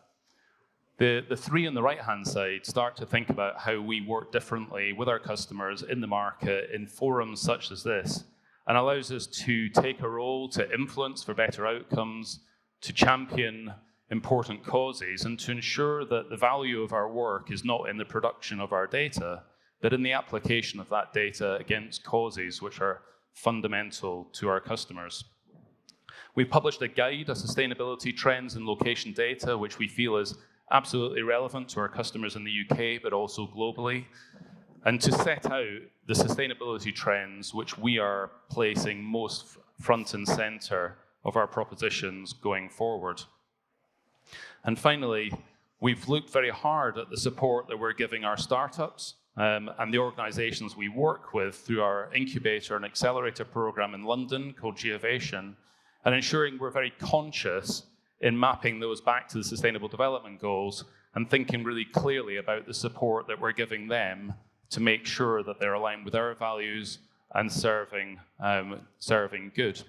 S18: the three on the right-hand side start to think about how we work differently with our customers in the market, in forums such as this, and allows us to take a role to influence for better outcomes, to champion important causes, and to ensure that the value of our work is not in the production of our data, but in the application of that data against causes which are fundamental to our customers. We've published a guide of sustainability trends and location data, which we feel is absolutely relevant to our customers in the UK, but also globally, and to set out the sustainability trends which we are placing most front and center of our propositions going forward. And finally, we've looked very hard at the support that we're giving our startups and the organizations we work with through our incubator and accelerator program in London called Geospatial, and ensuring we're very conscious in mapping those back to the Sustainable Development Goals and thinking really clearly about the support that we're giving them to make sure that they're aligned with our values and serving good.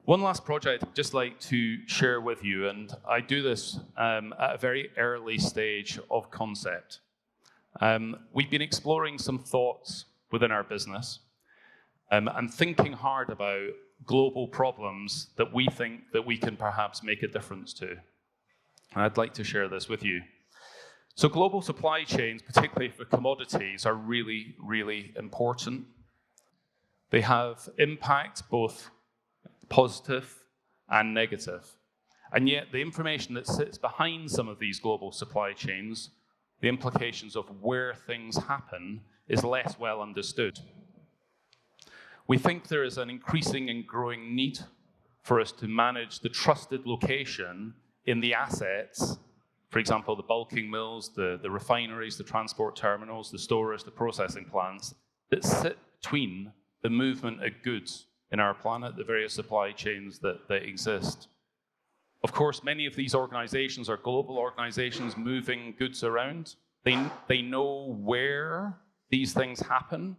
S18: One last project I'd just like to share with you, and I do this at a very early stage of concept. We've been exploring some thoughts within our business and thinking hard about global problems that we think that we can perhaps make a difference to. And I'd like to share this with you. So global supply chains, particularly for commodities, are really, really important. They have impact, both positive and negative. And yet the information that sits behind some of these global supply chains, the implications of where things happen, is less well understood. We think there is an increasing and growing need for us to manage the trusted location in the assets, for example, the bulking mills, the refineries, the transport terminals, the storage, the processing plants, that sit between the movement of goods in our planet, the various supply chains that exist. Of course, many of these organizations are global organizations moving goods around. They know where these things happen,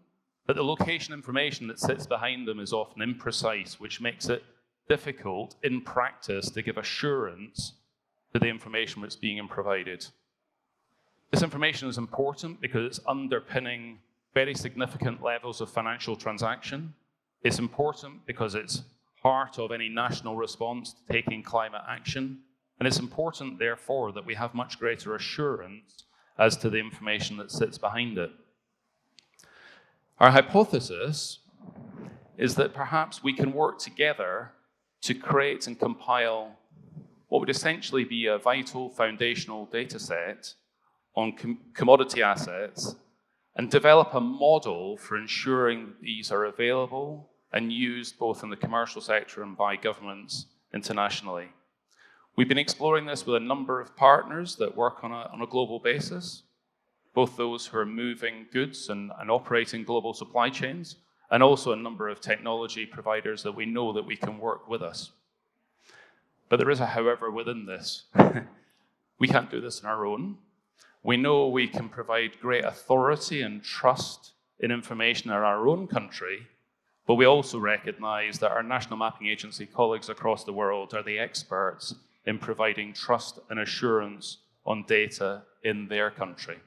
S18: but the location information that sits behind them is often imprecise, which makes it difficult in practice to give assurance to the information that's being provided. This information is important because it's underpinning very significant levels of financial transaction. It's important because it's part of any national response to taking climate action. And it's important, therefore, that we have much greater assurance as to the information that sits behind it. Our hypothesis is that perhaps we can work together to create and compile what would essentially be a vital foundational data set on commodity assets and develop a model for ensuring these are available and used both in the commercial sector and by governments internationally. We've been exploring this with a number of partners that work on a global basis, both those who are moving goods and operating global supply chains, and also a number of technology providers that we know that we can work with us. But there is a however within this. We can't do this on our own. We know we can provide great authority and trust in information in our own country, but we also recognize that our National Mapping Agency colleagues across the world are the experts in providing trust and assurance on data in their country.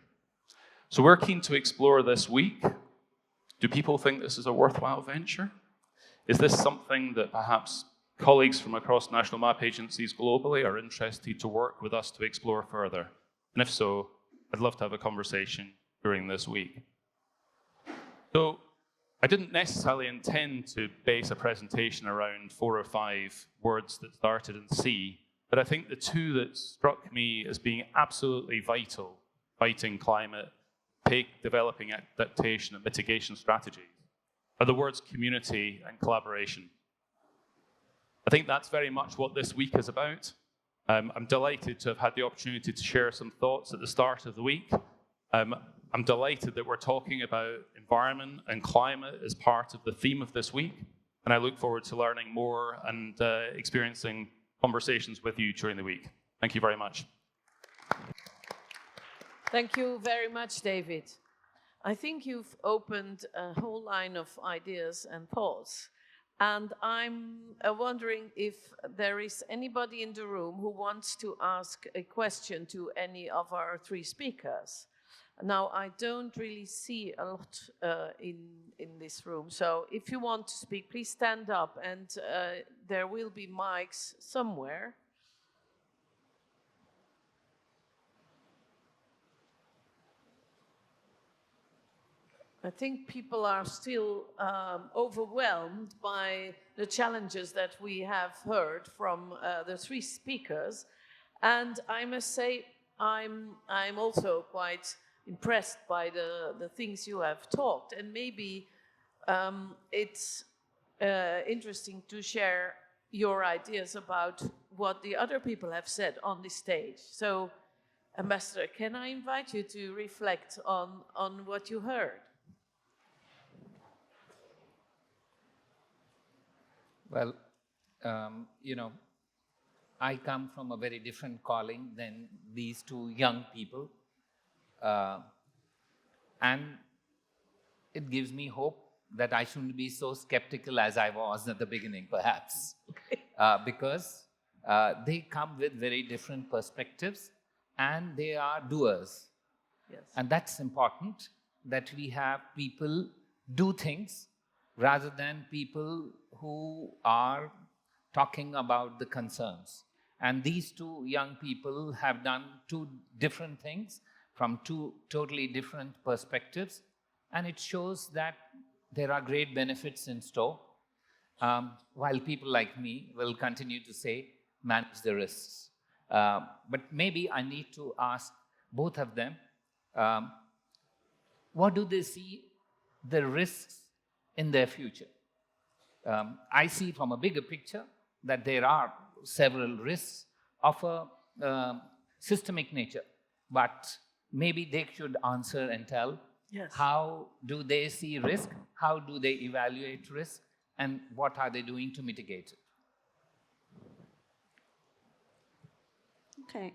S18: So we're keen to explore this week. Do people think this is a worthwhile venture? Is this something that perhaps colleagues from across national map agencies globally are interested to work with us to explore further? And if so, I'd love to have a conversation during this week. So I didn't necessarily intend to base a presentation around 4 or 5 words that started in C, but I think the 2 that struck me as being absolutely vital, fighting climate, developing adaptation and mitigation strategies, are the words community and collaboration. I think that's very much what this week is about. I'm delighted to have had the opportunity to share some thoughts at the start of the week. I'm delighted that we're talking about environment and climate as part of the theme of this week, and I look forward to learning more and experiencing conversations with you during the week. Thank you very much.
S9: Thank you very much, David. I think you've opened a whole line of ideas and thoughts. And I'm wondering if there is anybody in the room who wants to ask a question to any of our three speakers. Now, I don't really see a lot in this room. So if you want to speak, please stand up, and there will be mics somewhere. I think people are still overwhelmed by the challenges that we have heard from the three speakers. And I must say, I'm also quite impressed by the things you have talked. And maybe it's interesting to share your ideas about what the other people have said on this stage. So, Ambassador, can I invite you to reflect on what you heard?
S16: Well, you know, I come from a very different calling than these two young people. And it gives me hope that I shouldn't be so skeptical as I was at the beginning, perhaps. Because they come with very different perspectives, and they are doers.
S9: Yes.
S16: And that's important, that we have people do things rather than people who are talking about the concerns. And these two young people have done two different things from two totally different perspectives, and it shows that there are great benefits in store, while people like me will continue to say, manage the risks. But maybe I need to ask both of them, what do they see the risks in their future? I see from a bigger picture that there are several risks of a systemic nature, but maybe they should answer and tell,
S9: yes,
S16: how do they see risk, how do they evaluate risk, and what are they doing to mitigate it?
S17: Okay.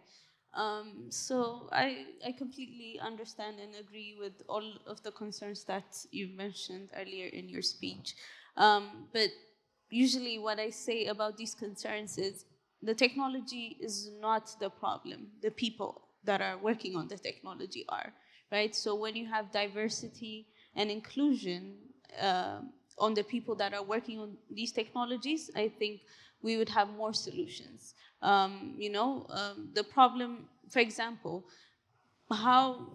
S17: So I completely understand and agree with all of the concerns that you mentioned earlier in your speech. But usually what I say about these concerns is the technology is not the problem. The people that are working on the technology are, right? So when you have diversity and inclusion on the people that are working on these technologies, I think we would have more solutions. The problem, for example, how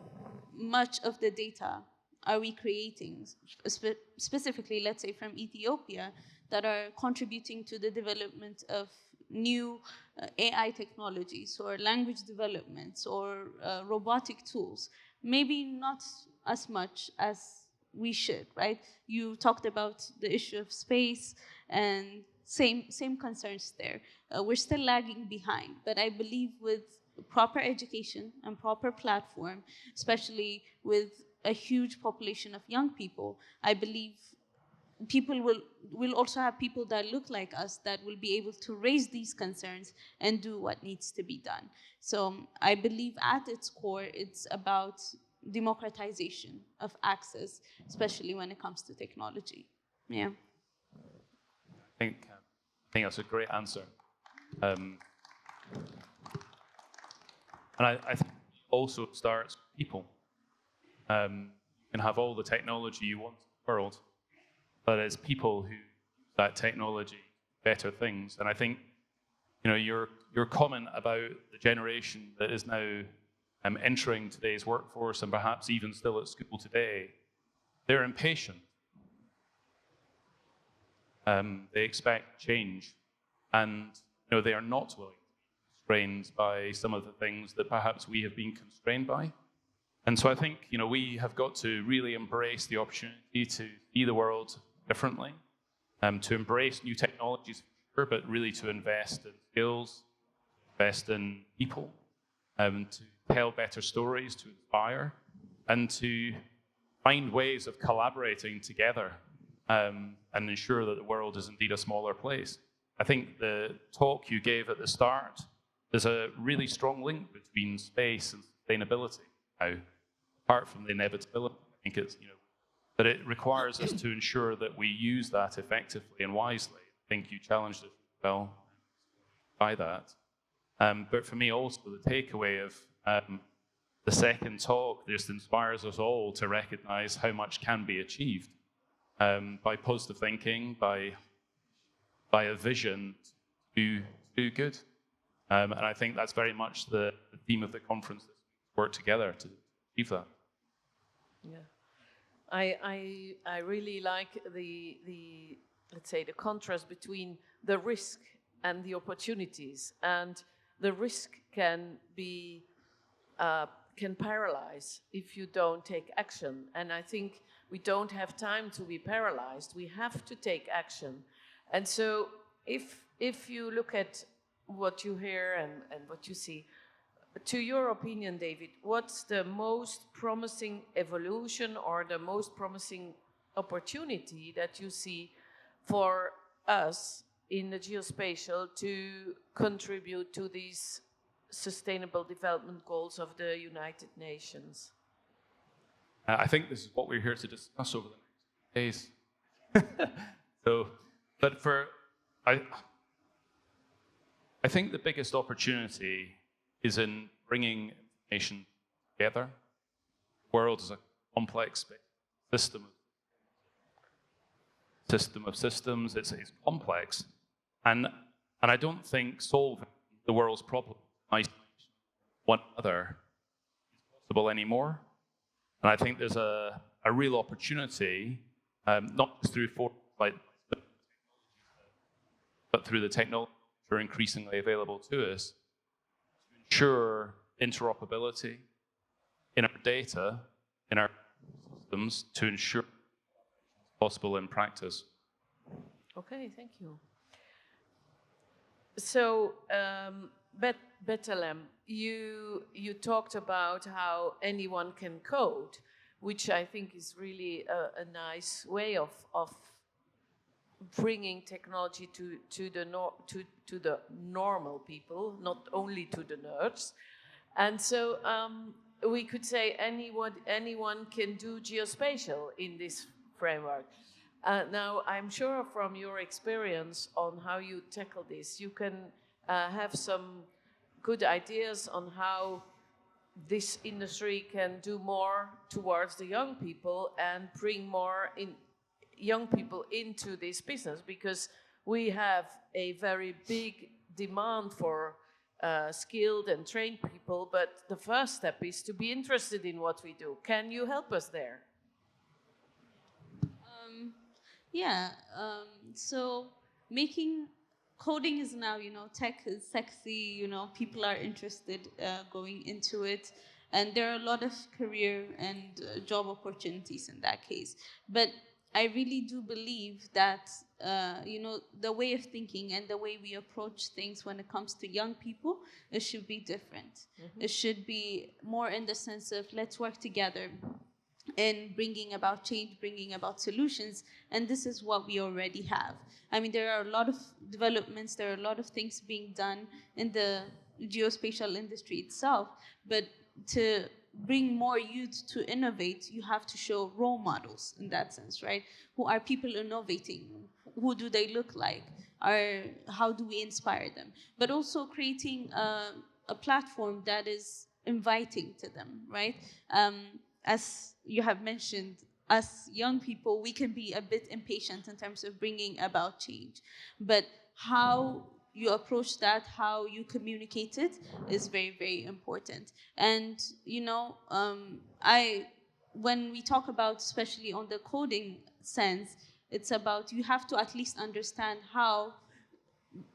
S17: much of the data are we creating, specifically, let's say, from Ethiopia, that are contributing to the development of new AI technologies or language developments or robotic tools? Maybe not as much as we should, right? You talked about the issue of space, and same concerns there. We're still lagging behind, but I believe with proper education and proper platform, especially with a huge population of young people, I believe people will also have people that look like us that will be able to raise these concerns and do what needs to be done. So I believe at its core, it's about democratization of access, especially when it comes to technology. Yeah.
S18: I think that's a great answer. And I think it also starts with people. You can have all the technology you want in the world, but it's people who use that technology better things. And I think, your comment about the generation that is now entering today's workforce and perhaps even still at school today, they're impatient. They expect change, and they are not willing to be constrained by some of the things that perhaps we have been constrained by. And so I think we have got to really embrace the opportunity to see the world differently, to embrace new technologies, but really to invest in skills, invest in people, to tell better stories, to inspire, and to find ways of collaborating together and ensure that the world is indeed a smaller place. I think the talk you gave at the start, there's a really strong link between space and sustainability now, apart from the inevitability. I think it's, but it requires us to ensure that we use that effectively and wisely. I think you challenged it well by that. But for me also, the takeaway of the second talk just inspires us all to recognize how much can be achieved by positive thinking, by a vision to do good. And I think that's very much the theme of the conference, that we work together to achieve that.
S9: Yeah. I really like the let's say the contrast between the risk and the opportunities. And the risk can be can paralyze if you don't take action. And I think we don't have time to be paralyzed. We have to take action. And so if you look at what you hear and what you see, to your opinion, David, what's the most promising evolution or the most promising opportunity that you see for us in the geospatial to contribute to these sustainable development goals of the United Nations?
S18: I think this is what we're here to discuss over the next days. I think the biggest opportunity is in bringing information together. The world is a complex system of systems. It's complex, and I don't think solving the world's problems by one another is possible anymore. And I think there's a real opportunity, not just through foresight, but through the technology that are increasingly available to us, to ensure interoperability in our data, in our systems, to ensure it's possible in practice.
S9: Okay, thank you. So, Bettelem, you talked about how anyone can code, which I think is really a nice way of bringing technology to the normal people, not only to the nerds. And so we could say anyone can do geospatial in this framework. Now, I'm sure from your experience on how you tackle this, you can have some good ideas on how this industry can do more towards the young people and bring more young people into this business, because we have a very big demand for skilled and trained people, but the first step is to be interested in what we do. Can you help us there?
S17: So making coding is now, tech is sexy, people are interested going into it. And there are a lot of career and job opportunities in that case. But I really do believe that, the way of thinking and the way we approach things when it comes to young people, it should be different. Mm-hmm. It should be more in the sense of let's work together in bringing about change, bringing about solutions, and this is what we already have. I mean, there are a lot of developments, there are a lot of things being done in the geospatial industry itself, but to bring more youth to innovate, you have to show role models in that sense, right? Who are people innovating? Who do they look like? How do we inspire them? But also creating a platform that is inviting to them, right? As you have mentioned, as young people, we can be a bit impatient in terms of bringing about change. But how you approach that, how you communicate it is very, very important. And, when we talk about, especially on the coding sense, it's about you have to at least understand how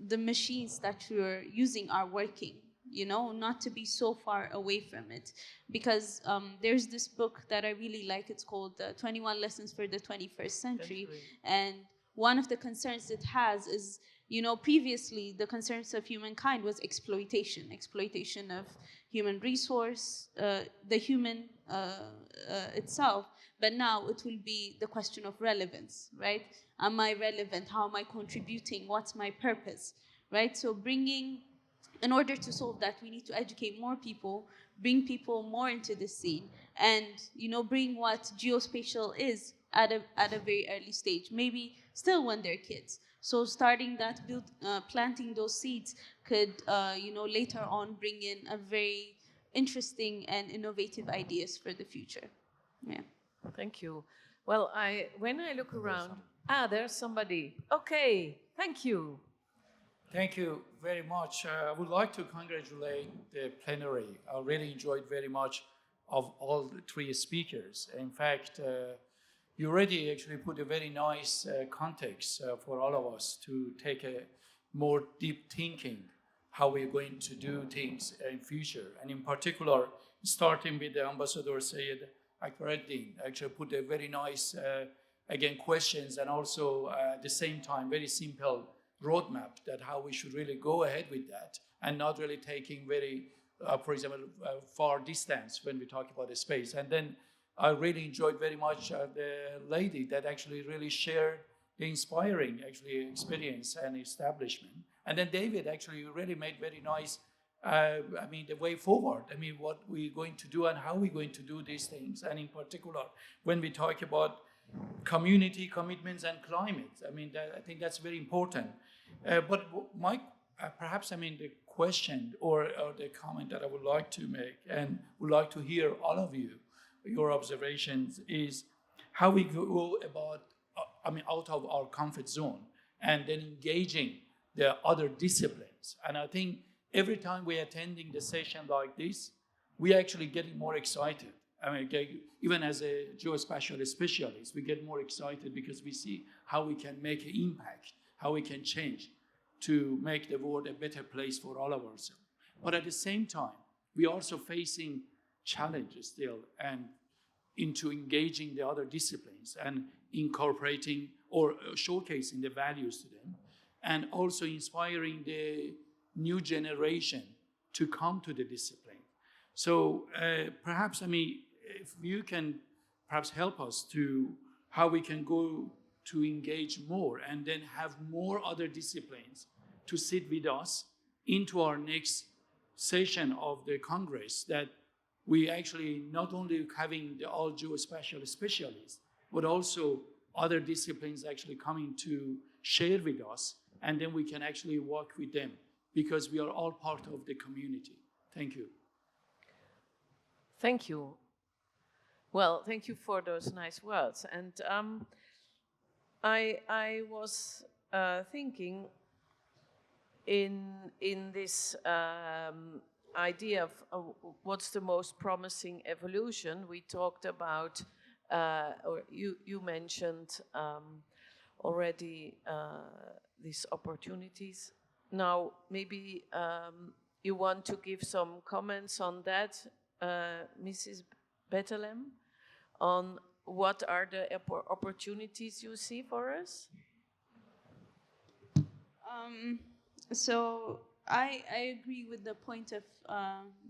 S17: the machines that you're using are working. Not to be so far away from it. Because there's this book that I really like. It's called 21 Lessons for the 21st Century. And one of the concerns it has is Previously the concerns of humankind was exploitation of human resource, the human itself. But now it will be the question of relevance, right? Am I relevant? How am I contributing? What's my purpose, right? So in order to solve that, we need to educate more people, bring people more into the scene, and bring what geospatial is at a very early stage, maybe still when they're kids. So starting that, planting those seeds could, later on bring in a very interesting and innovative ideas for the future. Yeah.
S9: Thank you. Well, when I look around, there's somebody. Okay, thank you.
S1: Thank you very much. I would like to congratulate the plenary. I really enjoyed very much of all the three speakers. In fact, you already actually put a very nice context for all of us to take a more deep thinking how we're going to do things in future. And in particular, starting with the Ambassador Syed Akbaruddin, actually put a very nice, again, questions, and also at the same time, very simple roadmap that how we should really go ahead with that, and not really taking very, for example, far distance when we talk about the space. And then I really enjoyed very much the lady that actually really shared the inspiring actually experience and establishment. And then David actually really made very nice, the way forward. What we're going to do and how we're going to do these things. And in particular, when we talk about community commitments and climate, I think that's very important. But perhaps the question or the comment that I would like to make, and would like to hear all of you, your observations, is how we go about, out of our comfort zone and then engaging the other disciplines. And I think every time we're attending the session like this, we're actually getting more excited. Even as a geospatial specialist, we get more excited because we see how we can make an impact, how we can change to make the world a better place for all of ourselves. But at the same time, we're also facing challenges still, and into engaging the other disciplines and incorporating or showcasing the values to them, and also inspiring the new generation to come to the discipline. So perhaps, if you can perhaps help us to how we can go to engage more and then have more other disciplines to sit with us into our next session of the Congress, that we actually not only having the all geospatial specialists, but also other disciplines actually coming to share with us, and then we can actually work with them because we are all part of the community. Thank you.
S9: Thank you. Well, thank you for those nice words. And I was thinking in this idea of what's the most promising evolution. We talked about, or you mentioned already these opportunities. Now, maybe you want to give some comments on that, Mrs. Bethlehem, on what are the opportunities you see for us?
S17: So I agree with the point of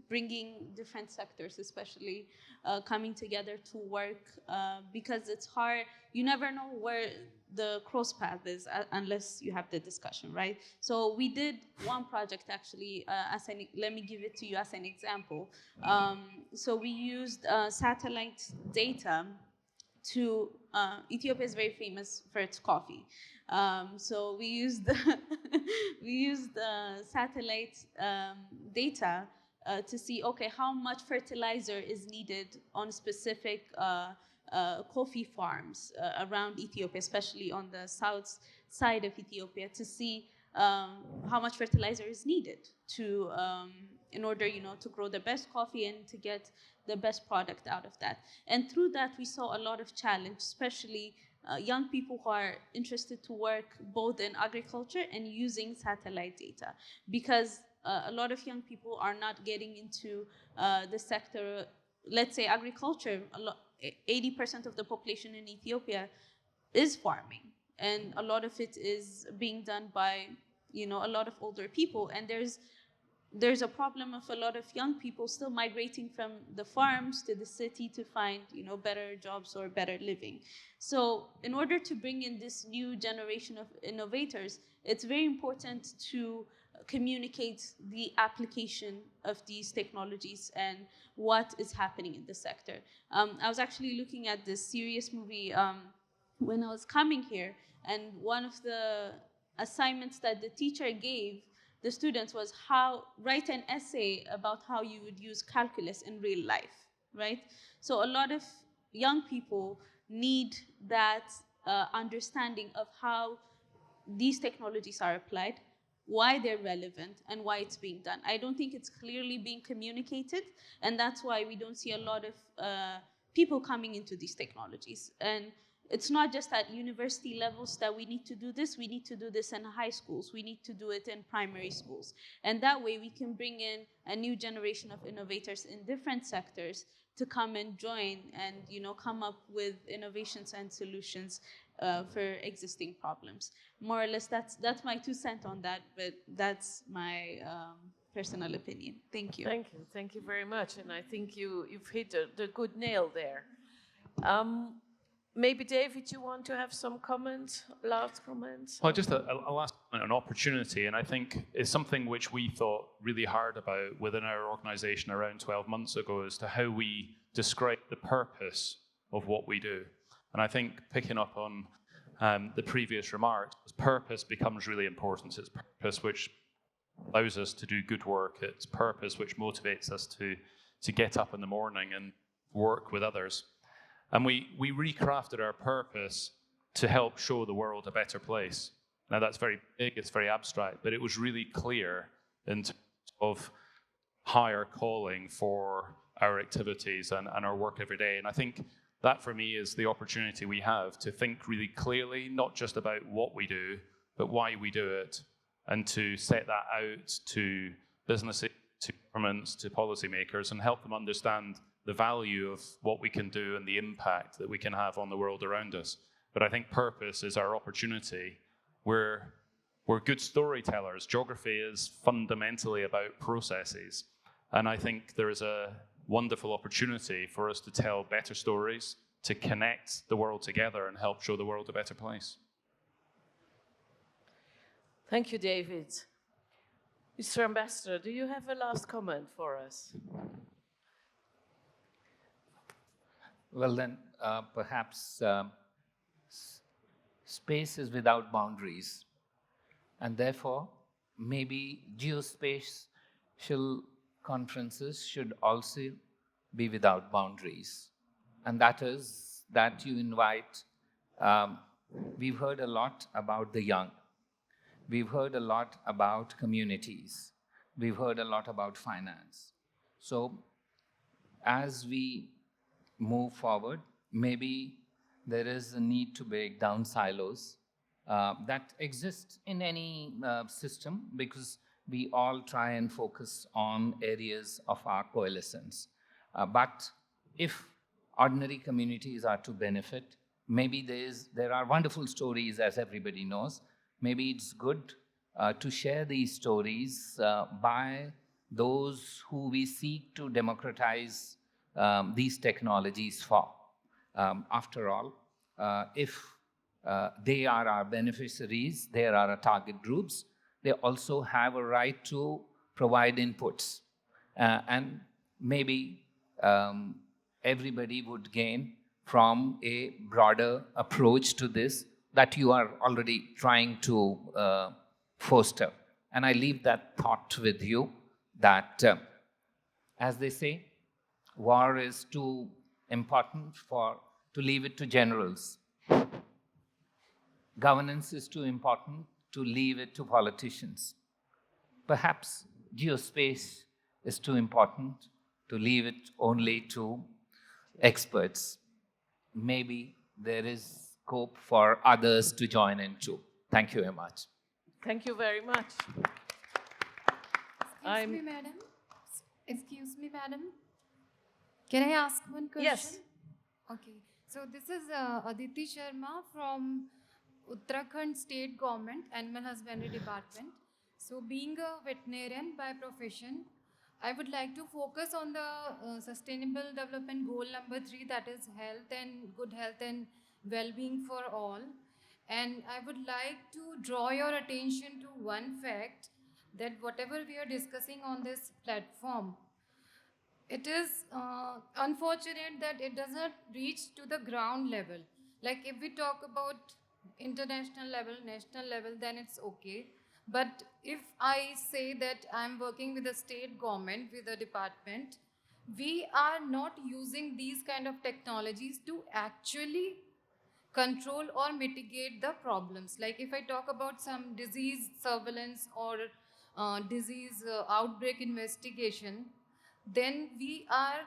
S17: bringing different sectors, especially coming together to work, because it's hard. You never know where the cross path is unless you have the discussion, right? So we did one project actually, let me give it to you as an example. So we used satellite data to, Ethiopia is very famous for its coffee. So we used satellite data to see, okay, how much fertilizer is needed on specific coffee farms around Ethiopia, especially on the south side of Ethiopia, to see how much fertilizer is needed to, in order, to grow the best coffee and to get the best product out of that. And through that, we saw a lot of challenge, especially young people who are interested to work both in agriculture and using satellite data, because a lot of young people are not getting into the sector. Let's say agriculture, 80% of the population in Ethiopia is farming, and a lot of it is being done by a lot of older people, and there's a problem of a lot of young people still migrating from the farms to the city to find, better jobs or better living. So in order to bring in this new generation of innovators, it's very important to communicate the application of these technologies and what is happening in the sector. I was actually looking at this serious movie when I was coming here, and one of the assignments that the teacher gave the students was write an essay about how you would use calculus in real life, right? So a lot of young people need that understanding of how these technologies are applied, why they're relevant, and why it's being done. I don't think it's clearly being communicated, and that's why we don't see a lot of people coming into these technologies. And it's not just at university levels that we need to do this. We need to do this in high schools. We need to do it in primary schools. And that way we can bring in a new generation of innovators in different sectors to come and join and come up with innovations and solutions for existing problems. More or less, that's my 2 cents on that, but that's my personal opinion. Thank you.
S9: Thank you very much. And I think you've hit the good nail there. Maybe, David, you want to have some comments, last comments?
S18: Well, just a last comment on opportunity, and I think it's something which we thought really hard about within our organisation around 12 months ago as to how we describe the purpose of what we do. And I think picking up on the previous remarks, purpose becomes really important. It's purpose which allows us to do good work. It's purpose which motivates us to get up in the morning and work with others. And we recrafted our purpose to help show the world a better place. Now that's very big, it's very abstract, but it was really clear in terms of higher calling for our activities and our work every day. And I think that for me is the opportunity we have to think really clearly, not just about what we do, but why we do it, and to set that out to businesses, to governments, to policymakers, and help them understand the value of what we can do and the impact that we can have on the world around us. But I think purpose is our opportunity. We're good storytellers. Geography is fundamentally about processes. And I think there is a wonderful opportunity for us to tell better stories, to connect the world together and help show the world a better place.
S9: Thank you, David. Mr. Ambassador, do you have a last comment for us?
S16: Well, then, perhaps space is without boundaries, and therefore, maybe geospatial conferences should also be without boundaries. And that is that you invite, we've heard a lot about the young. We've heard a lot about communities. We've heard a lot about finance. So, as we move forward, maybe there is a need to break down silos that exist in any system, because we all try and focus on areas of our coalescence. But if ordinary communities are to benefit, maybe there are wonderful stories, as everybody knows. Maybe it's good to share these stories by those who we seek to democratize these technologies for. After all, if they are our beneficiaries, they are our target groups, they also have a right to provide inputs. And maybe everybody would gain from a broader approach to this that you are already trying to foster. And I leave that thought with you that, as they say, war is too important to leave it to generals. Governance is too important to leave it to politicians. Perhaps geospace is too important to leave it only to experts. Maybe there is scope for others to join in too. Thank you very much.
S9: Thank you very much.
S2: Excuse me, madam. Can I ask one question?
S9: Yes.
S2: Okay. So this is Aditi Sharma from
S3: Uttarakhand State Government Animal Husbandry Department. So being a veterinarian by profession, I would like to focus on the Sustainable Development Goal number 3, that is good health and well-being for all. And I would like to draw your attention to one fact, that whatever we are discussing on this platform, it is unfortunate that it does not reach to the ground level. Like if we talk about international level, national level, then it's okay. But if I say that I'm working with the state government, with the department, we are not using these kind of technologies to actually control or mitigate the problems. Like if I talk about some disease surveillance or disease outbreak investigation, then we are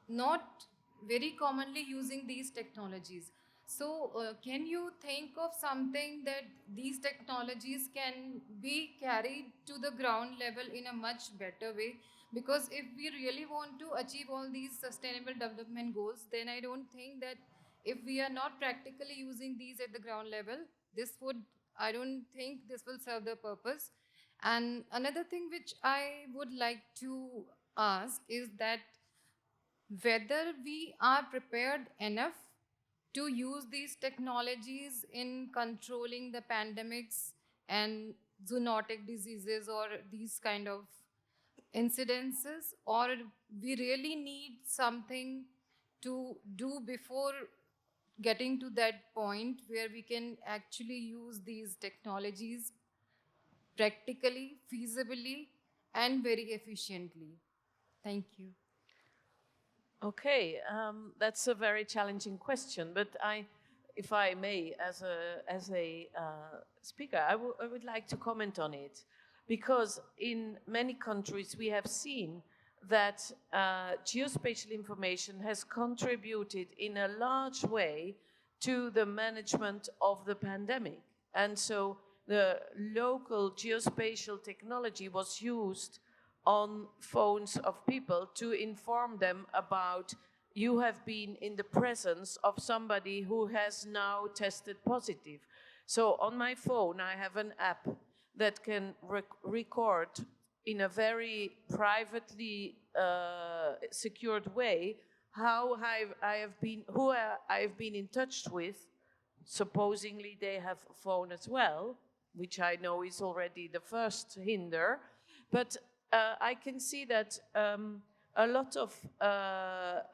S3: not very commonly using these technologies. So can you think of something that these technologies can be carried to the ground level in a much better way? Because if we really want to achieve all these sustainable development goals, then I don't think that if we are not practically using these at the ground level, I don't think this will serve the purpose. And another thing which I would like to ask is that whether we are prepared enough to use these technologies in controlling the pandemics and zoonotic diseases or these kind of incidences, or we really need something to do before getting to that point where we can actually use these technologies practically, feasibly, and very efficiently. Thank you.
S9: Okay, that's a very challenging question, but if I may, as a speaker, I would like to comment on it, because in many countries we have seen that geospatial information has contributed in a large way to the management of the pandemic. And so the local geospatial technology was used on phones of people to inform them about, you have been in the presence of somebody who has now tested positive. So on my phone I have an app that can record in a very privately secured way who I have been in touch with. Supposedly they have a phone as well, which I know is already the first hinder. But I can see that a lot of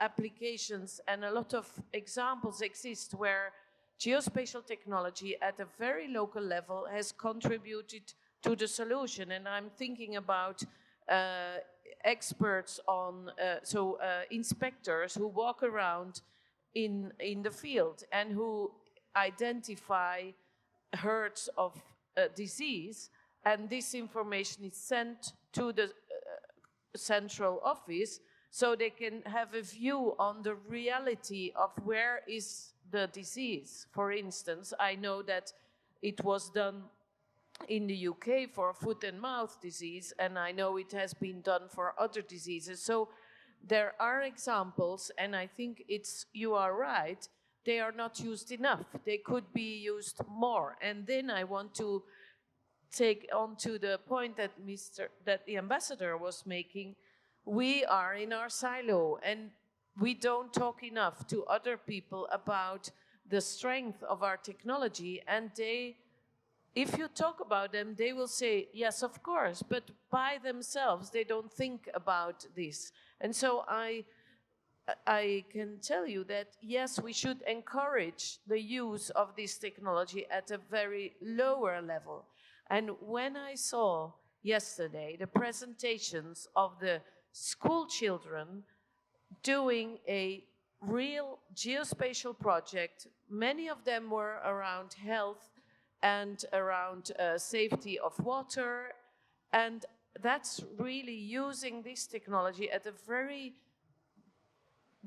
S9: applications and a lot of examples exist where geospatial technology at a very local level has contributed to the solution. And I'm thinking about experts on, inspectors who walk around in the field and who identify herds of disease, and this information is sent to the central office so they can have a view on the reality of where is the disease. For instance, I know that it was done in the UK for foot and mouth disease, and I know it has been done for other diseases. So there are examples, and I think you are right, they are not used enough. They could be used more. And then I want to take on to the point that the ambassador was making. We are in our silo and we don't talk enough to other people about the strength of our technology, and if you talk about them, they will say, yes, of course, but by themselves, they don't think about this. And so I can tell you that, yes, we should encourage the use of this technology at a very lower level. And when I saw yesterday the presentations of the school children doing a real geospatial project, many of them were around health and around safety of water, and that's really using this technology at a very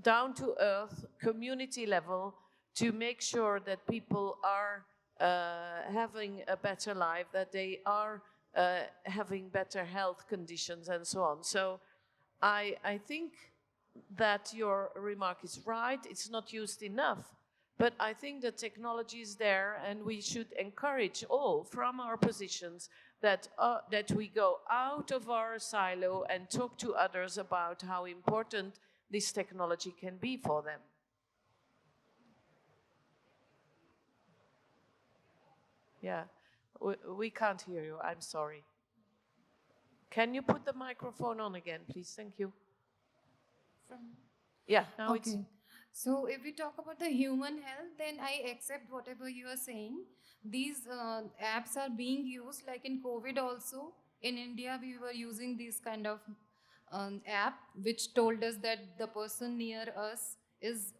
S9: down-to-earth community level to make sure that people are having a better life, that they are having better health conditions and so on. So I think that your remark is right. It's not used enough, But I think the technology is there, and we should encourage all from our positions that we go out of our silo and talk to others about how important this technology can be for them. Yeah, we can't hear you. I'm sorry. Can you put the microphone on again, please? Thank you. Yeah, now it's...
S3: So if we talk about the human health, then I accept whatever you are saying. These apps are being used, like in COVID also. In India, we were using this kind of app, which told us that the person near us is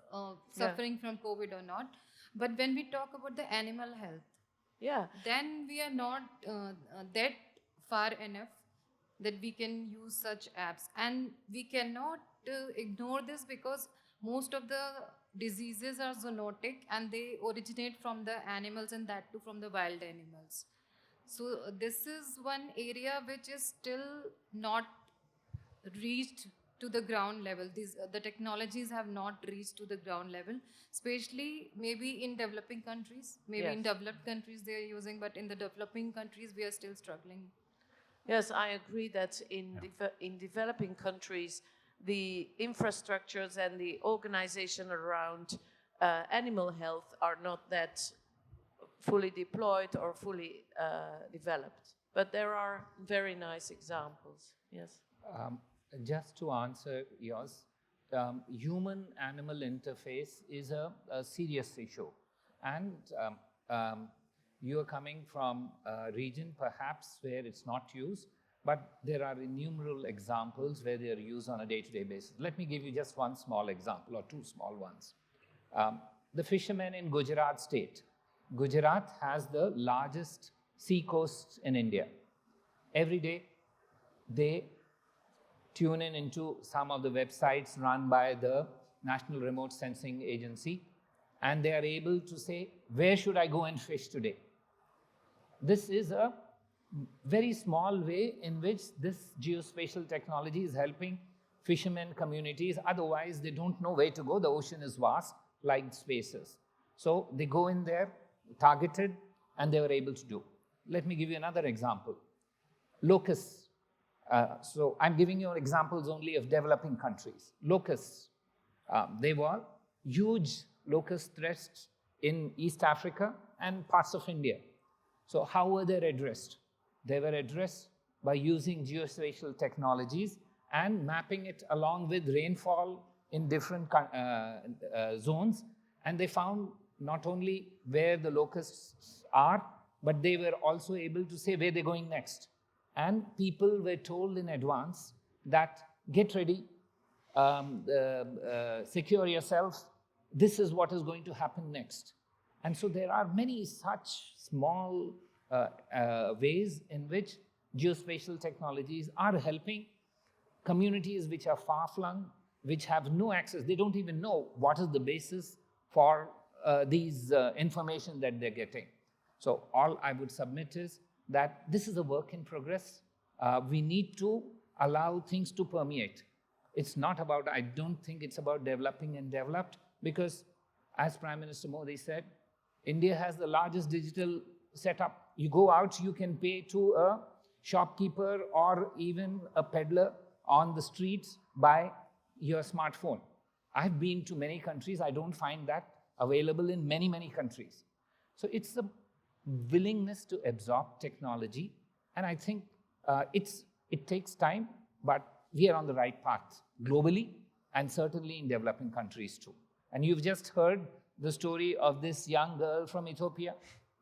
S3: suffering from COVID or not. But when we talk about the animal health, then we are not that far enough that we can use such apps. And we cannot ignore this, because most of the diseases are zoonotic and they originate from the animals, and that too from the wild animals. So this is one area which is still not reached to the ground level. The technologies have not reached to the ground level, especially maybe in developing countries. Maybe in developed countries they are using, but in the developing countries we are still struggling.
S9: Yes, I agree that in developing countries, the infrastructures and the organization around animal health are not that fully deployed or fully developed. But there are very nice examples, yes.
S16: Just to answer yours, human-animal interface is a serious issue. And you are coming from a region perhaps where it's not used, but there are innumerable examples where they are used on a day-to-day basis. Let me give you just one small example, or two small ones. The fishermen in Gujarat state. Gujarat has the largest sea coast in India. Every day, they tune in into some of the websites run by the National Remote Sensing Agency, and they are able to say, where should I go and fish today? This is a very small way in which this geospatial technology is helping fishermen communities. Otherwise, they don't know where to go. The ocean is vast, like spaces. So they go in there, targeted, and they were able to do. Let me give you another example. Locusts. So I'm giving you examples only of developing countries. Locusts. They were huge locust threats in East Africa and parts of India. So how were they addressed? They were addressed by using geospatial technologies and mapping it along with rainfall in different zones. And they found not only where the locusts are, but they were also able to say where they're going next. And people were told in advance that get ready, secure yourself, this is what is going to happen next. And so there are many such small ways in which geospatial technologies are helping communities which are far-flung, which have no access. They don't even know what is the basis for these information that they're getting. So all I would submit is that this is a work in progress. We need to allow things to permeate. It's not about, I don't think it's about developing and developed, because as Prime Minister Modi said, India has the largest digital setup. You go out, you can pay to a shopkeeper or even a peddler on the streets by your smartphone. I've been to many countries. I don't find that available in many, many countries. So it's the willingness to absorb technology. And I think it takes time, but we are on the right path globally and certainly in developing countries too. And you've just heard the story of this young girl from Ethiopia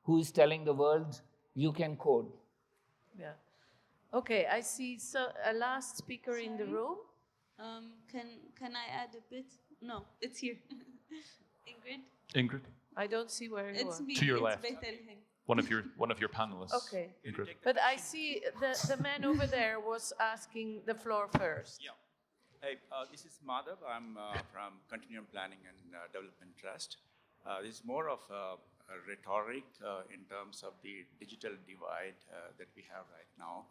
S16: who is telling the world, you can code.
S9: Yeah. Okay, I see a last speaker in the room.
S17: Can I add a bit? No, it's here. Ingrid?
S18: Ingrid?
S9: I don't see where you are.
S17: Me.
S18: To your
S17: it's
S18: left.
S17: Bethlehem.
S18: One of your panelists.
S9: Okay.
S18: Ingrid.
S9: But I see the man over there was asking the floor first.
S5: Yeah. Hey, this is Madhav. I'm from Continuum Planning and Development Trust. This is more of a rhetoric in terms of the digital divide that we have right now.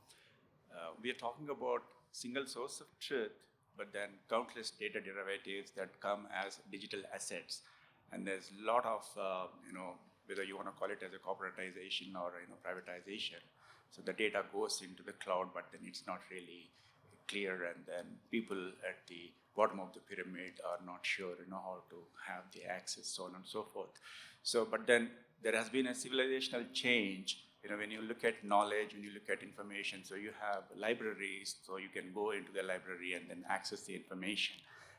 S5: We are talking about single source of truth, but then countless data derivatives that come as digital assets. and there's a lot of, whether you want to call it as a corporatization or privatization. So the data goes into the cloud, but then it's not really clear, and then people at the bottom of the pyramid are not sure, how to have the access, so on and so forth. So, but then there has been a civilizational change, when you look at knowledge, when you look at information, so you have libraries, so you can go into the library and then access the information.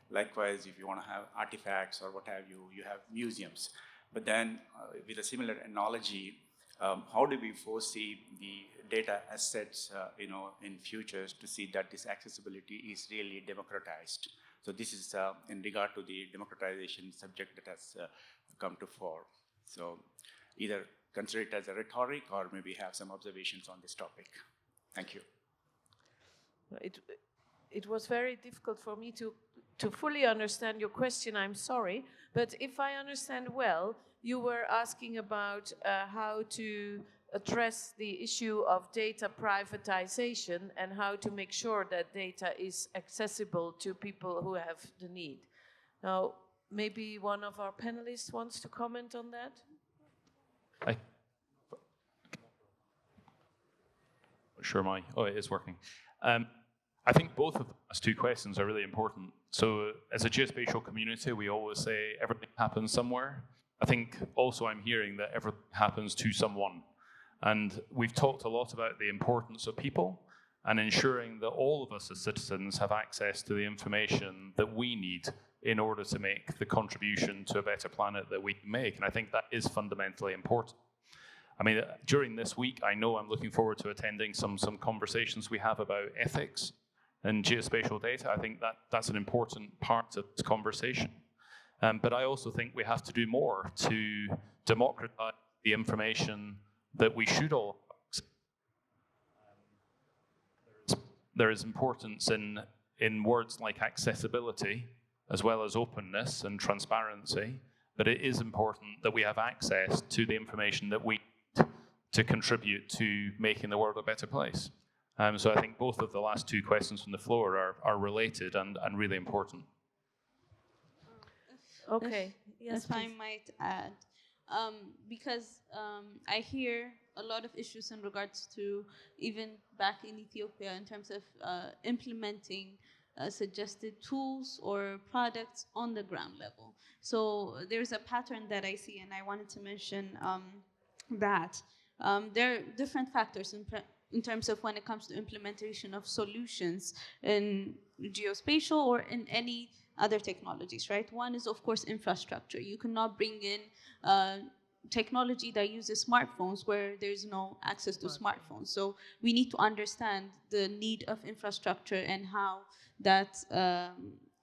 S5: Likewise, if you want to have artifacts or what have you, you have museums. But then with a similar analogy, how do we foresee the data assets, in futures to see that this accessibility is really democratized? So this is in regard to the democratization subject that has come to fore. So either consider it as a rhetoric or maybe have some observations on this topic. Thank you.
S9: It was very difficult for me to fully understand your question, I'm sorry. But if I understand well, you were asking about how to address the issue of data privatization and how to make sure that data is accessible to people who have the need. Now, maybe one of our panelists wants to comment on that?
S18: Sure, it is working. I think both of those two questions are really important. So as a geospatial community, we always say everything happens somewhere. I think also I'm hearing that everything happens to someone. And we've talked a lot about the importance of people and ensuring that all of us as citizens have access to the information that we need in order to make the contribution to a better planet that we can make. And I think that is fundamentally important. I mean, during this week, I know I'm looking forward to attending some conversations we have about ethics and geospatial data. I think that's an important part of this conversation. But I also think we have to do more to democratize the information that we should all access. There is importance in words like accessibility, as well as openness and transparency, but it is important that we have access to the information that we need to contribute to making the world a better place. So I think both of the last two questions from the floor are related and really important.
S9: Okay. Yes,
S17: if I might add, because I hear a lot of issues in regards to even back in Ethiopia in terms of implementing suggested tools or products on the ground level. So there's a pattern that I see, and I wanted to mention that there are different factors in terms of when it comes to implementation of solutions in geospatial or in any other technologies, right? One is, of course, infrastructure. You cannot bring in technology that uses smartphones where there's no access to smartphones. So we need to understand the need of infrastructure and how that,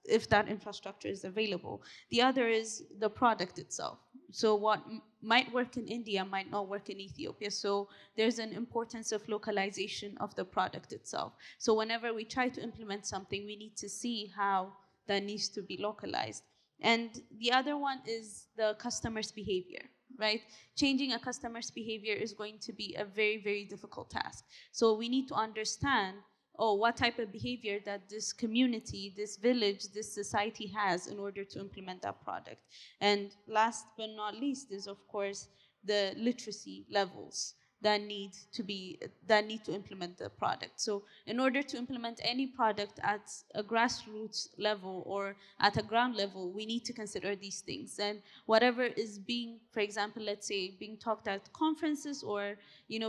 S17: if that infrastructure is available. The other is the product itself. So what might work in India might not work in Ethiopia. So there's an importance of localization of the product itself. So whenever we try to implement something, we need to see how that needs to be localized. And the other one is the customer's behavior, right? Changing a customer's behavior is going to be a very, very difficult task. So we need to understand, what type of behavior that this community, this village, this society has in order to implement that product. And last but not least is, of course, the literacy levels that need to implement the product. So in order to implement any product at a grassroots level or at a ground level, we need to consider these things. And whatever is being, for example, let's say being talked at conferences or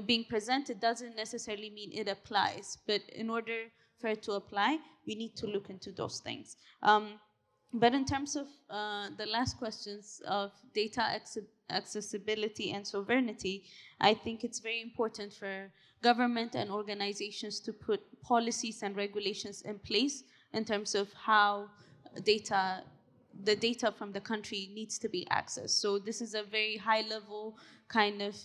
S17: being presented doesn't necessarily mean it applies. But in order for it to apply, we need to look into those things. But in terms of the last questions of data accessibility and sovereignty, I think it's very important for government and organizations to put policies and regulations in place in terms of how the data from the country needs to be accessed. So this is a very high-level kind of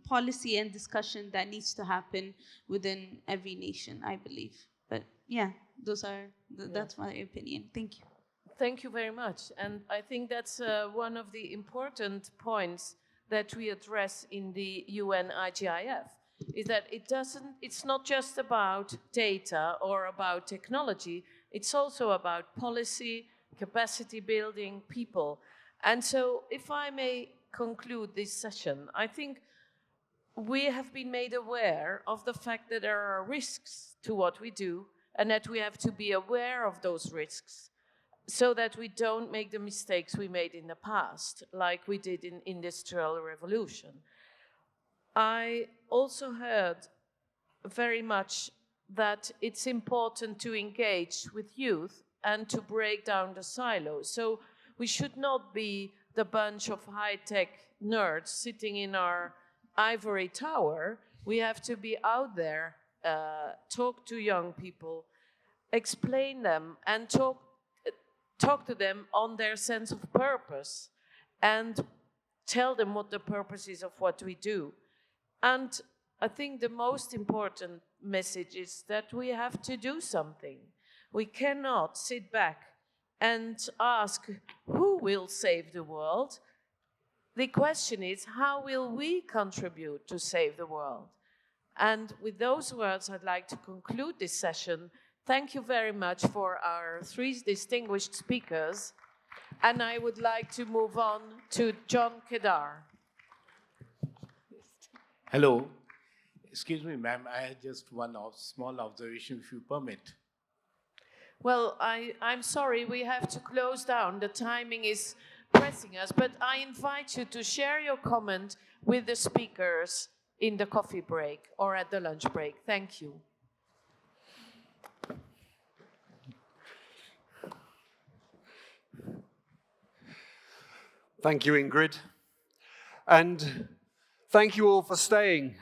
S17: policy and discussion that needs to happen within every nation, I believe. But yeah, that's my opinion. Thank you.
S9: Thank you very much. And I think that's one of the important points that we address in the UNWGIC, is that it's not just about data or about technology, it's also about policy, capacity building, people. And so, if I may conclude this session, I think we have been made aware of the fact that there are risks to what we do, and that we have to be aware of those risks so that we don't make the mistakes we made in the past, like we did in Industrial Revolution. I also heard very much that it's important to engage with youth and to break down the silos. So we should not be the bunch of high-tech nerds sitting in our ivory tower. We have to be out there, talk to young people, explain them, and talk to them on their sense of purpose, and tell them what the purpose is of what we do. And I think the most important message is that we have to do something. We cannot sit back and ask, who will save the world? The question is, how will we contribute to save the world? And with those words, I'd like to conclude this session. Thank you very much for our three distinguished speakers. And I would like to move on to John Kedar.
S6: Hello. Excuse me, ma'am. I had just one small observation, if you permit.
S9: Well, I'm sorry, we have to close down. The timing is pressing us, but I invite you to share your comment with the speakers in the coffee break or at the lunch break. Thank you.
S7: Thank you, Ingrid. And thank you all for staying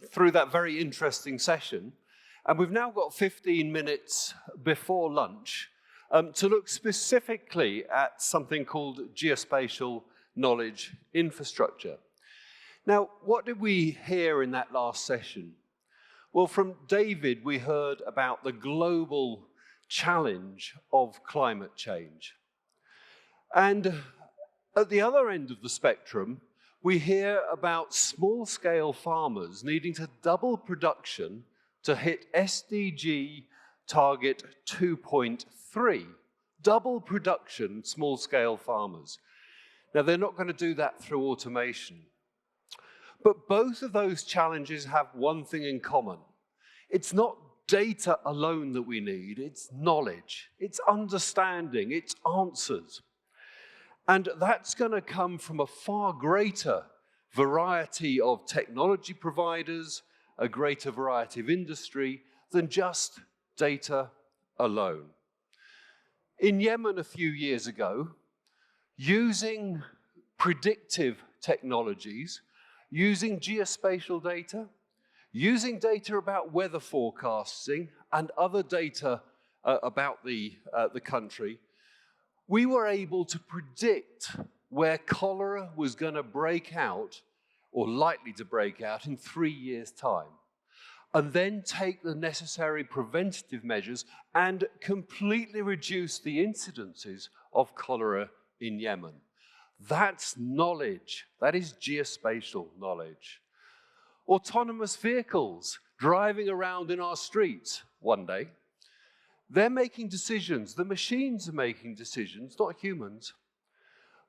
S7: through that very interesting session. And we've now got 15 minutes before lunch to look specifically at something called geospatial knowledge infrastructure. Now, what did we hear in that last session? Well, from David, we heard about the global challenge of climate change. And at the other end of the spectrum, we hear about small-scale farmers needing to double production to hit SDG target 2.3. Double production, small-scale farmers. Now, they're not going to do that through automation. But both of those challenges have one thing in common. It's not data alone that we need, it's knowledge, it's understanding, it's answers. And that's going to come from a far greater variety of technology providers, a greater variety of industry than just data alone. In Yemen a few years ago, using predictive technologies, using geospatial data, using data about weather forecasting and other data about the country, we were able to predict where cholera was going to break out, or likely to break out, in 3 years' time, and then take the necessary preventative measures and completely reduce the incidences of cholera in Yemen. That's knowledge. That is geospatial knowledge. Autonomous vehicles driving around in our streets one day, they're making decisions. The machines are making decisions, not humans.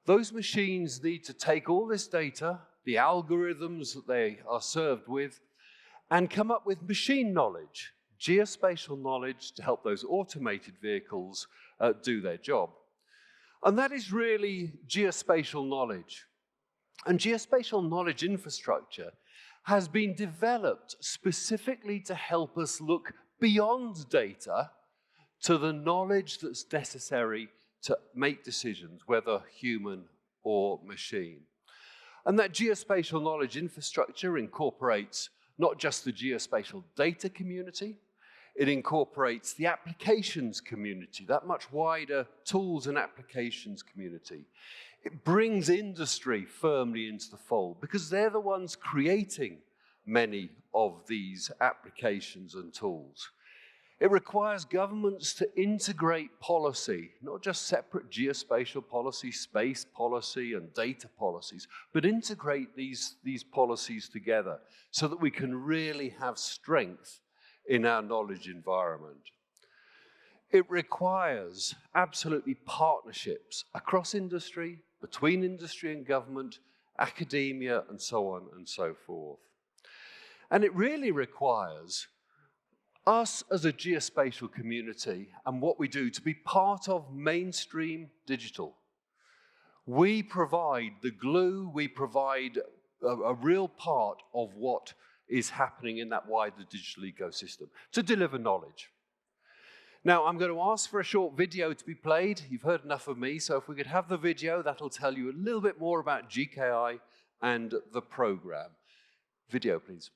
S7: Those machines need to take all this data, the algorithms that they are served with, and come up with machine knowledge, geospatial knowledge to help those automated vehicles do their job. And that is really geospatial knowledge. And geospatial knowledge infrastructure has been developed specifically to help us look beyond data to the knowledge that's necessary to make decisions, whether human or machine. And that geospatial knowledge infrastructure incorporates not just the geospatial data community, it incorporates the applications community, that much wider tools and applications community. It brings industry firmly into the fold because they're the ones creating many of these applications and tools. It requires governments to integrate policy, not just separate geospatial policy, space policy, and data policies, but integrate these policies together so that we can really have strength in our knowledge environment. It requires absolutely partnerships across industry, between industry and government, academia, and so on and so forth. And it really requires us as a geospatial community and what we do to be part of mainstream digital. We provide the glue, we provide a real part of what is happening in that wider digital ecosystem to deliver knowledge. Now, I'm going to ask for a short video to be played. You've heard enough of me, so if we could have the video, that'll tell you a little bit more about GKI and the program. Video, please.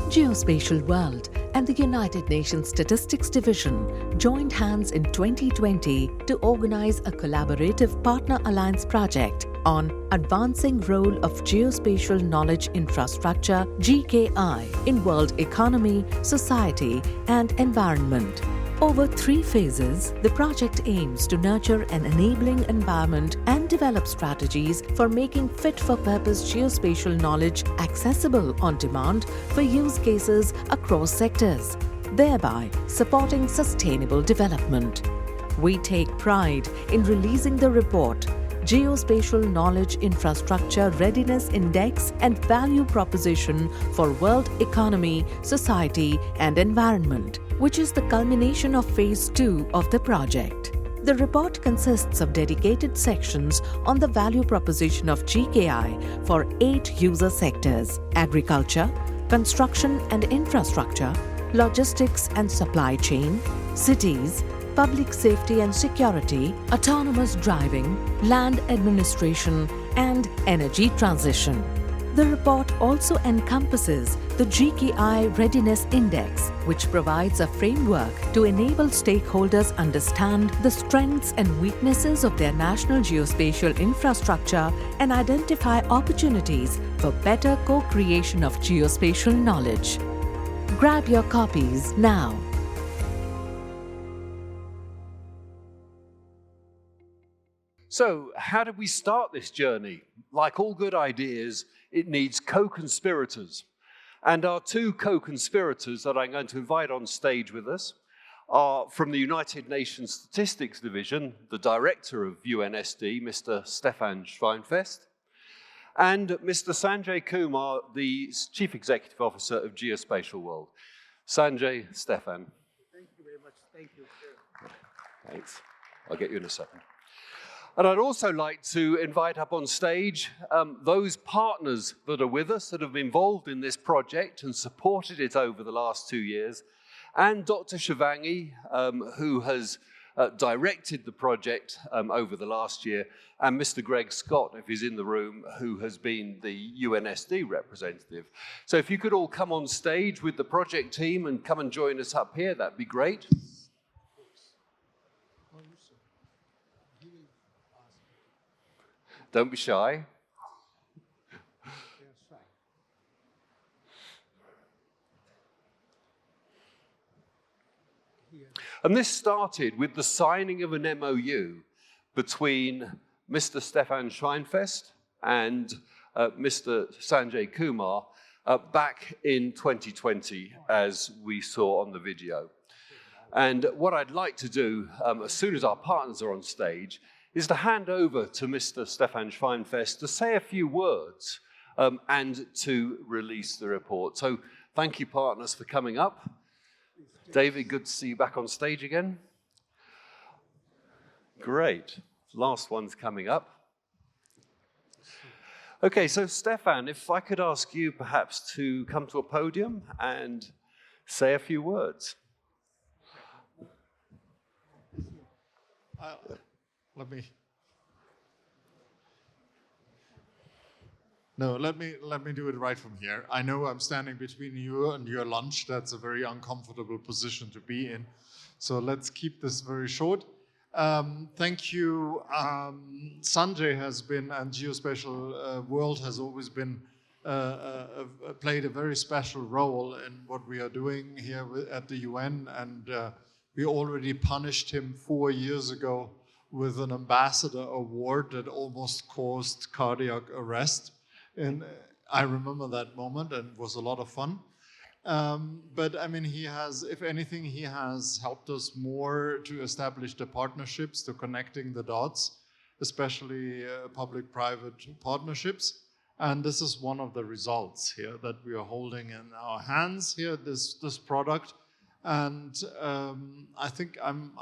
S4: Geospatial World and the United Nations Statistics Division joined hands in 2020 to organize a collaborative partner alliance project on advancing role of geospatial knowledge infrastructure (GKI) in world economy, society, and environment. Over 3 phases, the project aims to nurture an enabling environment and develop strategies for making fit-for-purpose geospatial knowledge accessible on demand for use cases across sectors, thereby supporting sustainable development. We take pride in releasing the report Geospatial Knowledge Infrastructure Readiness Index and Value Proposition for World Economy, Society and Environment, which is the culmination of Phase 2 of the project. The report consists of dedicated sections on the value proposition of GKI for 8 user sectors: agriculture, construction and infrastructure, logistics and supply chain, cities, public safety and security, autonomous driving, land administration, and energy transition. The report also encompasses the GKI Readiness Index, which provides a framework to enable stakeholders understand the strengths and weaknesses of their national geospatial infrastructure and identify opportunities for better co-creation of geospatial knowledge. Grab your copies now.
S7: So, how did we start this journey? Like all good ideas, it needs co-conspirators. And our 2 co-conspirators that I'm going to invite on stage with us are from the United Nations Statistics Division, the director of UNSD, Mr. Stefan Schweinfest, and Mr. Sanjay Kumar, the Chief Executive Officer of Geospatial World. Sanjay, Stefan.
S6: Thank you very much. Thank you.
S7: Thanks. I'll get you in a second. And I'd also like to invite up on stage those partners that are with us, that have been involved in this project and supported it over the last 2 years, and Dr. Shivangi, who has directed the project over the last year, and Mr. Greg Scott, if he's in the room, who has been the UNSD representative. So if you could all come on stage with the project team and come and join us up here, that'd be great. Don't be shy. And this started with the signing of an MOU between Mr. Stefan Schweinfest and Mr. Sanjay Kumar back in 2020, as we saw on the video. And what I'd like to do, as soon as our partners are on stage, is to hand over to Mr. Stefan Schweinfest to say a few words and to release the report. So thank you, partners, for coming up. David, good to see you back on stage again. Great. Last one's coming up. Okay, so Stefan, if I could ask you perhaps to come to a podium and say a few words.
S8: Let me do it right from here. I know I'm standing between you and your lunch. That's a very uncomfortable position to be in. So let's keep this very short. Thank you. Sanjay has been, and Geospatial World has always been, played a very special role in what we are doing here at the UN. And we already punished him 4 years ago with an ambassador award that almost caused cardiac arrest. And I remember that moment, and it was a lot of fun. But I mean, he has, if anything, he has helped us more to establish the partnerships, to connecting the dots, especially public-private partnerships. And this is one of the results here that we are holding in our hands here, this product. And I think I'm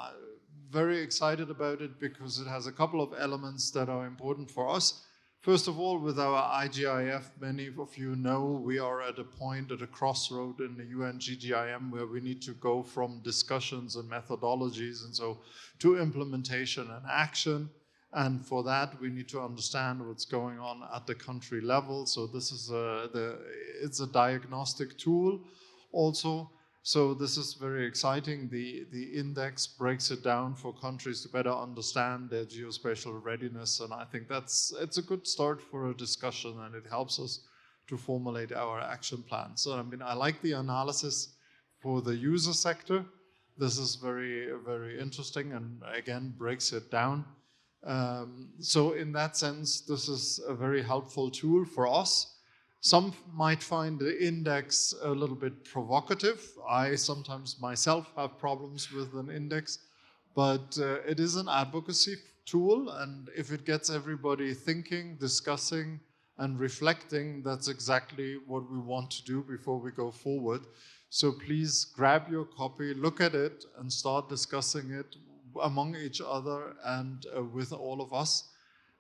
S8: very excited about it because it has a couple of elements that are important for us. First of all, with our IGIF, many of you know we are at a point, at a crossroad in the UNWGIC where we need to go from discussions and methodologies and so to implementation and action. And for that, we need to understand what's going on at the country level. So this is it's a diagnostic tool also. So this is very exciting. The index breaks it down for countries to better understand their geospatial readiness. And I think it's a good start for a discussion, and it helps us to formulate our action plan. So I mean, I like the analysis for the user sector. This is very, very interesting and again, breaks it down. So in that sense, this is a very helpful tool for us. Some might find the index a little bit provocative. I sometimes myself have problems with an index, but it is an advocacy tool, and if it gets everybody thinking, discussing, and reflecting, that's exactly what we want to do before we go forward. So please grab your copy, look at it, and start discussing it among each other and with all of us.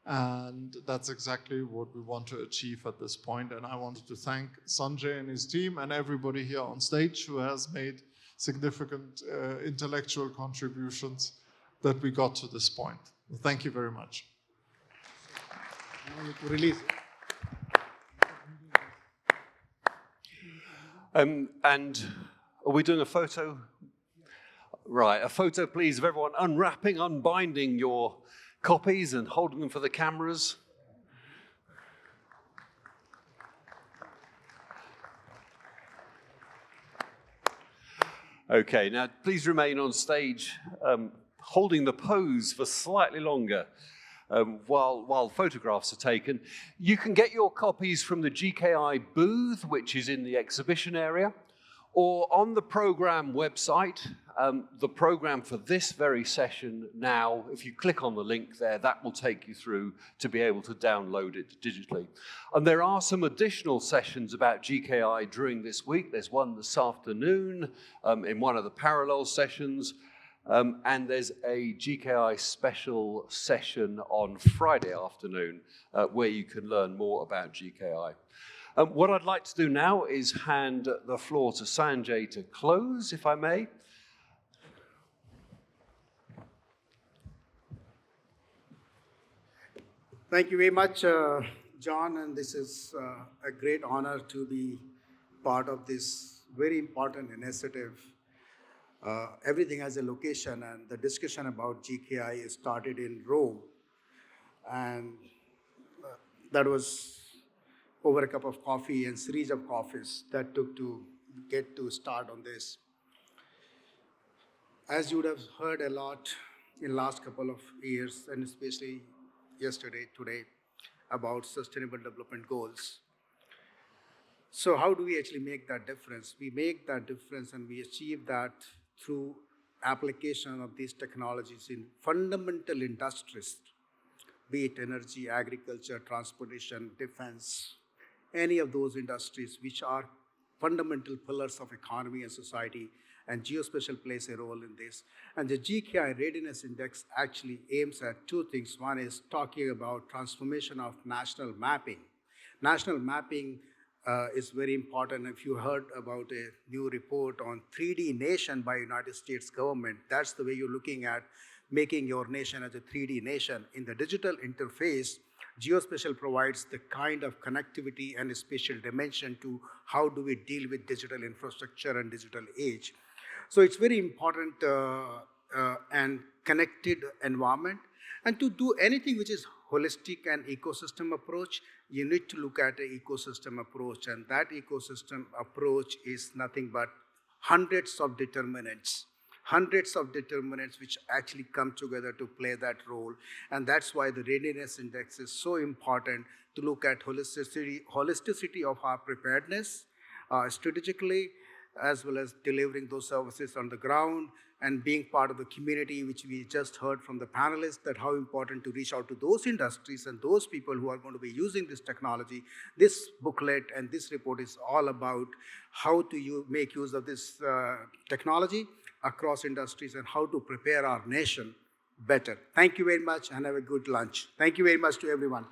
S8: And that's exactly what we want to achieve at this point. And I wanted to thank Sanjay and his team and everybody here on stage who has made significant intellectual contributions that we got to this point. Thank you very much.
S10: Now you can release it.
S7: And are we doing a photo? Right, a photo please of everyone unwrapping, unbinding your copies and holding them for the cameras. Okay, now please remain on stage holding the pose for slightly longer while photographs are taken. You can get your copies from the GKI booth, which is in the exhibition area, or on the program website. The program for this very session now, if you click on the link there, that will take you through to be able to download it digitally. And there are some additional sessions about GKI during this week. There's one this afternoon in one of the parallel sessions, and there's a GKI special session on Friday afternoon where you can learn more about GKI. What I'd like to do now is hand the floor to Sanjay to close, if I may.
S10: Thank you very much, John, and this is a great honor to be part of this very important initiative. Everything has a location, and the discussion about GKI started in Rome, and that was over a cup of coffee and series of coffees that took to get to start on this. As you would have heard a lot in the last couple of years, and especially yesterday, today, about sustainable development goals. So how do we actually make that difference? We make that difference and we achieve that through application of these technologies in fundamental industries, be it energy, agriculture, transportation, defense, any of those industries which are fundamental pillars of economy and society, and geospatial plays a role in this. And the GKI Readiness Index actually aims at two things. One is talking about transformation of national mapping. National mapping is very important. If you heard about a new report on 3D nation by United States government, that's the way you're looking at making your nation as a 3D nation. In the digital interface, Geospatial provides the kind of connectivity and spatial dimension to how do we deal with digital infrastructure and digital age. So it's very important and connected environment. And to do anything which is holistic and ecosystem approach, you need to look at an ecosystem approach. And that ecosystem approach is nothing but hundreds of determinants which actually come together to play that role. And that's why the Readiness Index is so important to look at holisticity of our preparedness strategically, as well as delivering those services on the ground and being part of the community, which we just heard from the panelists, that how important to reach out to those industries and those people who are going to be using this technology. This booklet and this report is all about how to make use of this technology across industries and how to prepare our nation better. Thank you very much and have a good lunch. Thank you very much to everyone.